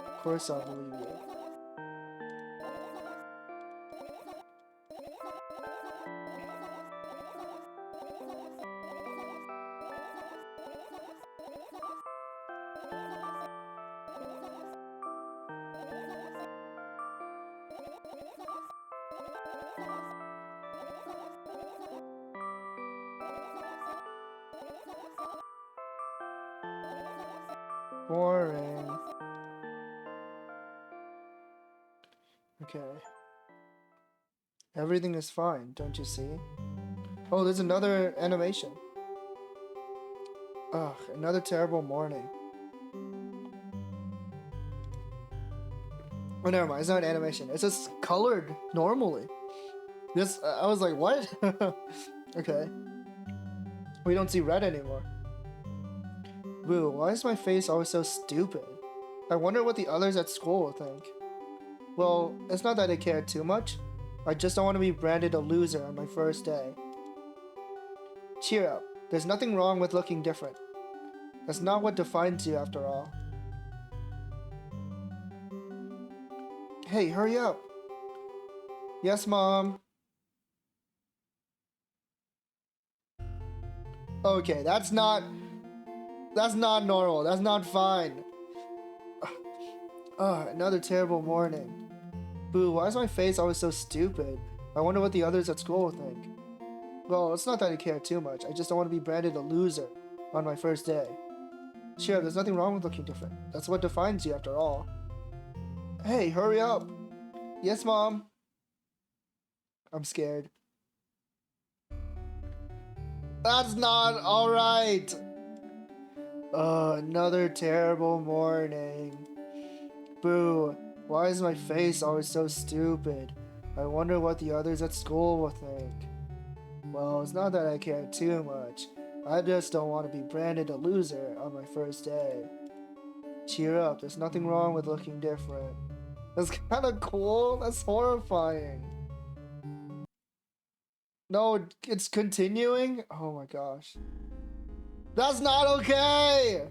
Of course I'll believe you. Boring. Okay. Everything is fine, don't you see? Oh, there's another animation. Ugh, another terrible morning. Oh, never mind. It's not an animation. It's just colored normally. This, I was like, what? Okay. We don't see red anymore. Boo, why is my face always so stupid? I wonder what the others at school will think. Well, it's not that I care too much. I just don't want to be branded a loser on my first day. Cheer up. There's nothing wrong with looking different. That's not what defines you after all. Hey, hurry up. Yes, Mom. Okay, that's not normal. That's not fine. Another terrible morning. Boo, why is my face always so stupid? I wonder what the others at school will think. Well, it's not that I care too much. I just don't want to be branded a loser on my first day. Sure, there's nothing wrong with looking different. That's what defines you after all. Hey, hurry up. Yes, Mom. I'm scared. That's not alright. Another terrible morning. Boo, why is my face always so stupid? I wonder what the others at school will think. Well, it's not that I care too much. I just don't want to be branded a loser on my first day. Cheer up, there's nothing wrong with looking different. That's kind of cool. That's horrifying. No, it's continuing? Oh my gosh. That's not okay!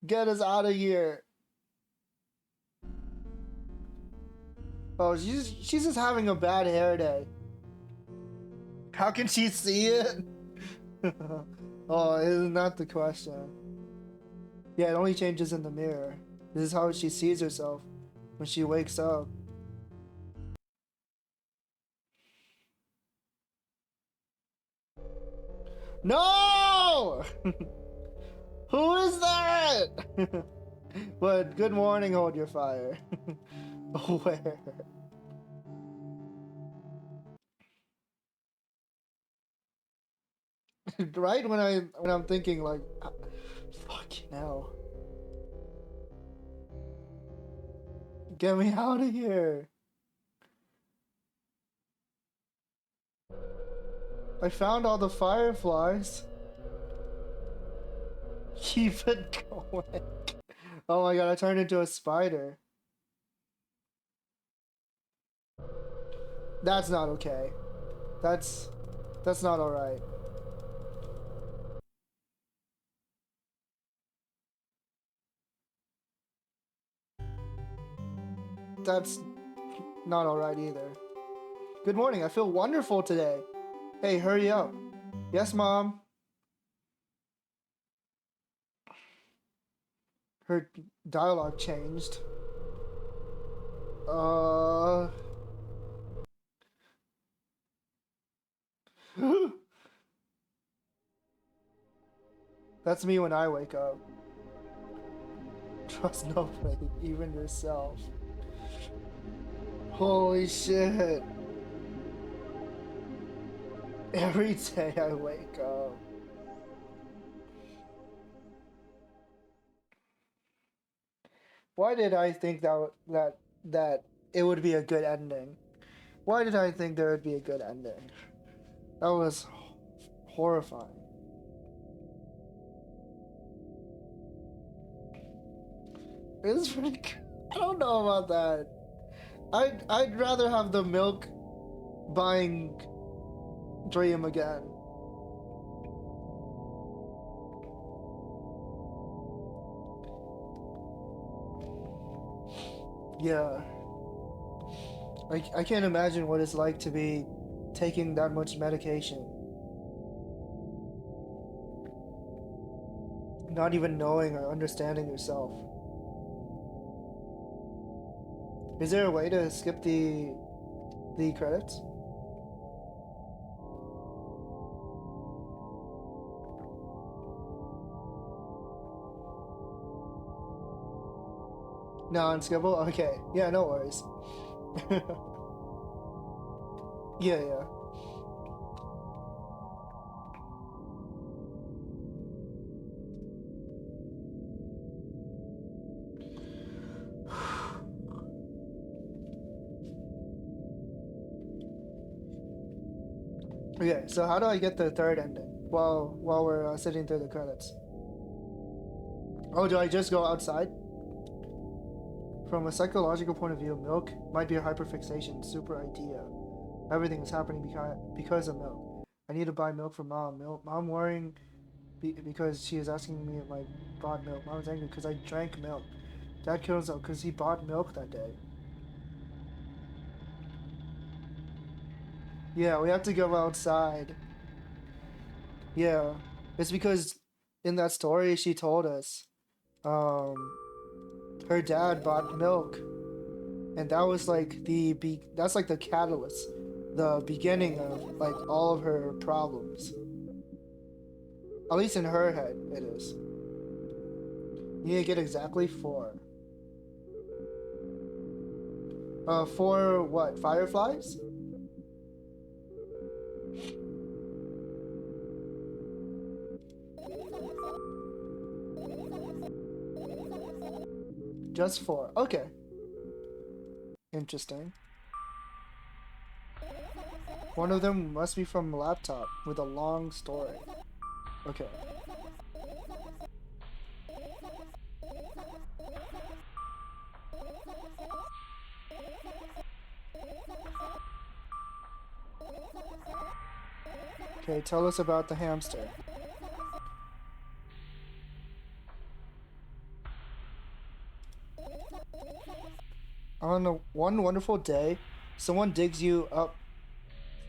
Get us out of here. Oh, she's just having a bad hair day. How can she see it? Oh, isn't that the question? Yeah, it only changes in the mirror. This is how she sees herself when she wakes up. No! Who is that? But good morning, hold your fire. Where? Right when I'm thinking like, fucking hell, get me out of here. I found all the fireflies. Keep it going. Oh my god, I turned into a spider. That's not okay. That's not alright. That's not alright either. Good morning, I feel wonderful today. Hey, hurry up. Yes, Mom. Her dialogue changed. That's me when I wake up. Trust nobody, even yourself. Holy shit. Every day I wake up. Why did I think that it would be a good ending? Why did I think there would be a good ending? That was horrifying. It's pretty good. I don't know about that. I'd rather have the milk buying dream again. Yeah. I can't imagine what it's like to be taking that much medication. Not even knowing or understanding yourself. Is there a way to skip the credits? Non-skippable? Okay. Yeah, no worries. Yeah. Okay, so how do I get the third ending while we're sitting through the credits? Oh, do I just go outside? From a psychological point of view, milk might be a hyperfixation super idea. Everything is happening because of milk. I need to buy milk for Mom. Mom worrying because she is asking me if I bought milk. Mom's angry because I drank milk. Dad kills himself because he bought milk that day. Yeah, we have to go outside. Yeah, it's because in that story she told us, her dad bought milk, and that was like that's like the catalyst, the beginning of like all of her problems. At least in her head, it is. You need to get exactly 4. 4 what? Fireflies? Just 4. Okay. Interesting. One of them must be from a laptop with a long story. Okay. Okay, tell us about the hamster. On one wonderful day, someone digs you up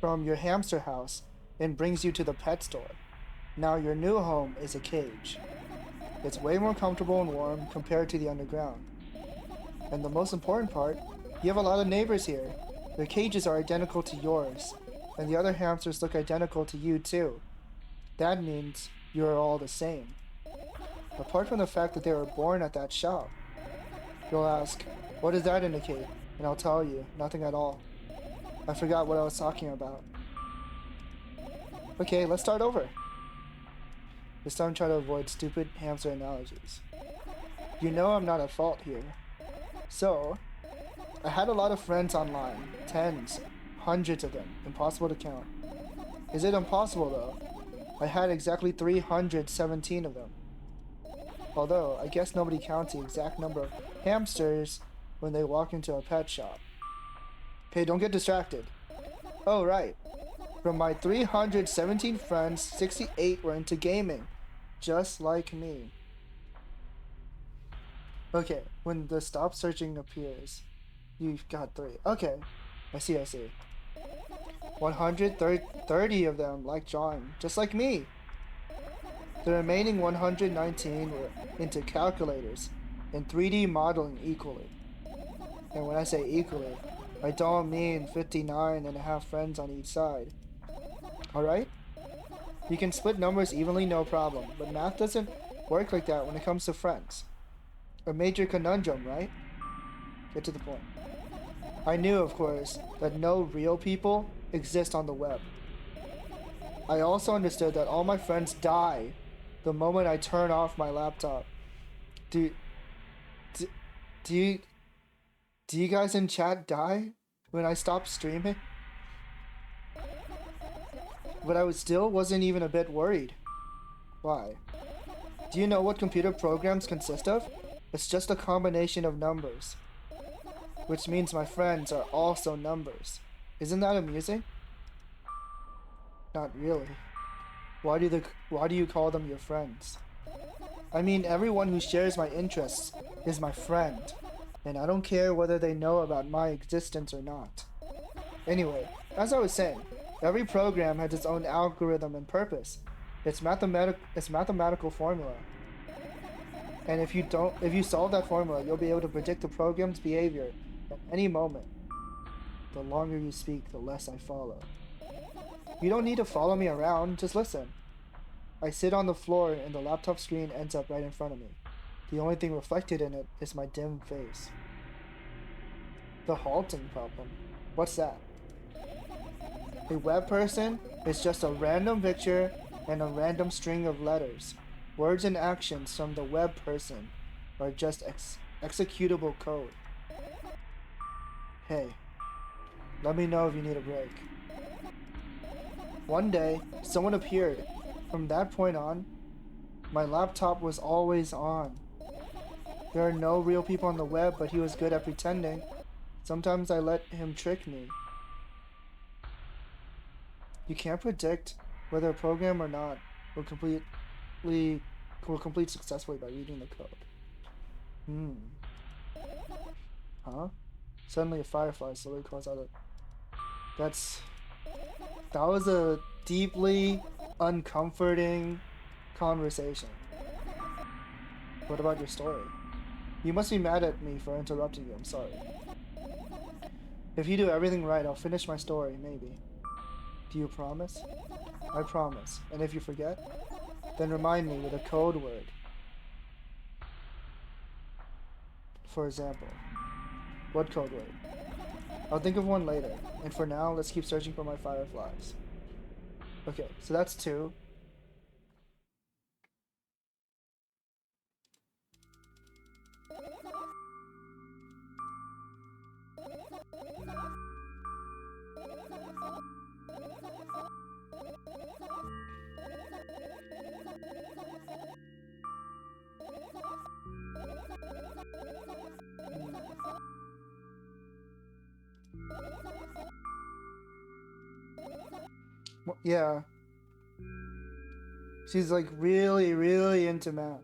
from your hamster house and brings you to the pet store. Now your new home is a cage. It's way more comfortable and warm compared to the underground. And the most important part, you have a lot of neighbors here. Their cages are identical to yours, and the other hamsters look identical to you too. That means you are all the same. Apart from the fact that they were born at that shop. You'll ask, what does that indicate? and I'll tell you, nothing at all. I forgot what I was talking about. Okay, let's start over. This time try to avoid stupid hamster analogies. You know I'm not at fault here. So, I had a lot of friends online. Tens, hundreds of them. Impossible to count. Is it impossible though? I had exactly 317 of them. Although, I guess nobody counts the exact number of hamsters when they walk into a pet shop. Hey, don't get distracted. Oh, right. From my 317 friends, 68 were into gaming. Just like me. Okay, when the stop searching appears, you've got 3. Okay, I see. 130 of them like drawing, just like me. The remaining 119 were into calculators and 3D modeling equally. And when I say equally, I don't mean 59 and a half friends on each side. Alright? You can split numbers evenly, no problem, but math doesn't work like that when it comes to friends. A major conundrum, right? Get to the point. I knew, of course, that no real people exist on the web. I also understood that all my friends die the moment I turn off my laptop. Do you guys in chat die when I stop streaming? But I wasn't even a bit worried. Why? Do you know what computer programs consist of? It's just a combination of numbers. Which means my friends are also numbers. Isn't that amusing? Not really. Why do you call them your friends? I mean, everyone who shares my interests is my friend, and I don't care whether they know about my existence or not. Anyway, as I was saying, every program has its own algorithm and purpose. It's mathematical formula. And if you solve that formula, you'll be able to predict the program's behavior at any moment. The longer you speak, the less I follow. You don't need to follow me around, just listen. I sit on the floor and the laptop screen ends up right in front of me. The only thing reflected in it is my dim face. The halting problem. What's that? A web person is just a random picture and a random string of letters. Words and actions from the web person are just executable code. Hey, let me know if you need a break. One day, someone appeared. From that point on, my laptop was always on. There are no real people on the web, but he was good at pretending. Sometimes I let him trick me. You can't predict whether a program or not will complete successfully by reading the code. Huh? Suddenly a firefly slowly crawls out of... That was a deeply uncomforting conversation. What about your story? You must be mad at me for interrupting you, I'm sorry. If you do everything right, I'll finish my story, maybe. Do you promise? I promise. And if you forget, then remind me with a code word. For example, what code word? I'll think of one later, and for now, let's keep searching for my fireflies. Okay, so that's 2. Yeah. She's like really, really into math.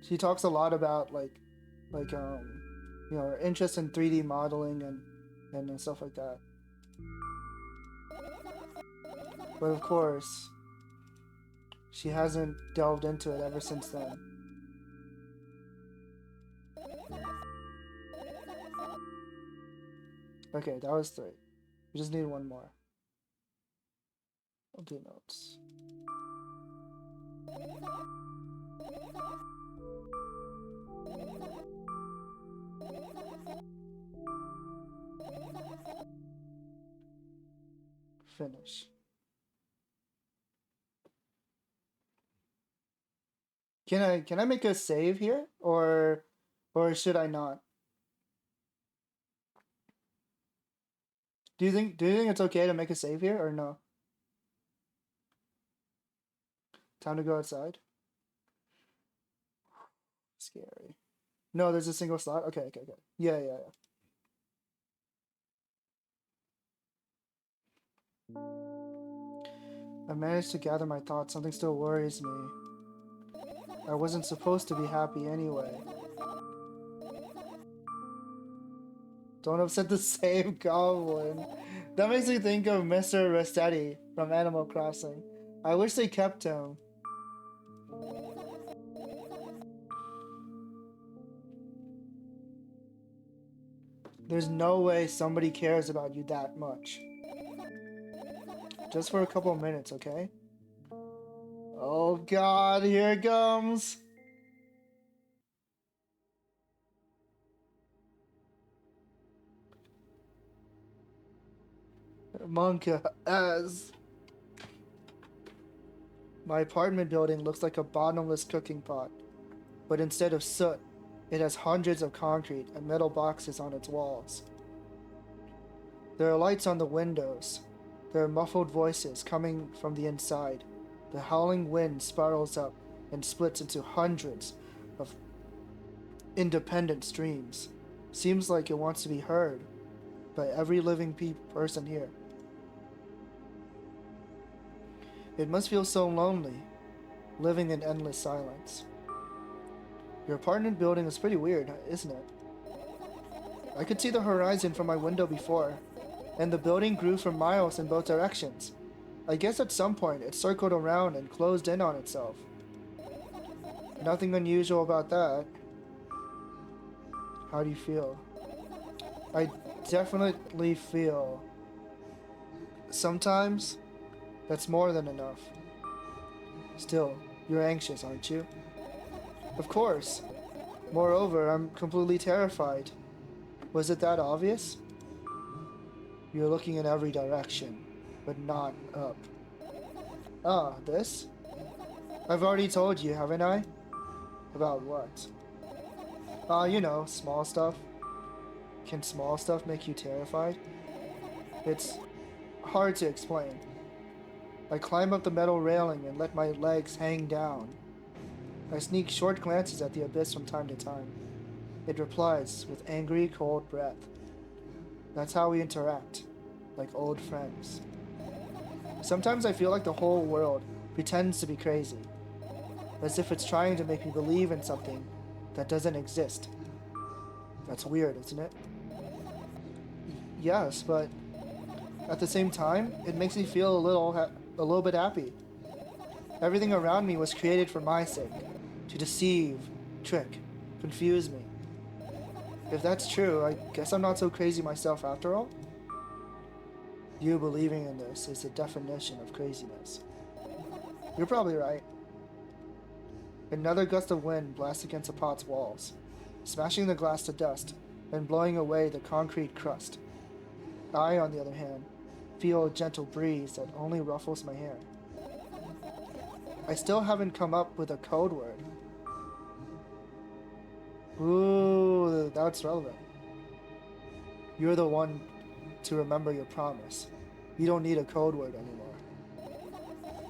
She talks a lot about like you know, her interest in 3D modeling and stuff like that. But of course, she hasn't delved into it ever since then. Okay, that was 3. We just need one more. I'll do notes. finish. Can I make a save here, or should I not? Do you think it's okay to make a save here or no? Time to go outside. Scary. No, there's a single slot. Okay. Yeah. I managed to gather my thoughts. Something still worries me. I wasn't supposed to be happy anyway. Don't upset the same goblin. That makes me think of Mr. Restetti from Animal Crossing. I wish they kept him. There's no way somebody cares about you that much. Just for a couple of minutes, okay? Oh god, here it comes! Monka as my apartment building looks like a bottomless cooking pot, but instead of soot, it has hundreds of concrete and metal boxes on its walls. There are lights on the windows. There are muffled voices coming from the inside. The howling wind spirals up and splits into hundreds of independent streams. Seems like it wants to be heard by every living person here. It must feel so lonely, living in endless silence. Your apartment building is pretty weird, isn't it? I could see the horizon from my window before, and the building grew for miles in both directions. I guess at some point it circled around and closed in on itself. Nothing unusual about that. How do you feel? I definitely feel sometimes that's more than enough. Still, you're anxious, aren't you? Of course. Moreover, I'm completely terrified. Was it that obvious? You're looking in every direction, but not up. Ah, this? I've already told you, haven't I? About what? You know, small stuff. Can small stuff make you terrified? It's hard to explain. I climb up the metal railing and let my legs hang down. I sneak short glances at the abyss from time to time. It replies with angry, cold breath. That's how we interact, like old friends. Sometimes I feel like the whole world pretends to be crazy, as if it's trying to make me believe in something that doesn't exist. That's weird, isn't it? Yes, but at the same time, it makes me feel a little bit happy. Everything around me was created for my sake, to deceive, trick, confuse me. If that's true, I guess I'm not so crazy myself after all. You believing in this is the definition of craziness. You're probably right. Another gust of wind blasts against the pot's walls, smashing the glass to dust and blowing away the concrete crust. I, on the other hand, feel a gentle breeze that only ruffles my hair. I still haven't come up with a code word. Ooh, that's relevant. You're the one to remember your promise. You don't need a code word anymore.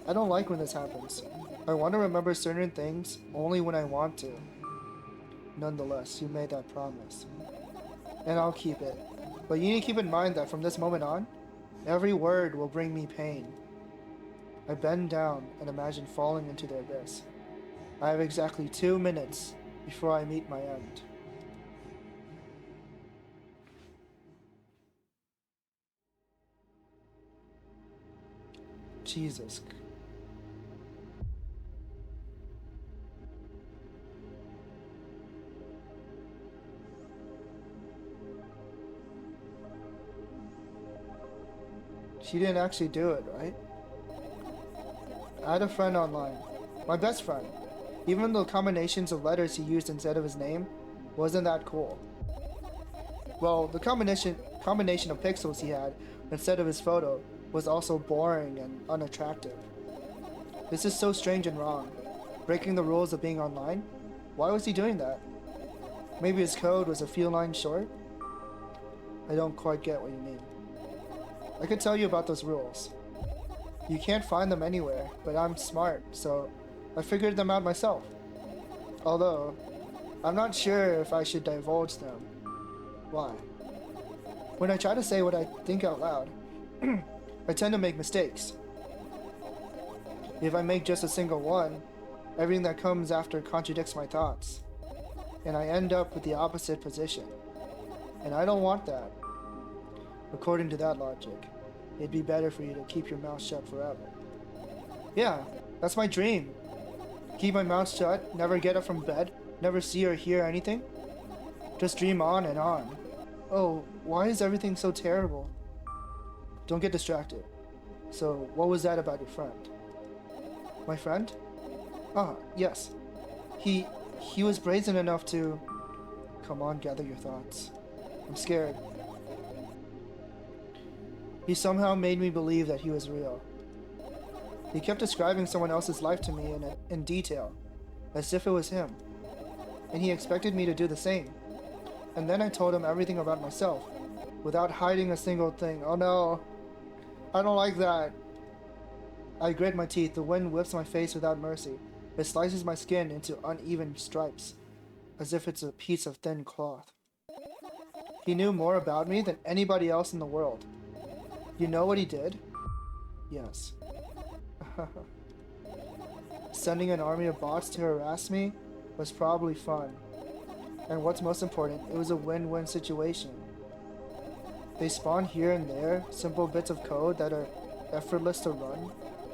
I don't like when this happens. I want to remember certain things only when I want to. Nonetheless, you made that promise. And I'll keep it. But you need to keep in mind that from this moment on, every word will bring me pain. I bend down and imagine falling into the abyss. I have exactly 2 minutes before I meet my end. Jesus. She didn't actually do it, right? I had a friend online. My best friend. Even the combinations of letters he used instead of his name wasn't that cool. Well, the combination of pixels he had instead of his photo was also boring and unattractive. This is so strange and wrong. Breaking the rules of being online? Why was he doing that? Maybe his code was a few lines short? I don't quite get what you mean. I could tell you about those rules. You can't find them anywhere, but I'm smart, so I figured them out myself. Although, I'm not sure if I should divulge them. Why? When I try to say what I think out loud, I tend to make mistakes. If I make just a single one, everything that comes after contradicts my thoughts, and I end up with the opposite position. And I don't want that. According to that logic, it'd be better for you to keep your mouth shut forever. Yeah, that's my dream. Keep my mouth shut, never get up from bed, never see or hear anything. Just dream on and on. Oh, why is everything so terrible? Don't get distracted. So, what was that about your friend? My friend? Ah, yes. He was brazen enough to... Come on, gather your thoughts. I'm scared. He somehow made me believe that he was real. He kept describing someone else's life to me in detail, as if it was him. And he expected me to do the same. And then I told him everything about myself, without hiding a single thing. Oh no, I don't like that. I grit my teeth. The wind whips my face without mercy. It slices my skin into uneven stripes, as if it's a piece of thin cloth. He knew more about me than anybody else in the world. You know what he did? Yes. Sending an army of bots to harass me was probably fun. And what's most important, it was a win-win situation. They spawn here and there, simple bits of code that are effortless to run.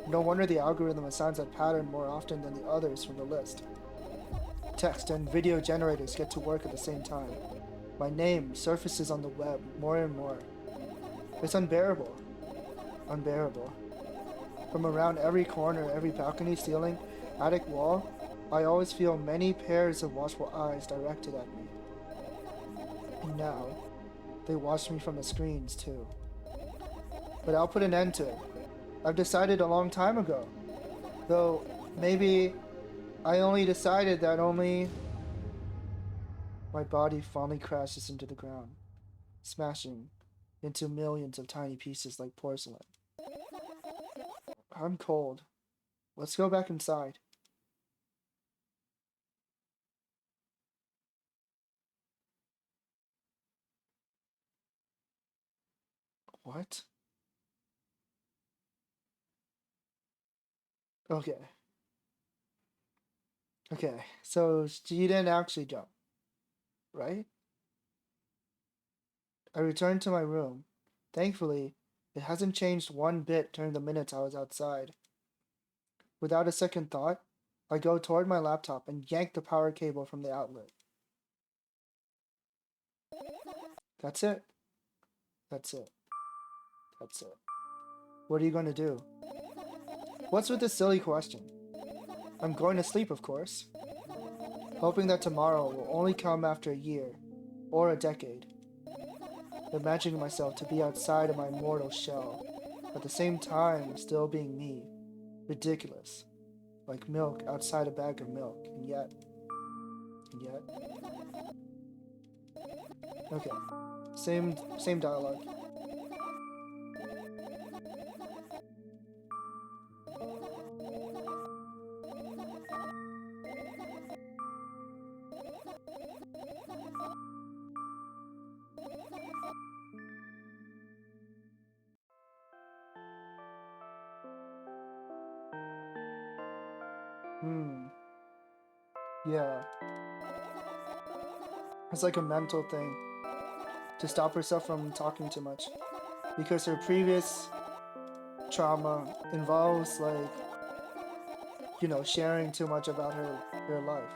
No wonder the algorithm assigns that pattern more often than the others from the list. Text and video generators get to work at the same time. My name surfaces on the web more and more. It's unbearable. Unbearable. From around every corner, every balcony, ceiling, attic wall, I always feel many pairs of watchful eyes directed at me. And now, they watch me from the screens too. But I'll put an end to it. I've decided a long time ago. Though, maybe I only decided that only... My body finally crashes into the ground, smashing into millions of tiny pieces like porcelain. I'm cold. Let's go back inside. What? Okay. Okay, so she didn't actually jump, right? I returned to my room. Thankfully, it hasn't changed one bit during the minutes I was outside. Without a second thought, I go toward my laptop and yank the power cable from the outlet. That's it. That's it. That's it. What are you going to do? What's with this silly question? I'm going to sleep, of course. Hoping that tomorrow will only come after a year, or a decade. Imagining myself to be outside of my mortal shell, at the same time still being me. Ridiculous. Like milk outside a bag of milk, and yet... Okay. Same dialogue. Yeah. It's like a mental thing. To stop herself from talking too much. Because her previous trauma involves, like, you know, sharing too much about her life.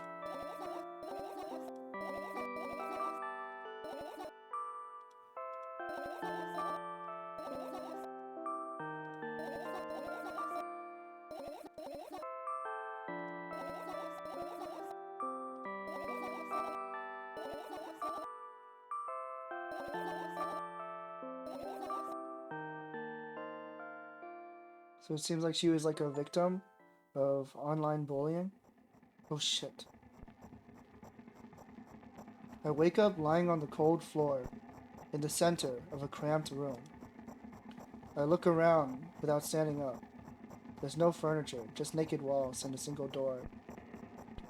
So it seems like she was like a victim of online bullying. Oh shit. I wake up lying on the cold floor in the center of a cramped room. I look around without standing up. There's no furniture, just naked walls and a single door.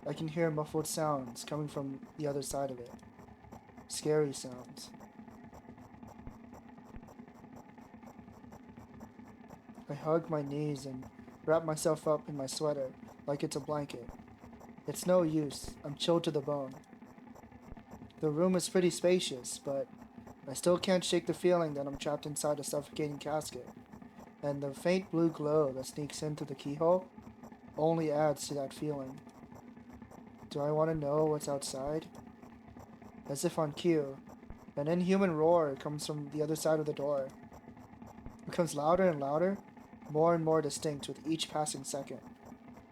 I can hear muffled sounds coming from the other side of it. Scary sounds. I hug my knees and wrap myself up in my sweater like it's a blanket. It's no use, I'm chilled to the bone. The room is pretty spacious, but I still can't shake the feeling that I'm trapped inside a suffocating casket, and the faint blue glow that sneaks in through the keyhole only adds to that feeling. Do I want to know what's outside? As if on cue, an inhuman roar comes from the other side of the door. It becomes louder and louder, more and more distinct with each passing second.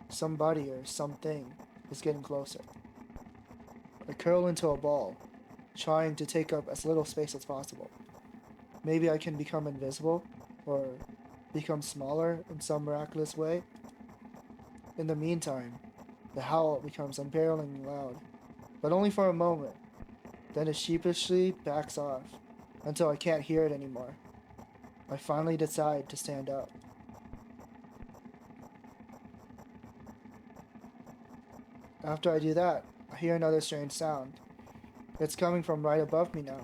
Somebody or something is getting closer. I curl into a ball, trying to take up as little space as possible. Maybe I can become invisible, or become smaller in some miraculous way. In the meantime, the howl becomes unbearably loud, but only for a moment. Then it sheepishly backs off, until I can't hear it anymore. I finally decide to stand up. After I do that, I hear another strange sound. It's coming from right above me now.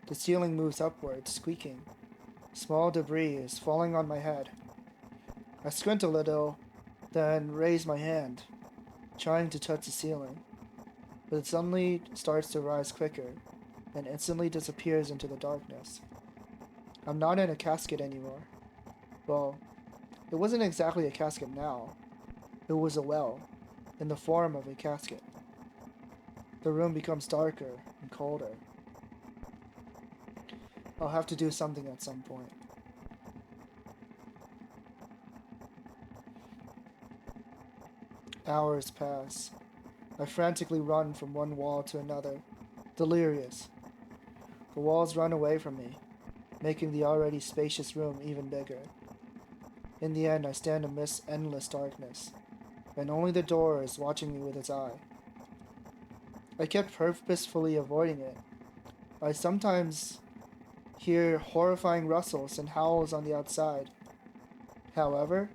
The ceiling moves upwards, squeaking. Small debris is falling on my head. I squint a little, then raise my hand, trying to touch the ceiling. But it suddenly starts to rise quicker, and instantly disappears into the darkness. I'm not in a casket anymore. Well, it wasn't exactly a casket now. It was a well, in the form of a casket. The room becomes darker and colder. I'll have to do something at some point. Hours pass. I frantically run from one wall to another, delirious. The walls run away from me, making the already spacious room even bigger. In the end, I stand amidst endless darkness, and only the door is watching me with its eye. I kept purposefully avoiding it. I sometimes hear horrifying rustles and howls on the outside. However,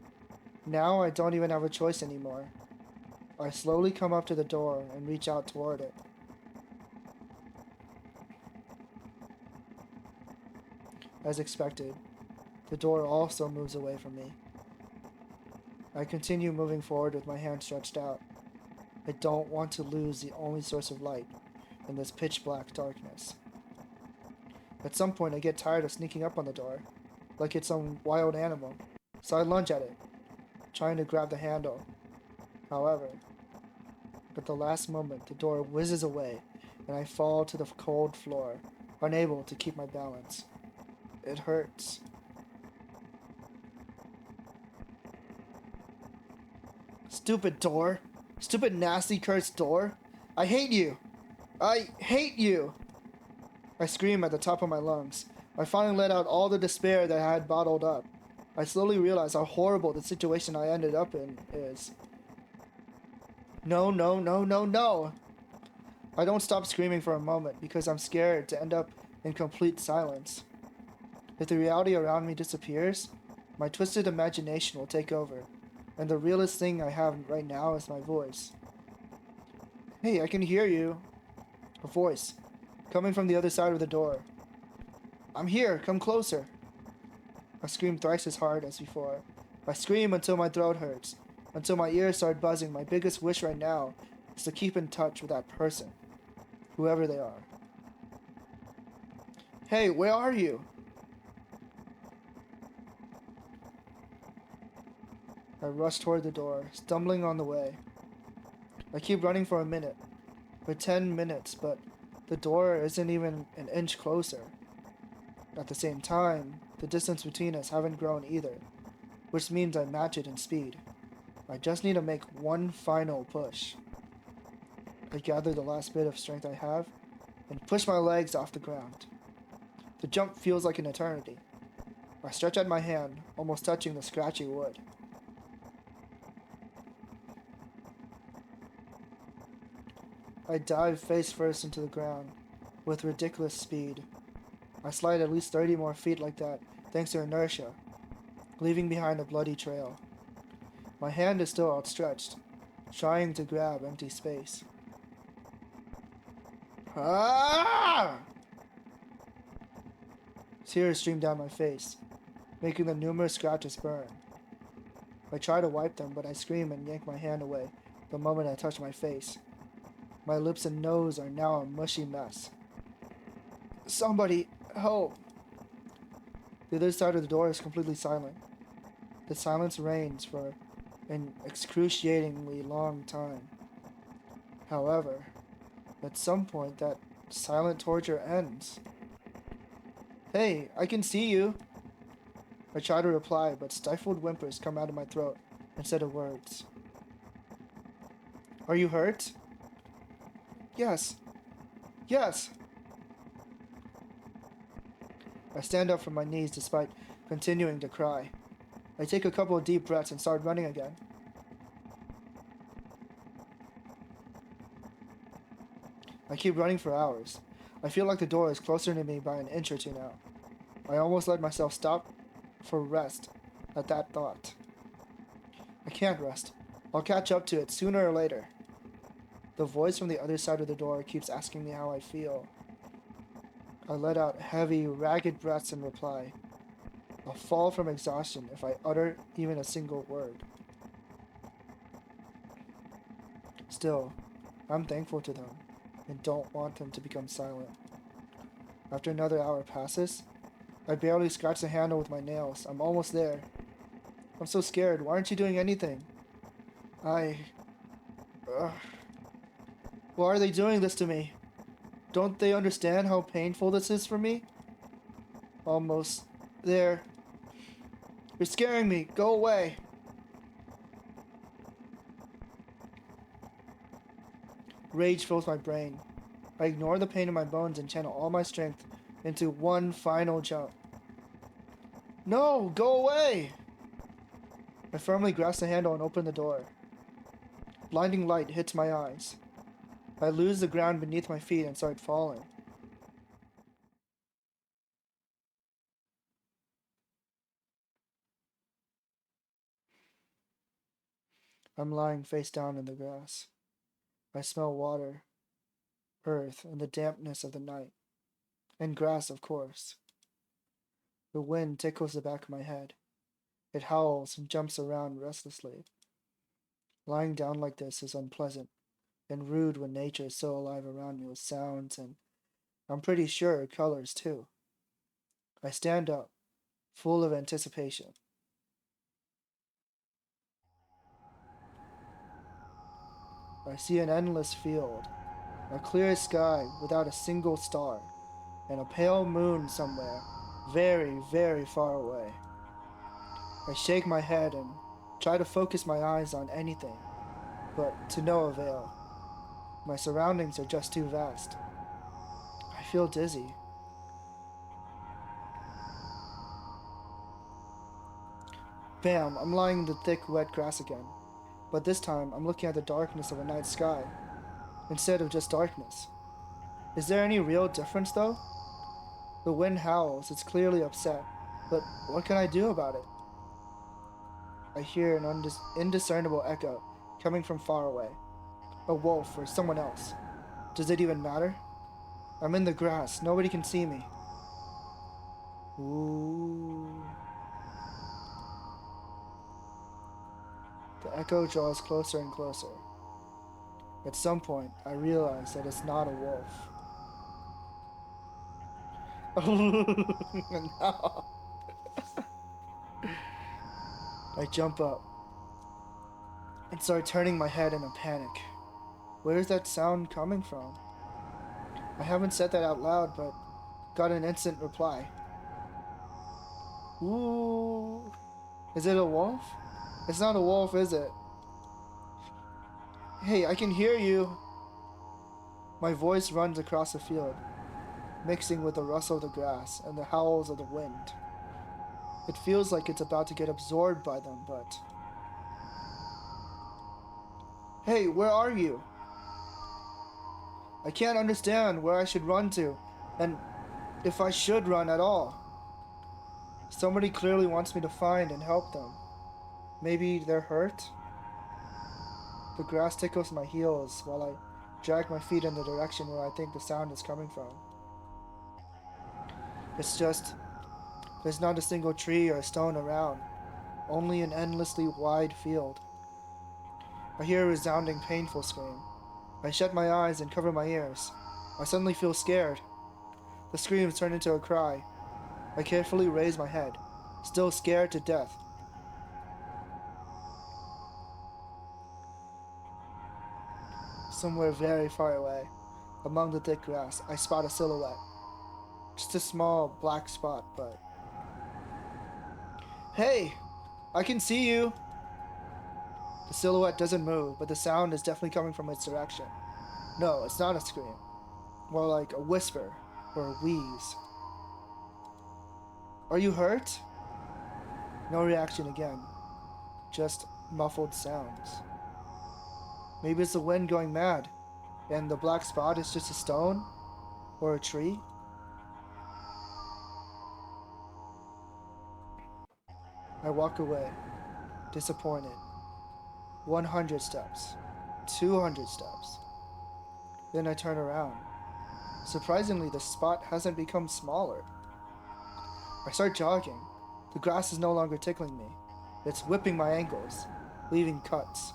now I don't even have a choice anymore. I slowly come up to the door and reach out toward it. As expected, the door also moves away from me. I continue moving forward with my hand stretched out. I don't want to lose the only source of light in this pitch black darkness. At some point I get tired of sneaking up on the door, like it's some wild animal, so I lunge at it, trying to grab the handle. However, at the last moment the door whizzes away and I fall to the cold floor, unable to keep my balance. It hurts. Stupid door! Stupid nasty cursed door! I hate you! I hate you! I scream at the top of my lungs. I finally let out all the despair that I had bottled up. I slowly realize how horrible the situation I ended up in is. No, no, no, no, no! I don't stop screaming for a moment because I'm scared to end up in complete silence. If the reality around me disappears, my twisted imagination will take over, and the realest thing I have right now is my voice. Hey, I can hear you. A voice, coming from the other side of the door. I'm here, come closer. I scream thrice as hard as before. I scream until my throat hurts, until my ears start buzzing. My biggest wish right now is to keep in touch with that person, whoever they are. Hey, where are you? I rush toward the door, stumbling on the way. I keep running for a minute, for 10 minutes, but the door isn't even an inch closer. At the same time, the distance between us haven't grown either, which means I match it in speed. I just need to make one final push. I gather the last bit of strength I have and push my legs off the ground. The jump feels like an eternity. I stretch out my hand, almost touching the scratchy wood. I dive face first into the ground, with ridiculous speed. I slide at least 30 more feet like that, thanks to inertia, leaving behind a bloody trail. My hand is still outstretched, trying to grab empty space. Ah! Tears stream down my face, making the numerous scratches burn. I try to wipe them, but I scream and yank my hand away the moment I touch my face. My lips and nose are now a mushy mess. Somebody, help! The other side of the door is completely silent. The silence reigns for an excruciatingly long time. However, at some point that silent torture ends. Hey, I can see you! I try to reply, but stifled whimpers come out of my throat instead of words. Are you hurt? Yes. Yes! I stand up from my knees despite continuing to cry. I take a couple of deep breaths and start running again. I keep running for hours. I feel like the door is closer to me by an inch or two now. I almost let myself stop for rest at that thought. I can't rest. I'll catch up to it sooner or later. The voice from the other side of the door keeps asking me how I feel. I let out heavy, ragged breaths in reply. I'll fall from exhaustion if I utter even a single word. Still, I'm thankful to them and don't want them to become silent. After another hour passes, I barely scratch the handle with my nails. I'm almost there. I'm so scared. Why aren't you doing anything? Why are they doing this to me? Don't they understand how painful this is for me? Almost there. You're scaring me. Go away. Rage fills my brain. I ignore the pain in my bones and channel all my strength into one final jump. No, go away! I firmly grasp the handle and open the door. Blinding light hits my eyes. I lose the ground beneath my feet and start falling. I'm lying face down in the grass. I smell water, earth, and the dampness of the night. And grass, of course. The wind tickles the back of my head. It howls and jumps around restlessly. Lying down like this is unpleasant and rude when nature is so alive around me with sounds and, I'm pretty sure, colors too. I stand up, full of anticipation. I see an endless field, a clear sky without a single star, and a pale moon somewhere, very, very far away. I shake my head and try to focus my eyes on anything, but to no avail. My surroundings are just too vast. I feel dizzy. Bam! I'm lying in the thick, wet grass again. But this time, I'm looking at the darkness of a night sky, instead of just darkness. Is there any real difference, though? The wind howls, it's clearly upset, but what can I do about it? I hear an indiscernible echo coming from far away. A wolf or someone else. Does it even matter? I'm in the grass, nobody can see me. Ooh. The echo draws closer and closer. At some point, I realize that it's not a wolf. No. I jump up and start turning my head in a panic. Where is that sound coming from? I haven't said that out loud, but got an instant reply. Ooh. Is it a wolf? It's not a wolf, is it? Hey, I can hear you. My voice runs across the field, mixing with the rustle of the grass and the howls of the wind. It feels like it's about to get absorbed by them, but... Hey, where are you? I can't understand where I should run to, and if I should run at all. Somebody clearly wants me to find and help them. Maybe they're hurt? The grass tickles my heels while I drag my feet in the direction where I think the sound is coming from. It's just... there's not a single tree or stone around, only an endlessly wide field. I hear a resounding, painful scream. I shut my eyes and cover my ears. I suddenly feel scared. The screams turn into a cry. I carefully raise my head, still scared to death. Somewhere very far away, among the thick grass, I spot a silhouette. Just a small black spot, but... Hey! I can see you! The silhouette doesn't move, but the sound is definitely coming from its direction. No, it's not a scream. More like a whisper or a wheeze. Are you hurt? No reaction again. Just muffled sounds. Maybe it's the wind going mad, and the black spot is just a stone or a tree? I walk away, disappointed. 100 steps, 200 steps. Then I turn around. Surprisingly, the spot hasn't become smaller. I start jogging. The grass is no longer tickling me. It's whipping my ankles, leaving cuts.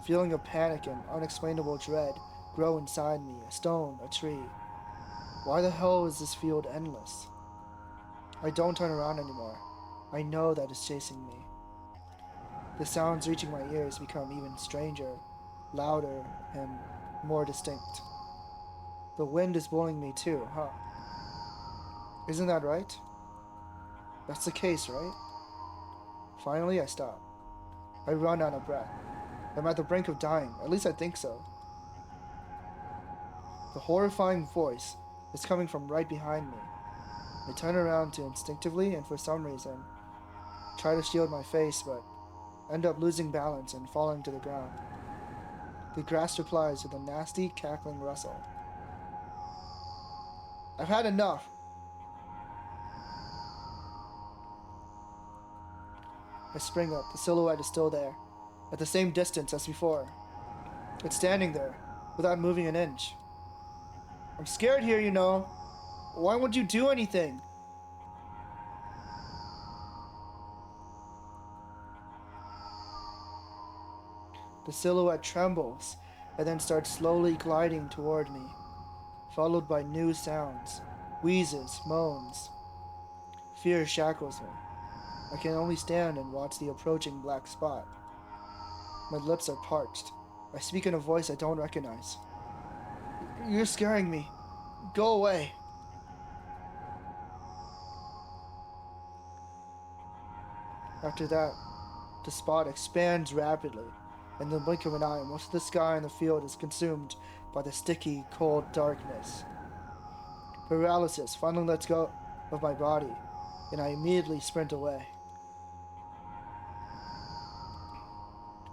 Feeling of panic and unexplainable dread grow inside me, a stone, a tree. Why the hell is this field endless? I don't turn around anymore. I know that it's chasing me. The sounds reaching my ears become even stranger, louder, and more distinct. The wind is blowing me too, huh? Isn't that right? That's the case, right? Finally, I stop. I run out of breath. I'm at the brink of dying, at least I think so. The horrifying voice is coming from right behind me. I turn around to instinctively, and for some reason, try to shield my face, but end up losing balance and falling to the ground. The grass replies with a nasty, cackling rustle. I've had enough. I spring up. The silhouette is still there, at the same distance as before. It's standing there, without moving an inch. I'm scared here, you know. Why won't you do anything? The silhouette trembles, and then starts slowly gliding toward me, followed by new sounds, wheezes, moans. Fear shackles me. I can only stand and watch the approaching black spot. My lips are parched. I speak in a voice I don't recognize. You're scaring me. Go away. After that, the spot expands rapidly. In the blink of an eye, most of the sky in the field is consumed by the sticky, cold darkness. Paralysis finally lets go of my body, and I immediately sprint away.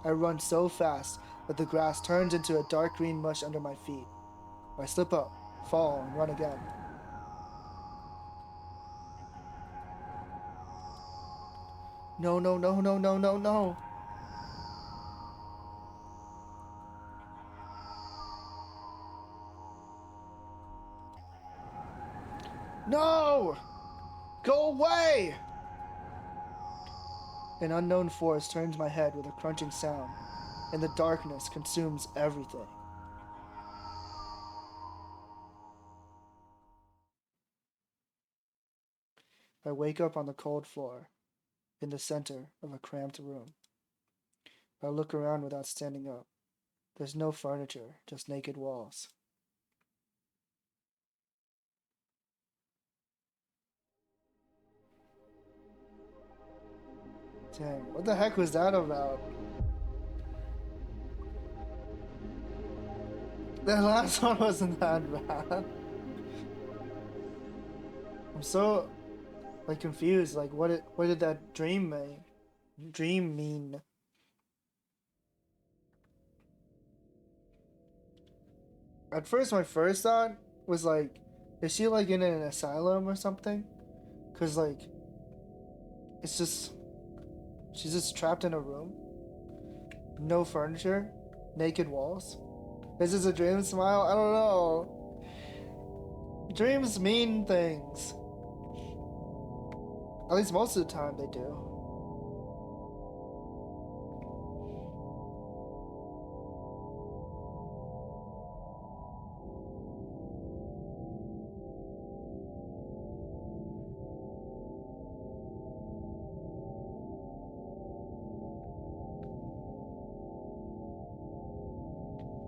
I run so fast that the grass turns into a dark green mush under my feet. I slip up, fall, and run again. No, no, no, no, no, no, no. No! Go away! An unknown force turns my head with a crunching sound, and the darkness consumes everything. I wake up on the cold floor, in the center of a cramped room. I look around without standing up. There's no furniture, just naked walls. Dang, what the heck was that about? The last one wasn't that bad. I'm so like confused. Like what did that dream mean? At first, my first thought was like, is she like in an asylum or something? Cause like, she's just trapped in a room, no furniture, naked walls. Is this a dream smile? I don't know. Dreams mean things. At least most of the time they do.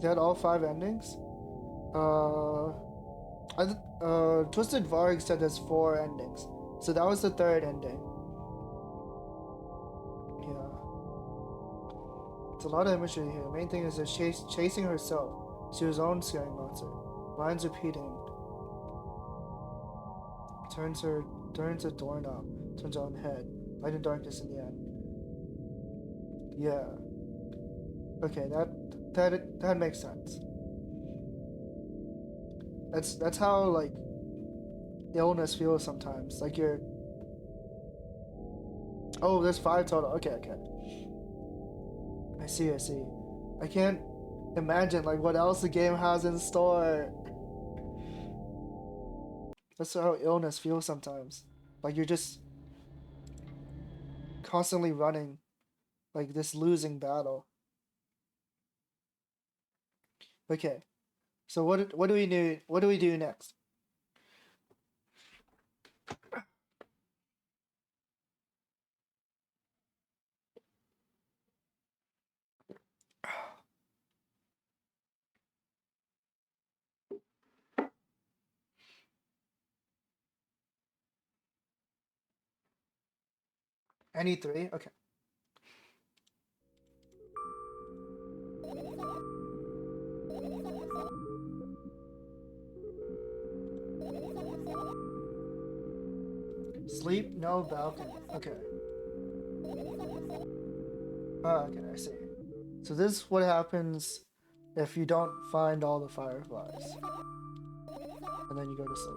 They had all 5 endings? Twisted Varg said there's 4 endings. So that was the 3rd ending. Yeah. It's a lot of imagery here. The main thing is that she's chasing herself. She was her own scary monster. Lines repeating. Turns her doorknob. Turns her own head. Light and darkness in the end. Yeah. Okay, that makes sense. That's how like illness feels sometimes. Like you're. Oh, there's 5 total. Okay. I see. I can't imagine like what else the game has in store. That's how illness feels sometimes. Like you're just constantly running, like this losing battle. Okay, so what do we do? What do we do next? Any 3? Okay. Sleep, no balcony. Okay. Oh, okay, I see. So this is what happens if you don't find all the fireflies. And then you go to sleep.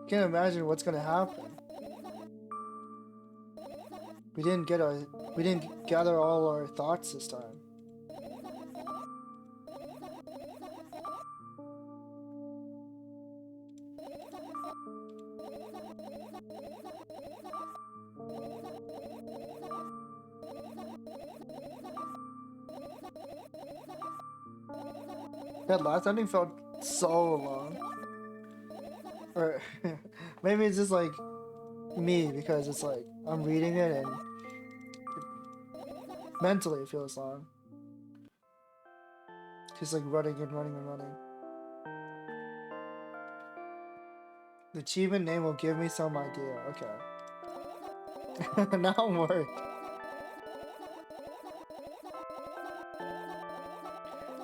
Can't imagine what's gonna happen. We didn't gather all our thoughts this time. That last ending felt so long. Or maybe it's just like me because it's like I'm reading it and mentally it feels long. Just like running and running and running. The achievement name will give me some idea. Okay. Now I'm worried.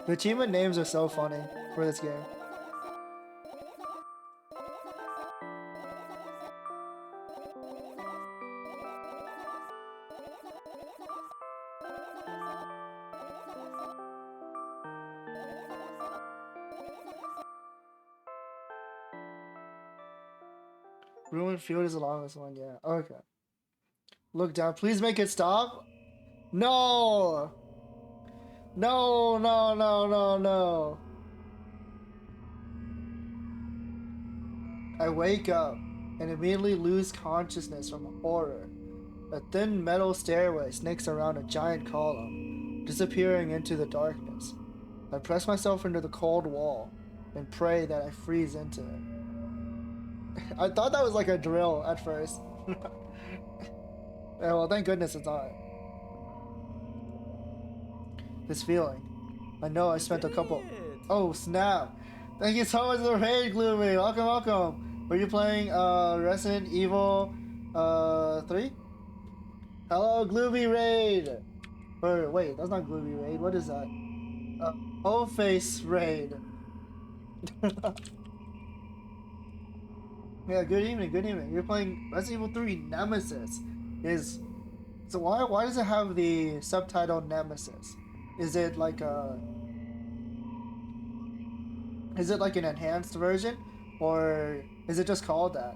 The achievement names are so funny for this game. Ruined Field is the longest one, yeah. Okay. Look down. Please make it stop. No! No. I wake up and immediately lose consciousness from horror. A thin metal stairway snakes around a giant column, disappearing into the darkness. I press myself into the cold wall and pray that I freeze into it. I thought that was like a drill at first. Yeah, well, thank goodness it's not. This feeling. I know I spent a couple... Oh, snap. Thank you so much for the raid, Gloomy. Welcome, welcome. Were you playing Resident Evil 3? Hello, Gloomy Raid. Or, wait, that's not Gloomy Raid. What is that? Whole Face Raid. Yeah, good evening, good evening. You're playing Resident Evil 3 Nemesis. So why does it have the subtitle Nemesis? Is it like an enhanced version, or is it just called that?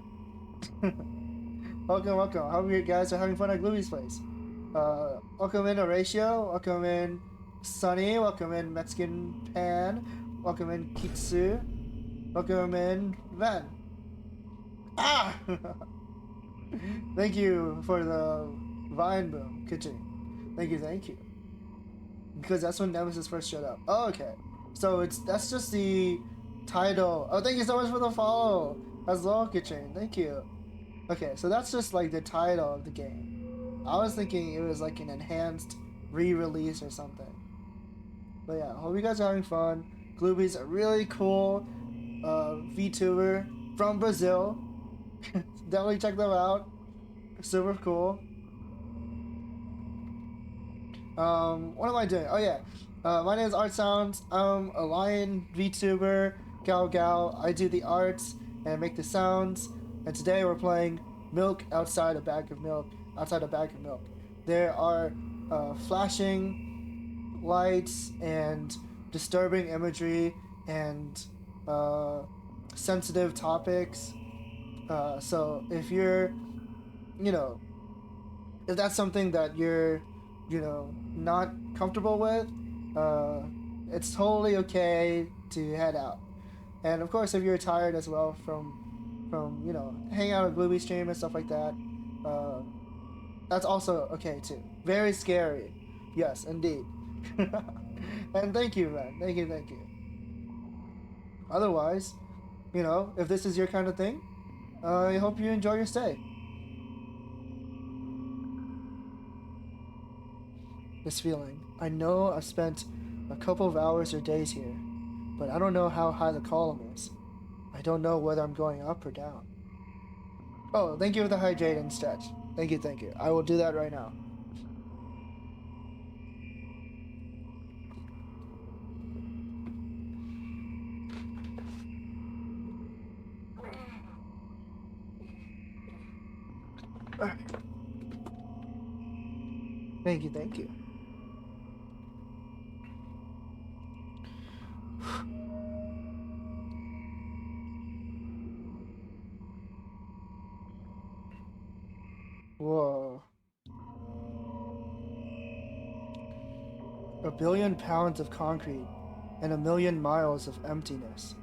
Welcome, welcome. Hope you guys are having fun at Gloomy's place. Welcome in Horatio. Welcome in Sunny. Welcome in Mexican Pan. Welcome in Kitsu. Welcome in Ven. Ah! Thank you for the Vine Boom kitchen. Thank you, thank you. Because that's when Nemesis first showed up. Oh, okay. So that's just the title. Oh, thank you so much for the follow. That's Lol Kitchen. Thank you. Okay, so that's just like the title of the game. I was thinking it was like an enhanced re-release or something. But yeah, hope you guys are having fun. Glooby's a really cool VTuber from Brazil. Definitely check them out. Super cool. What am I doing? Oh yeah. My name is Art Sounds. I'm a lion VTuber. Gao Gao. I do the arts and make the sounds. And today we're playing Milk Outside a Bag of Milk. Outside a Bag of Milk. There are flashing lights and disturbing imagery and sensitive topics. So if you're, if that's something that you're, not comfortable with, it's totally okay to head out. And of course, if you're tired as well from hanging out on Gloomy stream and stuff like that, that's also okay too. Very scary, yes, indeed. And thank you, man. Thank you. Otherwise, if this is your kind of thing, I hope you enjoy your stay. This feeling. I know I've spent a couple of hours or days here, but I don't know how high the column is. I don't know whether I'm going up or down. Oh, thank you for the hydrate and stretch. Thank you. I will do that right now. Thank you. Whoa. 1 billion pounds of concrete and 1 million miles of emptiness.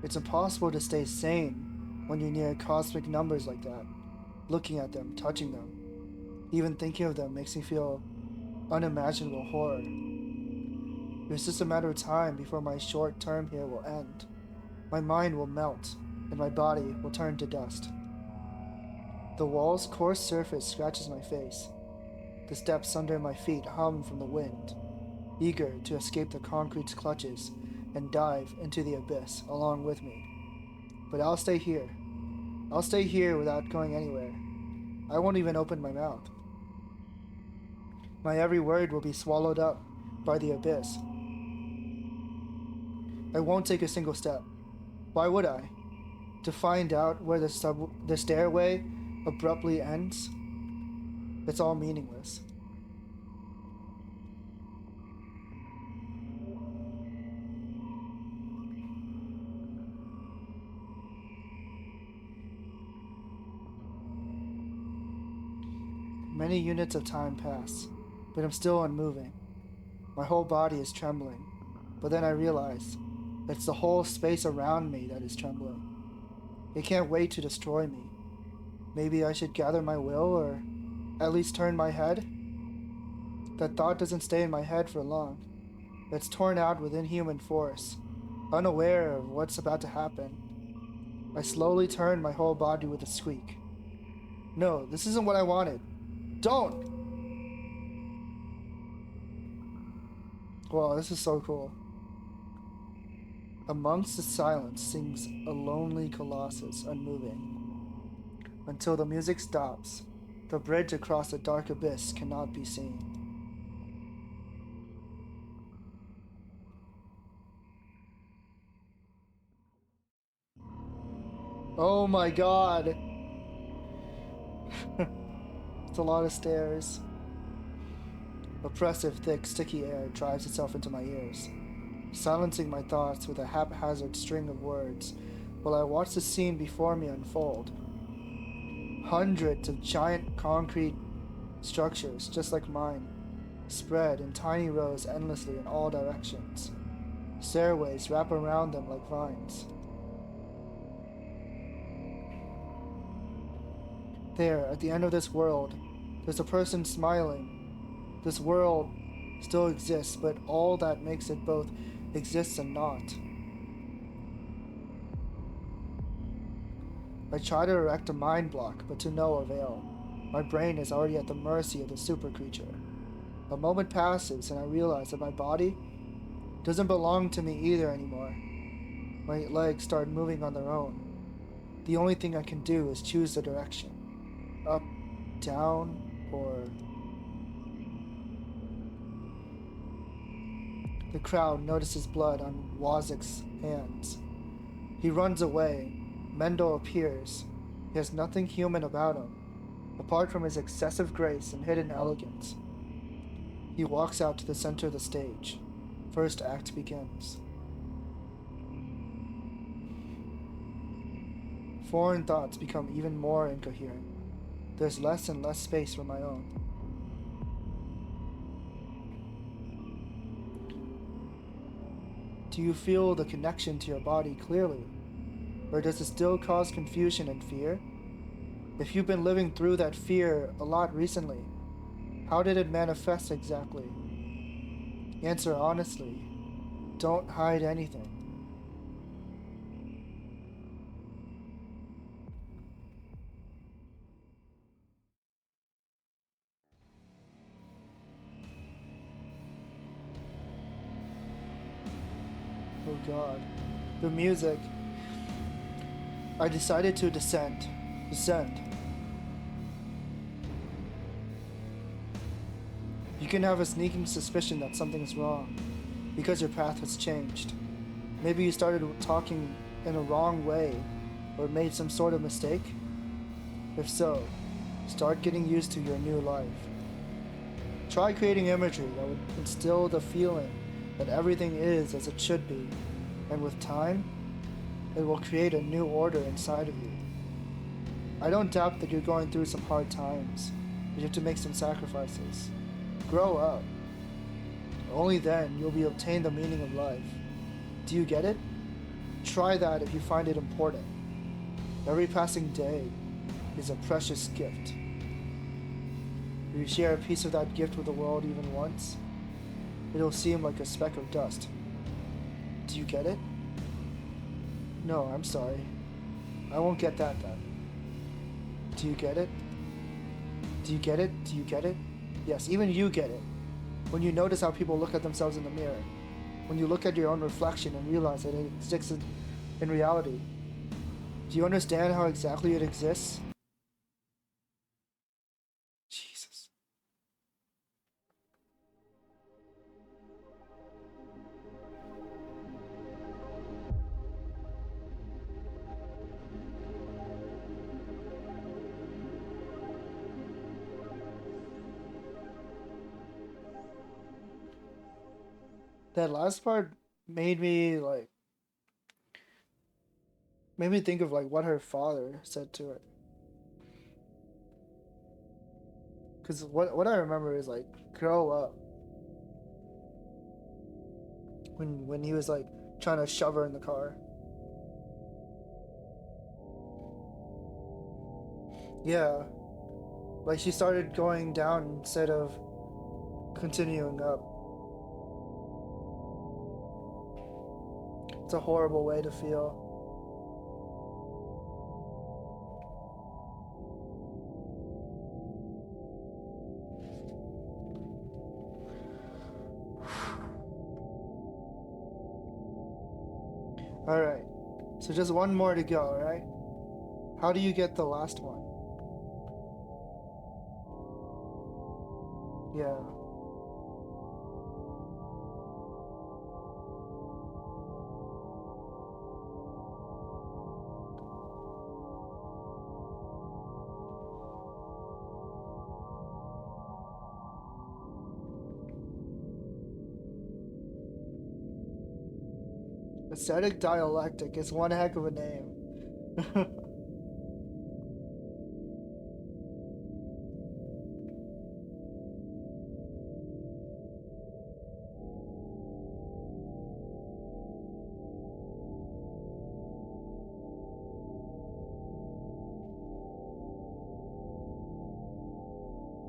It's impossible to stay sane when you're near cosmic numbers like that. Looking at them, touching them. Even thinking of them makes me feel unimaginable horror. It's just a matter of time before my short term here will end. My mind will melt, and my body will turn to dust. The wall's coarse surface scratches my face. The steps under my feet hum from the wind, eager to escape the concrete's clutches and dive into the abyss along with me. But I'll stay here. I'll stay here without going anywhere. I won't even open my mouth. My every word will be swallowed up by the abyss. I won't take a single step. Why would I? To find out where the stairway abruptly ends? It's all meaningless. Many units of time pass, but I'm still unmoving. My whole body is trembling, but then I realize it's the whole space around me that is trembling. It can't wait to destroy me. Maybe I should gather my will or at least turn my head? That thought doesn't stay in my head for long. It's torn out with inhuman force, unaware of what's about to happen. I slowly turn my whole body with a squeak. No, this isn't what I wanted. Don't! Wow, this is so cool. Amongst the silence sings a lonely colossus, unmoving. Until the music stops, the bridge across the dark abyss cannot be seen. Oh my god! It's a lot of stairs. Oppressive, thick, sticky air drives itself into my ears, silencing my thoughts with a haphazard string of words while I watch the scene before me unfold. Hundreds of giant concrete structures, just like mine, spread in tiny rows endlessly in all directions. Stairways wrap around them like vines. There, at the end of this world, there's a person smiling. This world still exists, but all that makes it both exists and not. I try to erect a mind block, but to no avail. My brain is already at the mercy of the super creature. A moment passes and I realize that my body doesn't belong to me either anymore. My legs start moving on their own. The only thing I can do is choose the direction. Up, down, or... The crowd notices blood on Wazik's hands. He runs away. Mendo appears. He has nothing human about him, apart from his excessive grace and hidden elegance. He walks out to the center of the stage. First act begins. Foreign thoughts become even more incoherent. There's less and less space for my own. Do you feel the connection to your body clearly? Or does it still cause confusion and fear? If you've been living through that fear a lot recently, how did it manifest exactly? Answer honestly. Don't hide anything. Oh god. The music. I decided to descend. You can have a sneaking suspicion that something's wrong, because your path has changed. Maybe you started talking in a wrong way, or made some sort of mistake? If so, start getting used to your new life. Try creating imagery that would instill the feeling that everything is as it should be, and with time, it will create a new order inside of you. I don't doubt that you're going through some hard times, but you have to make some sacrifices. Grow up. Only then you'll be obtain the meaning of life. Do you get it? Try that if you find it important. Every passing day is a precious gift. If you share a piece of that gift with the world even once, it'll seem like a speck of dust. Do you get it? No, I'm sorry. I won't get that then. Do you get it? Do you get it? Do you get it? Yes, even you get it. When you notice how people look at themselves in the mirror. When you look at your own reflection and realize that it exists in reality. Do you understand how exactly it exists? Jesus. That last part made me think of what her father said to her. Cause what I remember is grow up. When he was trying to shove her in the car. Yeah. Like she started going down instead of continuing up. It's a horrible way to feel. Alright, so just one more to go, right? How do you get the last one? Yeah. Aesthetic dialectic is one heck of a name.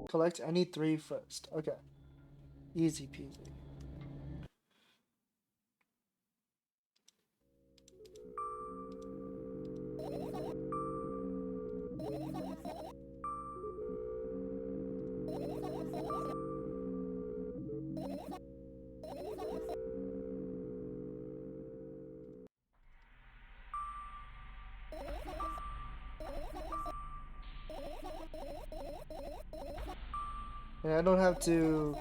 Collect any 3 first. Okay. Easy peasy. And I don't have to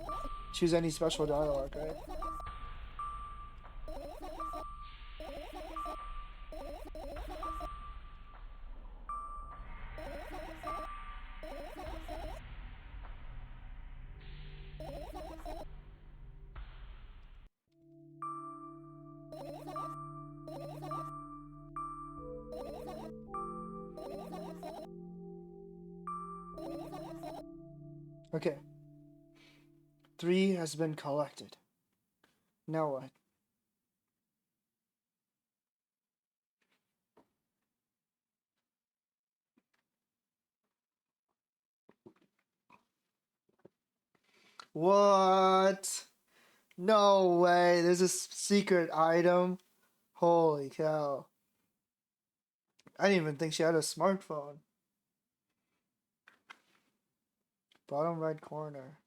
choose any special dialogue, right? Okay. 3 has been collected. Now what? What? No way. There's a secret item. Holy cow. I didn't even think she had a smartphone. Bottom right corner.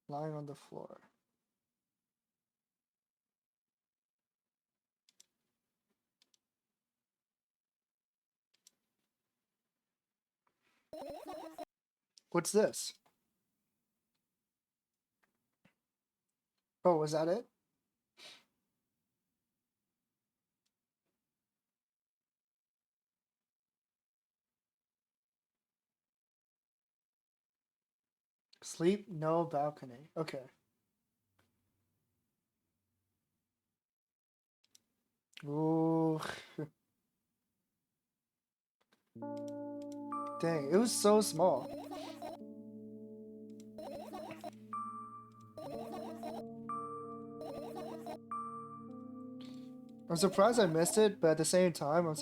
Lying on the floor. What's this? Oh, was that it? Sleep, no balcony. Okay. Ooh. Dang, it was so small. I'm surprised I missed it, but at the same time, I'm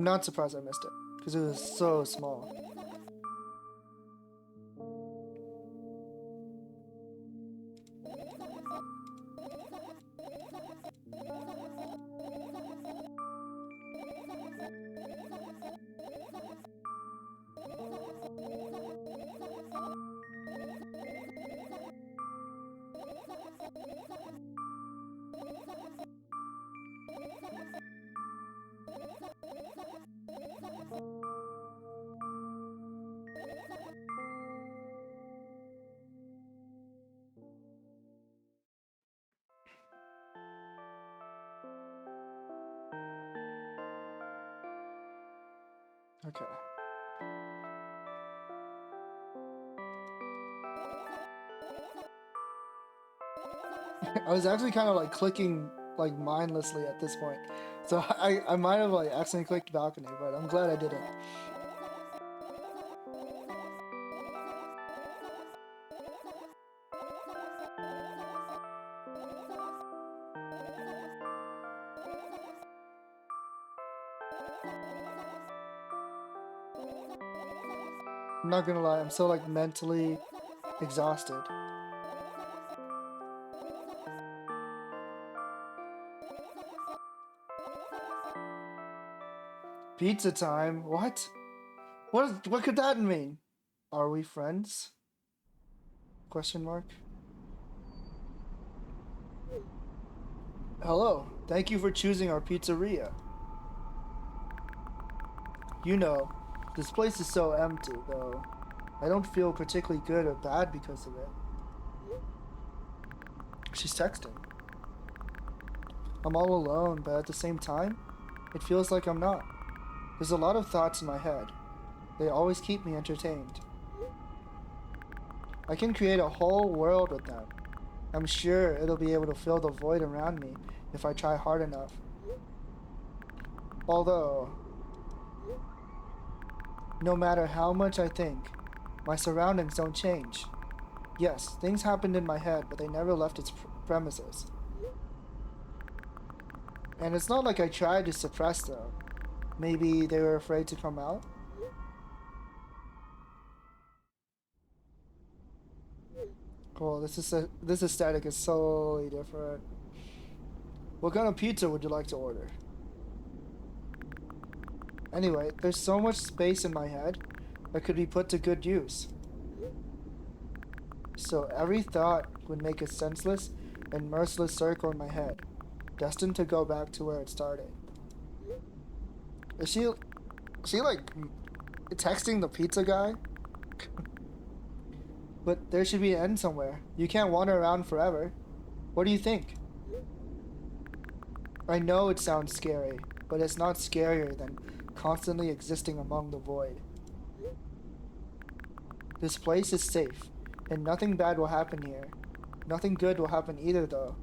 not surprised I missed it, because it was so small. Okay. I was actually kind of like clicking like mindlessly at this point. So I might have like accidentally clicked balcony, but I'm glad I didn't. I'm not gonna lie, I'm so like mentally exhausted. Pizza time? What? What could that mean? Are we friends? Question mark. Hello, thank you for choosing our pizzeria. You know, this place is so empty, though. I don't feel particularly good or bad because of it. She's texting. I'm all alone, but at the same time, it feels like I'm not. There's a lot of thoughts in my head. They always keep me entertained. I can create a whole world with them. I'm sure it'll be able to fill the void around me if I try hard enough. Although, no matter how much I think, my surroundings don't change. Yes, things happened in my head, but they never left its premises. And it's not like I tried to suppress them. Maybe they were afraid to come out? Cool, this aesthetic is totally different. What kind of pizza would you like to order? Anyway, there's so much space in my head that could be put to good use. So every thought would make a senseless and merciless circle in my head, destined to go back to where it started. Is she like texting the pizza guy? But there should be an end somewhere. You can't wander around forever. What do you think? I know it sounds scary, but it's not scarier than constantly existing among the void. This place is safe, and nothing bad will happen here. Nothing good will happen either, though.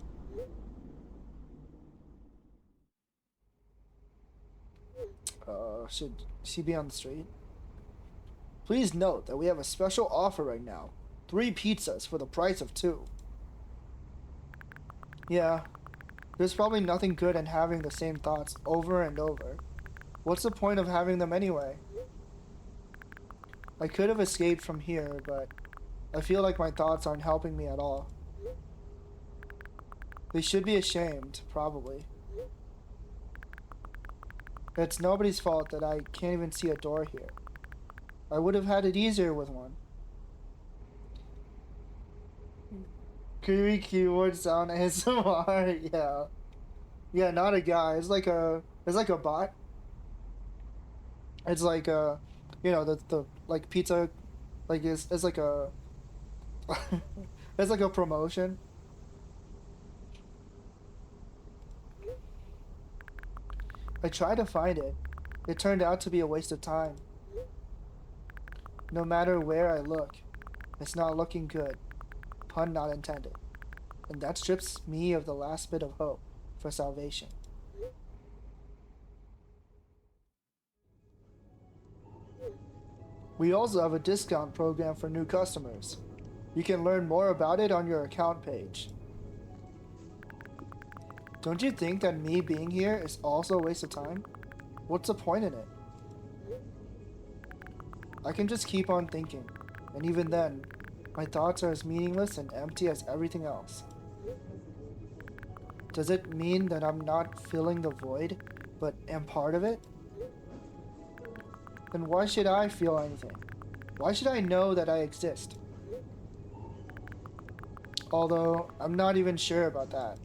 Should she be on the street? Please note that we have a special offer right now. 3 pizzas for the price of 2. Yeah, there's probably nothing good in having the same thoughts over and over. What's the point of having them anyway? I could have escaped from here, but I feel like my thoughts aren't helping me at all. They should be ashamed, probably. It's nobody's fault that I can't even see a door here. I would have had it easier with one. Creepy keyboard sound ASMR, yeah. Yeah, not a guy. It's like a bot. It's like you know, the like pizza, like it's like a it's like a promotion. I tried to find it. It turned out to be a waste of time. No matter where I look, it's not looking good. Pun not intended. And that strips me of the last bit of hope for salvation. We also have a discount program for new customers. You can learn more about it on your account page. Don't you think that me being here is also a waste of time? What's the point in it? I can just keep on thinking, and even then, my thoughts are as meaningless and empty as everything else. Does it mean that I'm not filling the void, but am part of it? Then why should I feel anything? Why should I know that I exist? Although, I'm not even sure about that.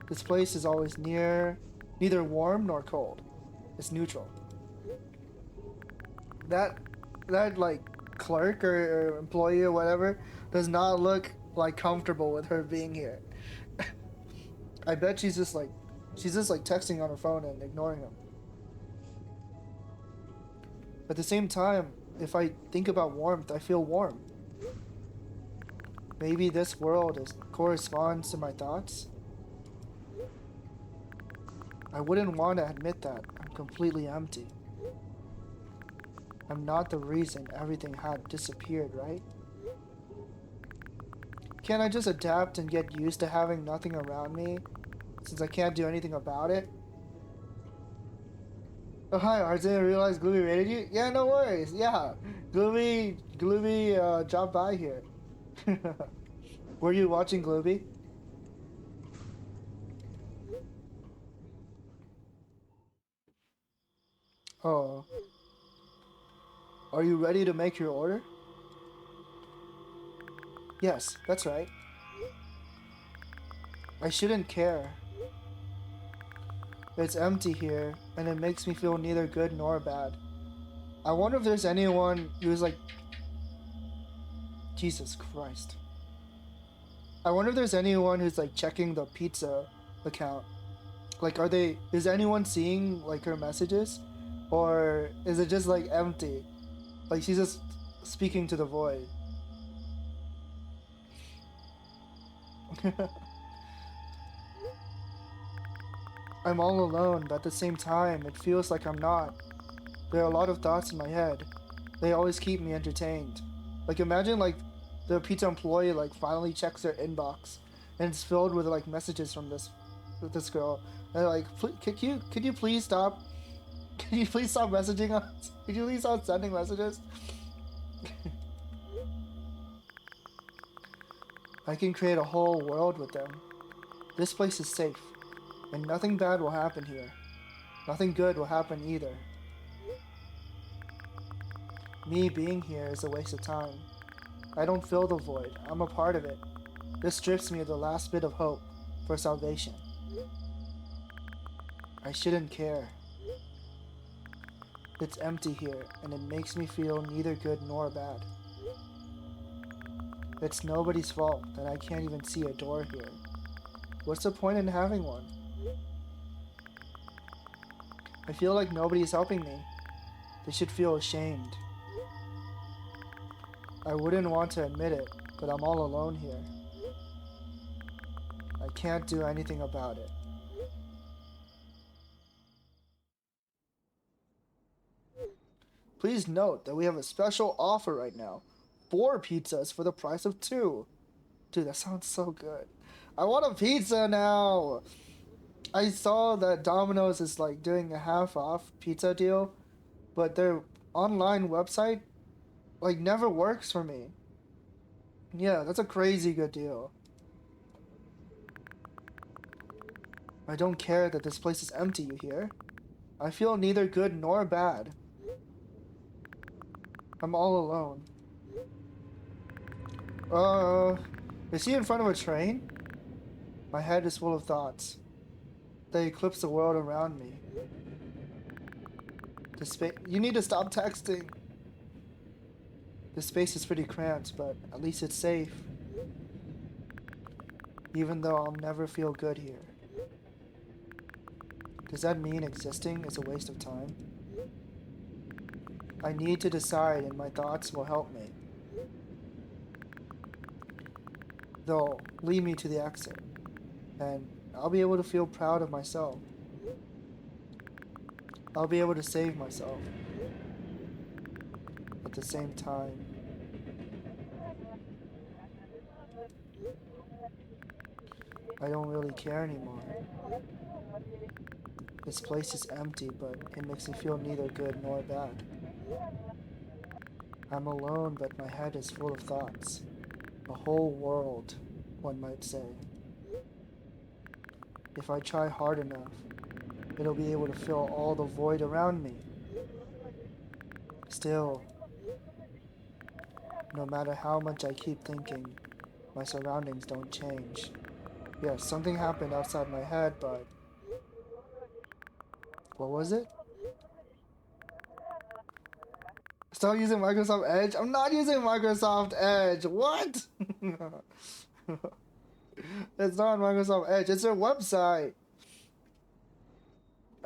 This place is always neither warm nor cold. It's neutral. That like clerk or employee or whatever does not look like comfortable with her being here. I bet she's just like texting on her phone and ignoring him. At the same time, if I think about warmth, I feel warm. Maybe this world corresponds to my thoughts. I wouldn't want to admit that I'm completely empty. I'm not the reason everything had disappeared, right? Can't I just adapt and get used to having nothing around me, since I can't do anything about it? Oh, hi, I didn't realize Gloomy raided you. Yeah, no worries. Yeah, Gloomy dropped by here. Were you watching Gloomy? Oh, are you ready to make your order? Yes, that's right. I shouldn't care. It's empty here, and it makes me feel neither good nor bad. I wonder if there's anyone who's like... Jesus Christ. I wonder if there's anyone who's like checking the pizza account. Like, is anyone seeing like her messages? Or is it just like empty? Like she's just speaking to the void. I'm all alone, but at the same time, it feels like I'm not. There are a lot of thoughts in my head. They always keep me entertained. Like imagine like the pizza employee like finally checks their inbox and it's filled with like messages from this girl. And they're like, could you please stop? Could you please stop messaging us? Could you please stop sending messages? I can create a whole world with them. This place is safe, and nothing bad will happen here. Nothing good will happen either. Me being here is a waste of time. I don't fill the void, I'm a part of it. This strips me of the last bit of hope for salvation. I shouldn't care. It's empty here, and it makes me feel neither good nor bad. It's nobody's fault that I can't even see a door here. What's the point in having one? I feel like nobody's helping me. They should feel ashamed. I wouldn't want to admit it, but I'm all alone here. I can't do anything about it. Please note that we have a special offer right now. 4 pizzas for the price of 2. Dude, that sounds so good. I want a pizza now! I saw that Domino's is like doing a half off pizza deal, but their online website like never works for me. Yeah, that's a crazy good deal. I don't care that this place is empty, you hear? I feel neither good nor bad. I'm all alone. Is he in front of a train? My head is full of thoughts. They eclipse the world around me. You need to stop texting. The space is pretty cramped, but at least it's safe. Even though I'll never feel good here. Does that mean existing is a waste of time? I need to decide, and my thoughts will help me. They'll lead me to the exit, and I'll be able to feel proud of myself. I'll be able to save myself. At the same time, I don't really care anymore. This place is empty, but it makes me feel neither good nor bad. I'm alone, but my head is full of thoughts. A whole world, one might say. If I try hard enough, it'll be able to fill all the void around me. Still, no matter how much I keep thinking, my surroundings don't change. Yes, something happened outside my head, but... What was it? Stop using Microsoft Edge? I'm not using Microsoft Edge! What? It's not Microsoft Edge, it's their website!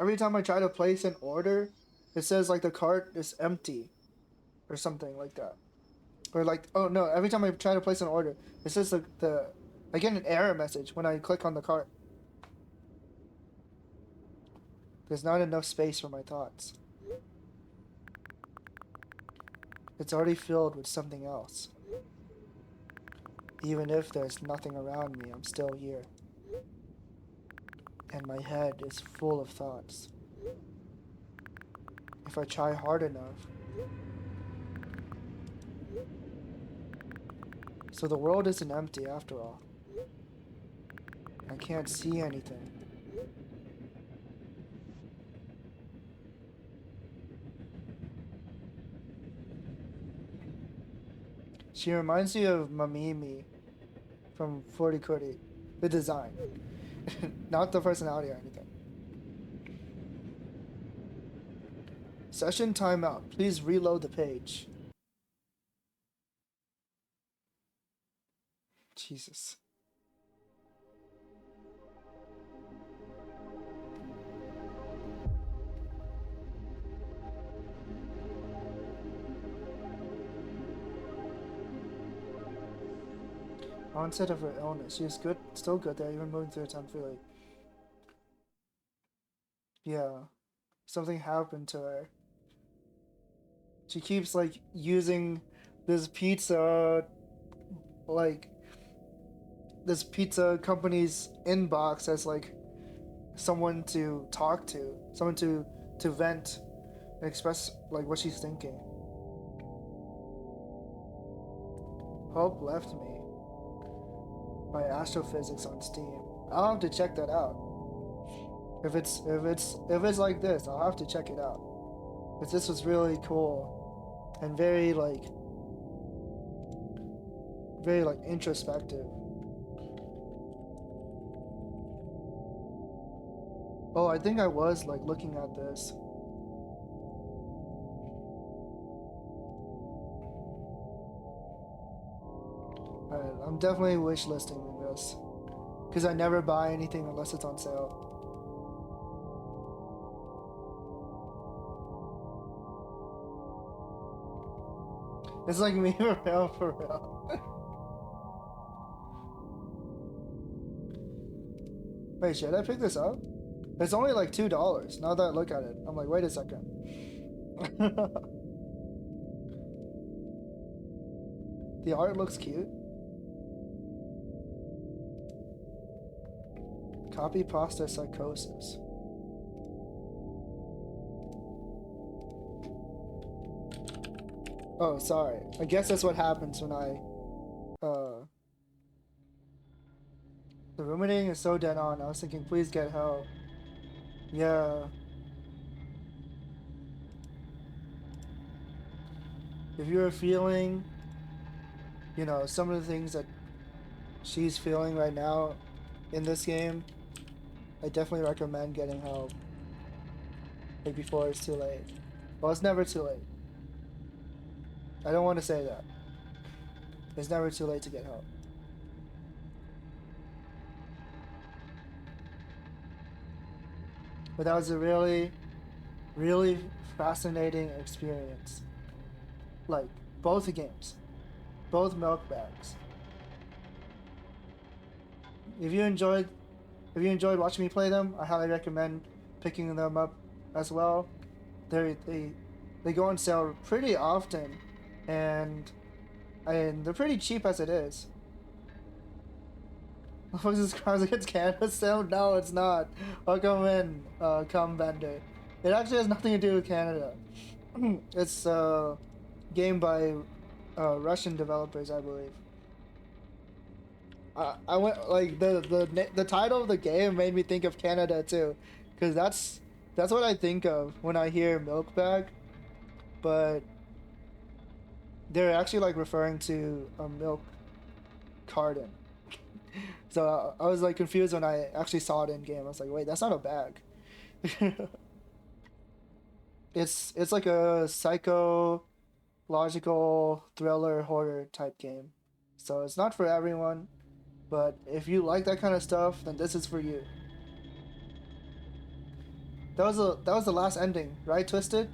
Every time I try to place an order, it says like the cart is empty. Or something like that. Or like, oh no, every time I try to place an order, it says I get an error message when I click on the cart. There's not enough space for my thoughts. It's already filled with something else. Even if there's nothing around me, I'm still here. And my head is full of thoughts. if I try hard enough. So the world isn't empty after all. I can't see anything. She reminds me of Mamimi from Furikuri. The design. Not the personality or anything. Session timeout. Please reload the page. Jesus. Onset of her illness. She was good, still good there, even moving through a time freely. Yeah. Something happened to her. She keeps, like, using this pizza, like, this pizza company's inbox as, like, someone to talk to. Someone to vent and express, like, what she's thinking. Hope left me. By Astrophysics on Steam. I'll have to check that out. If it's like this, I'll have to check it out. Because this was really cool and very like introspective. Oh, I think I was like looking at this. I'm definitely wishlisting this because I never buy anything unless it's on sale. It's like me for real. Wait, should I pick this up? It's only like $2. Now that I look at it, I'm like, wait a second. The art looks cute. Copy pasta psychosis. Oh, sorry. I guess that's what happens when I, The ruminating is so dead on. I was thinking, please get help. Yeah. If you're feeling, you know, some of the things that she's feeling right now in this game, I definitely recommend getting help. Like before it's too late. Well, it's never too late. I don't want to say that. It's never too late to get help. But that was a really, really fascinating experience. Like, both the games. Both milk bags. If you enjoyed watching me play them, I highly recommend picking them up as well. They go on sale pretty often, and they're pretty cheap as it is. What is this Crimes Against Canada sale? No, it's not. I'll come in, come vendor. It actually has nothing to do with Canada. It's a game by Russian developers, I believe. I went like the title of the game made me think of Canada too, because that's what I think of when I hear milk bag, but they're actually like referring to a milk carton. So I was like confused when I actually saw it in game. I was like, wait, that's not a bag. It's like a psychological thriller horror type game, so it's not for everyone. But if you like that kind of stuff, then this is for you. That was the last ending, right, Twisted?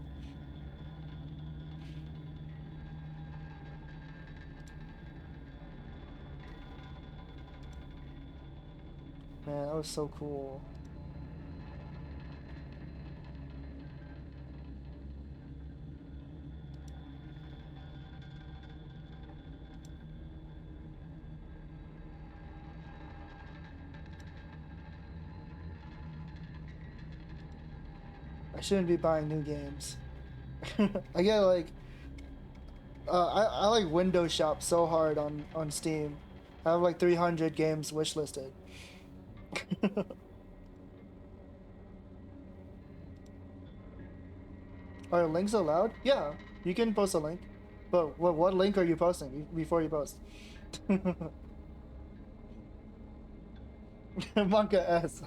Man, that was so cool. I shouldn't be buying new games. I get like I like window shop so hard on Steam. I have like 300 games wishlisted. Are links allowed? Yeah, you can post a link. But what link are you posting before you post? Manga S.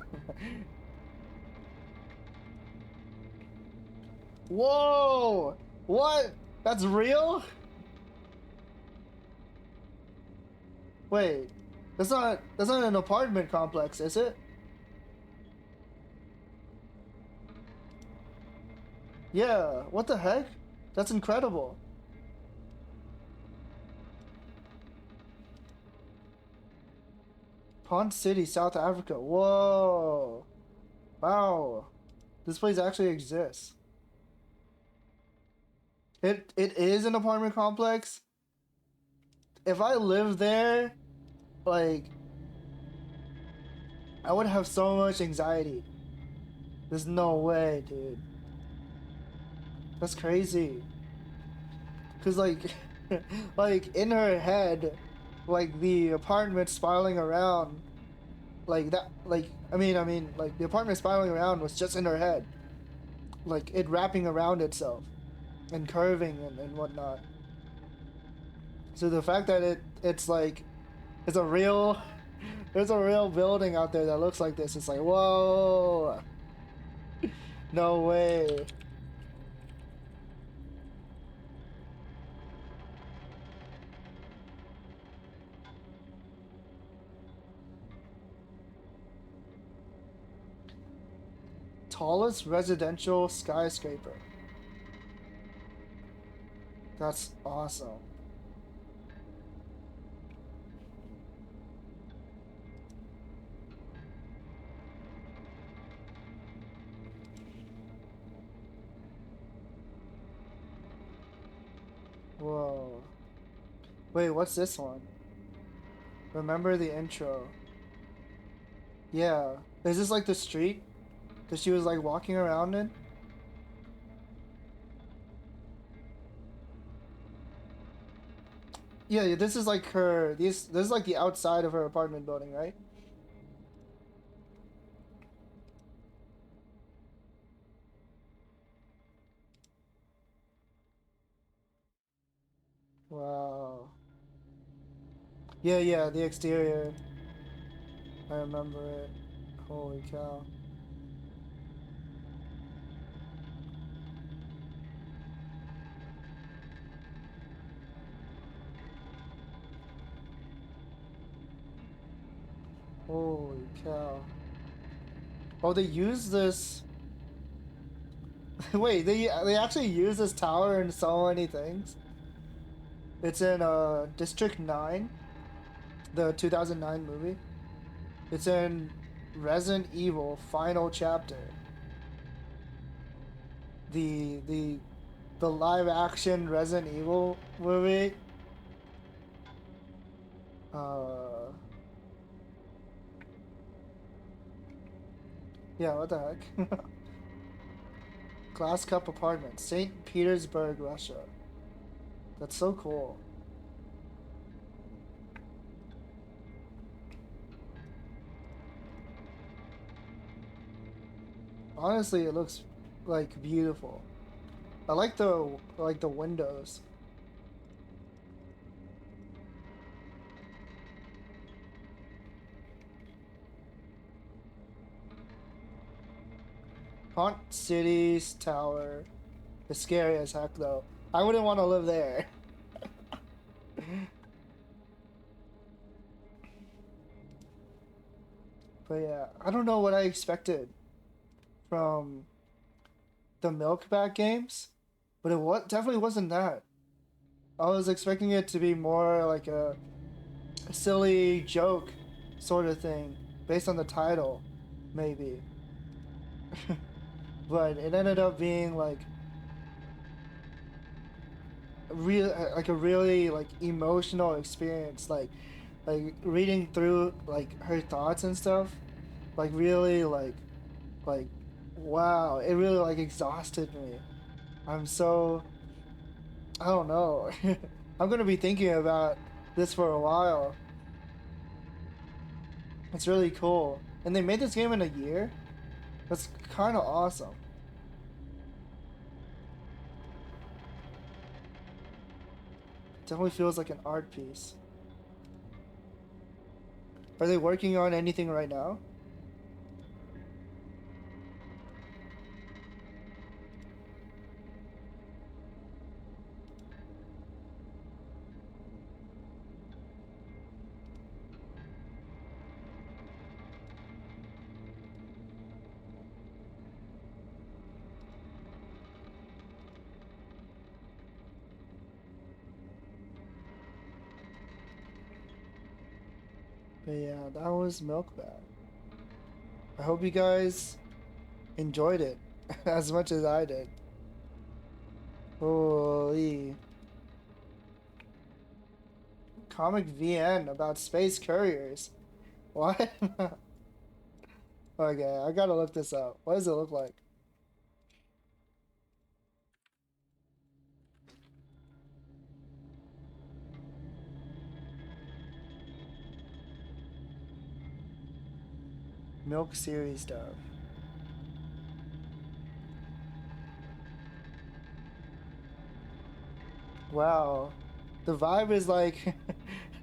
Whoa! What? That's real? Wait, that's not an apartment complex, is it? Yeah, what the heck? That's incredible. Pond City, South Africa. Whoa. Wow. This place actually exists. It is an apartment complex. If I lived there, like, I would have so much anxiety. There's no way, dude. That's crazy. Cause like, like in her head, like the apartment spiraling around, like that, like I mean, like the apartment spiraling around was just in her head, like it wrapping around itself, and curving and whatnot. So the fact that it's like, it's a real, there's a real building out there that looks like this. It's like, whoa, no way. Tallest residential skyscraper. That's awesome. Whoa. Wait, what's this one? Remember the intro. Yeah. Is this like the street that she was like walking around in? Yeah, this is like her. This is like the outside of her apartment building, right? Wow. Yeah, the exterior. I remember it. Holy cow. Holy cow. Oh, they use this. Wait, they actually use this tower in so many things. It's in District 9, the 2009 movie. It's in Resident Evil Final Chapter. The the the live action Resident Evil movie. Uh yeah, what the heck? Glass Cup Apartment, St. Petersburg, Russia. That's so cool. Honestly, it looks like beautiful. I like the windows. Haunt City's tower is scary as heck though. I wouldn't want to live there. But yeah, I don't know what I expected from the Milkback games, but definitely wasn't that. I was expecting it to be more like a silly joke sort of thing based on the title, maybe. But it ended up being like a really like emotional experience, like reading through like her thoughts and stuff, like really like wow, it really like exhausted me. I'm so, I don't know. I'm gonna be thinking about this for a while. It's really cool. And they made this game in a year? That's kind of awesome. Definitely feels like an art piece. Are they working on anything right now? But yeah, that was Milk Bag. I hope you guys enjoyed it as much as I did. Holy. Comic VN about space couriers. What? Okay, I gotta look this up. What does it look like? Milk series stuff. Wow. The vibe is like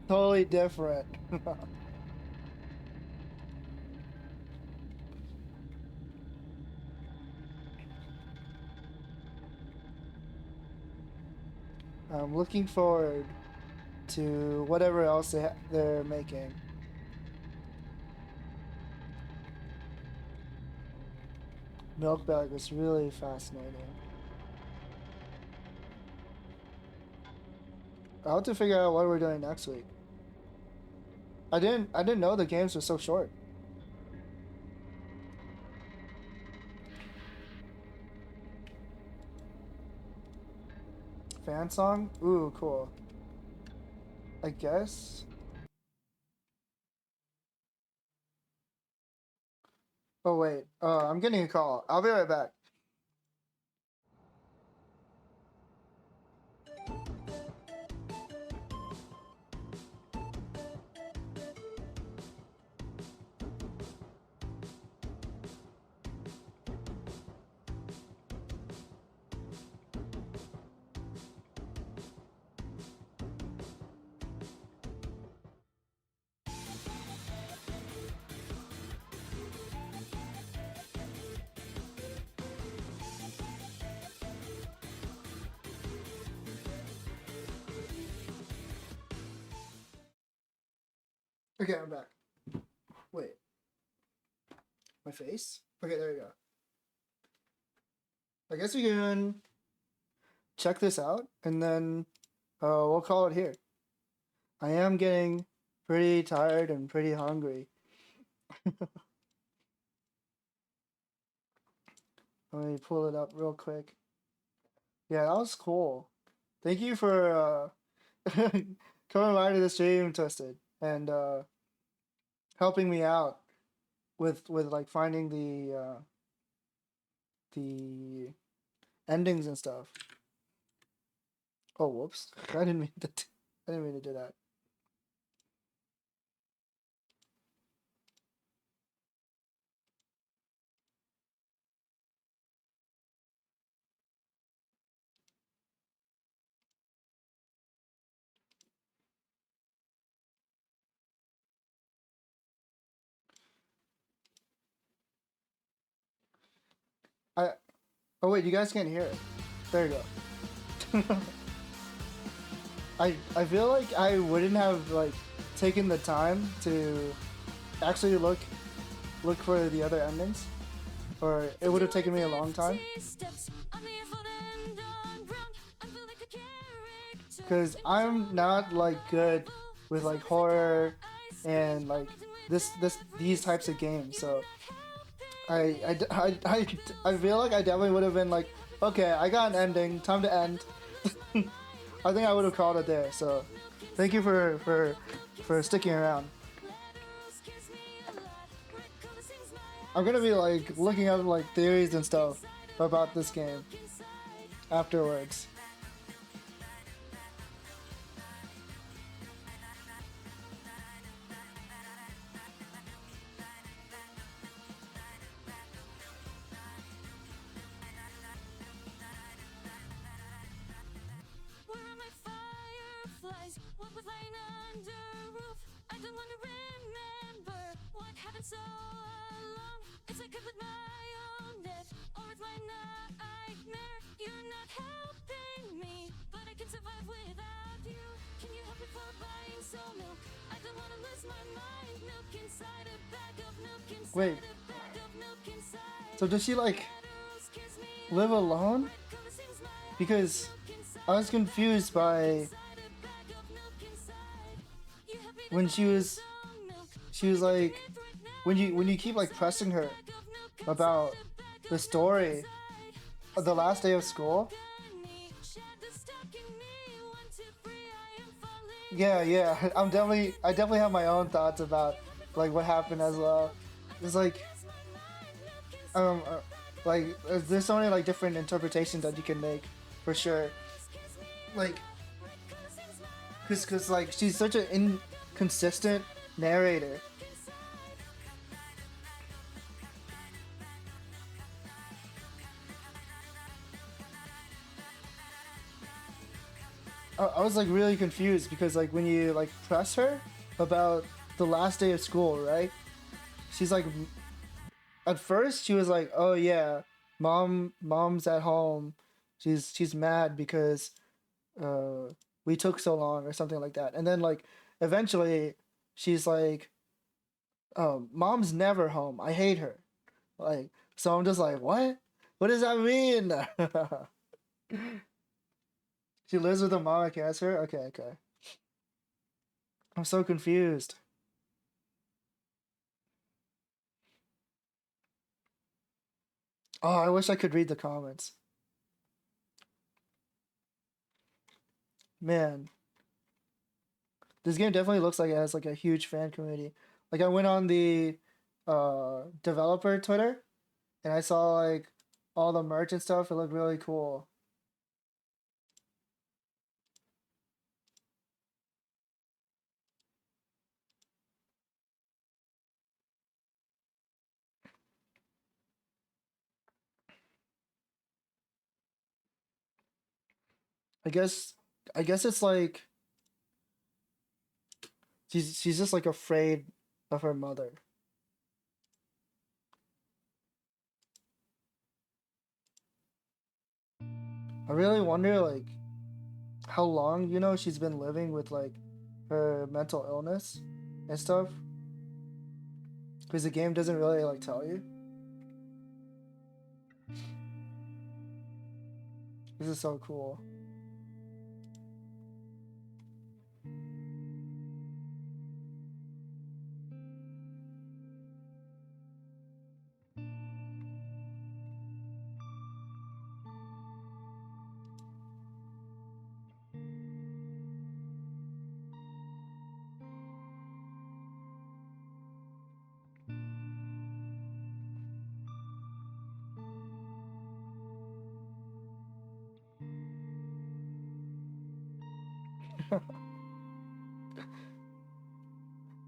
totally different. I'm looking forward to whatever else they're making. Milk Bag was really fascinating. I'll have to figure out what we're doing next week. I didn't know the games were so short. Fan song? Ooh, cool. I guess. Oh wait, I'm getting a call. I'll be right back. Okay, I'm back. Wait. My face? Okay, there you go. I guess we can check this out and then we'll call it here. I am getting pretty tired and pretty hungry. Let me pull it up real quick. Yeah, that was cool. Thank you for coming by to the stream, Twisted, and helping me out with like finding the endings and stuff. Oh, whoops! I didn't mean to. I didn't mean to do that. I. Oh wait, you guys can't hear it. There you go. I feel like I wouldn't have like taken the time to actually look for the other endings, or it would have taken me a long time. Because I'm not like good with like horror and like these types of games, so I feel like I definitely would have been like, okay, I got an ending, time to end. I think I would have called it there. So, thank you for sticking around. I'm gonna be like looking up like theories and stuff about this game. afterwards. Where are my fireflies? What was lying under a roof? I don't want to remember what happened so long. It's like I put my own death, or it's my nightmare. You're not helping me, but I can survive without you. Can you help me for buying some milk? I don't want to lose my mind. Milk inside a bag of milk inside Wait. a bag of milk inside. So does she like Shadows kiss me live alone? like color seems my Because milk inside. I was confused by when she was like when you keep like pressing her about the story of the last day of school. Yeah, I definitely have my own thoughts about like what happened as well. It's like like there's so many like different interpretations that you can make for sure. Like cause like she's such an inconsistent narrator. I was like really confused because like when you like press her about the last day of school, right? She's like, at first she was like, oh yeah, mom's at home. She's mad because we took so long or something like that. And then like eventually she's like, oh, mom's never home. I hate her. Like, so I'm just like, what? What does that mean? She lives with a mom and cancer? Okay. I'm so confused. Oh, I wish I could read the comments. Man, this game definitely looks like it has like a huge fan community. Like I went on the developer Twitter and I saw like all the merch and stuff. It looked really cool. I guess it's like she's just like afraid of her mother. I really wonder like how long, she's been living with like her mental illness and stuff. Because the game doesn't really like tell you. This is so cool.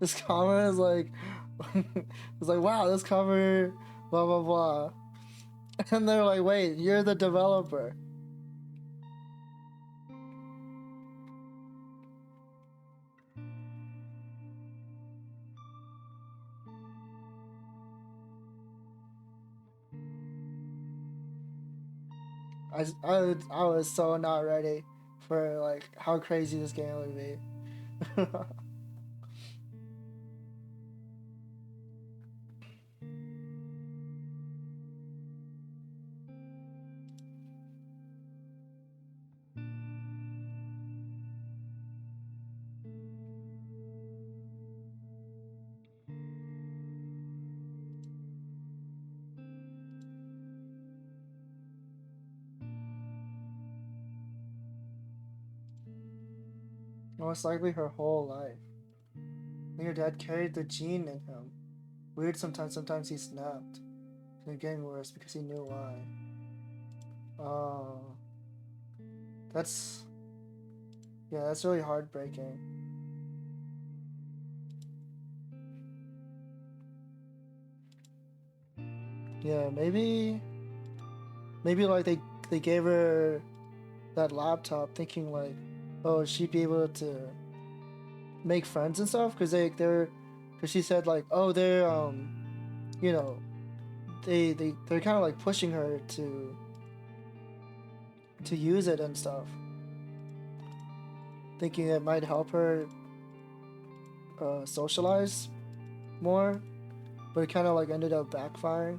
This comment is like, it's like, wow, this cover, blah blah blah, and they're like, wait, you're the developer. I was so not ready for like how crazy this game would be. Most likely her whole life. I think her dad carried the gene in him. Weird sometimes he snapped. And getting worse because he knew why. Oh. That's yeah, that's really heartbreaking. Yeah, maybe like they gave her that laptop thinking like, oh, she'd be able to make friends and stuff because because she said like, oh, they're you know, they're kind of like pushing her to use it and stuff, thinking it might help her socialize more, but it kind of like ended up backfiring.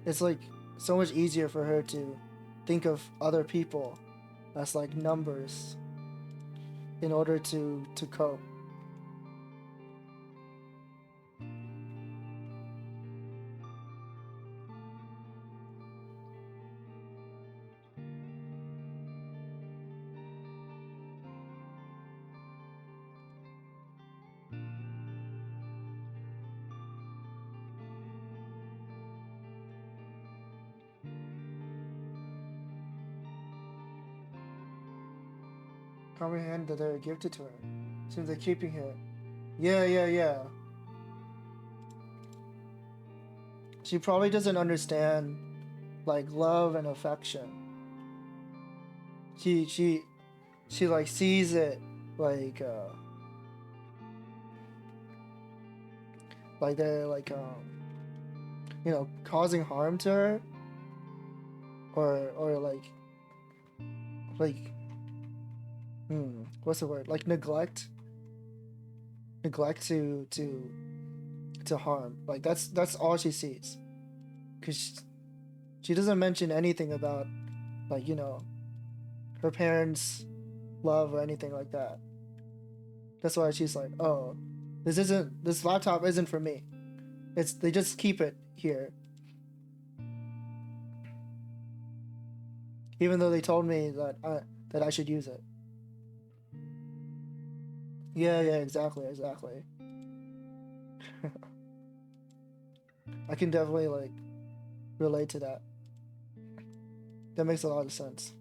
It's like so much easier for her to think of other people as like numbers in order to cope. Comprehend that they're gifted to her. Seems they're keeping it. Yeah. She probably doesn't understand like love and affection. She like sees it like they're like you know, causing harm to her, or like what's the word, like neglect to harm. Like that's all she sees, because she doesn't mention anything about like, you know, her parents' love or anything like that. That's why she's like, oh, this laptop isn't for me. They just keep it here, even though they told me that I should use it. Yeah, exactly. I can definitely like relate to that. That makes a lot of sense.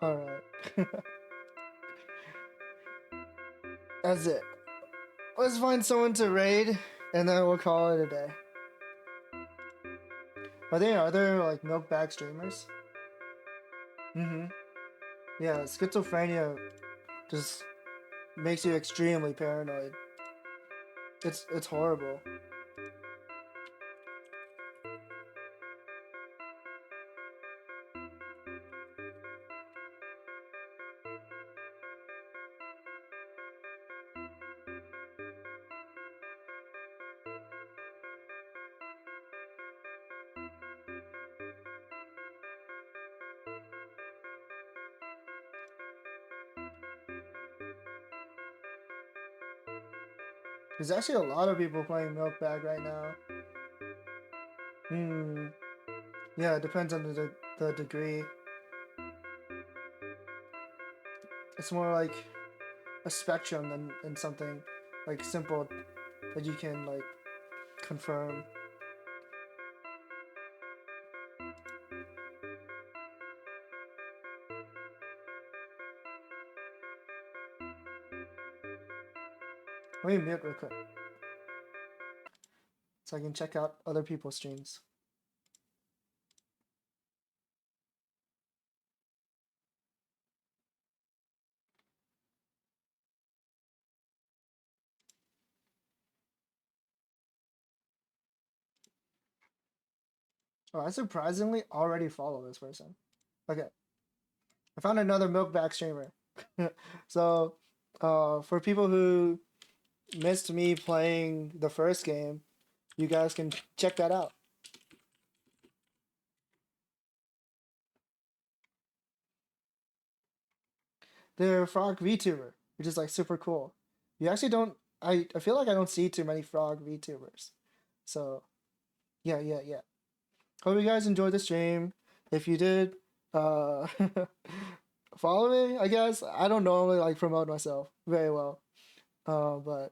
All right. That's it. Let's find someone to raid, and then we'll call it a day. Are there like milk bag streamers? Yeah, schizophrenia just makes you extremely paranoid. It's horrible. There's actually a lot of people playing milk bag right now. Yeah, it depends on the degree. It's more like a spectrum than something like simple that you can like confirm. Let me mute real quick so I can check out other people's streams. Oh, I surprisingly already follow this person. Okay, I found another milkbag streamer. So, for people who missed me playing the first game, you guys can check that out. they're a frog VTuber, which is like super cool. You actually don't. I feel like I don't see too many frog VTubers. So yeah. Hope you guys enjoyed the stream. If you did, uh, follow me. I guess I don't normally like promote myself very well, but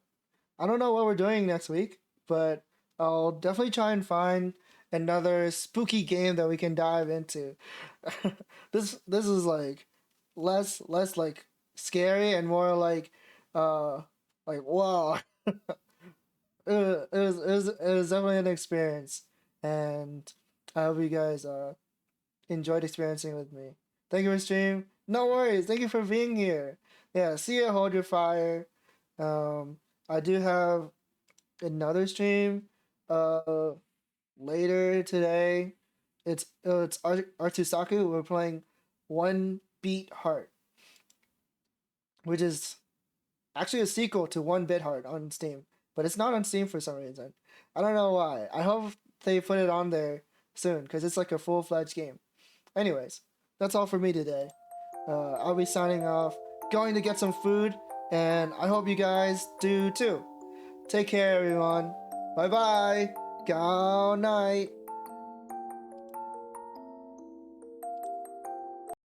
I don't know what we're doing next week. But I'll definitely try and find another spooky game that we can dive into. This is like less like scary and more like wow. It was definitely an experience, and I hope you guys enjoyed experiencing with me. Thank you for stream. No worries. Thank you for being here. Yeah, see you. Hold your fire. I do have another stream uh later today. It's Artusaku. We're playing One Beat Heart, which is actually a sequel to One Bit Heart on Steam, but it's not on Steam for some reason. I don't know why. I hope they put it on there soon because it's like a full-fledged game. Anyways, that's all for me today. I'll be signing off, going to get some food, and I hope you guys do too. Take care, everyone. Bye bye. Good night.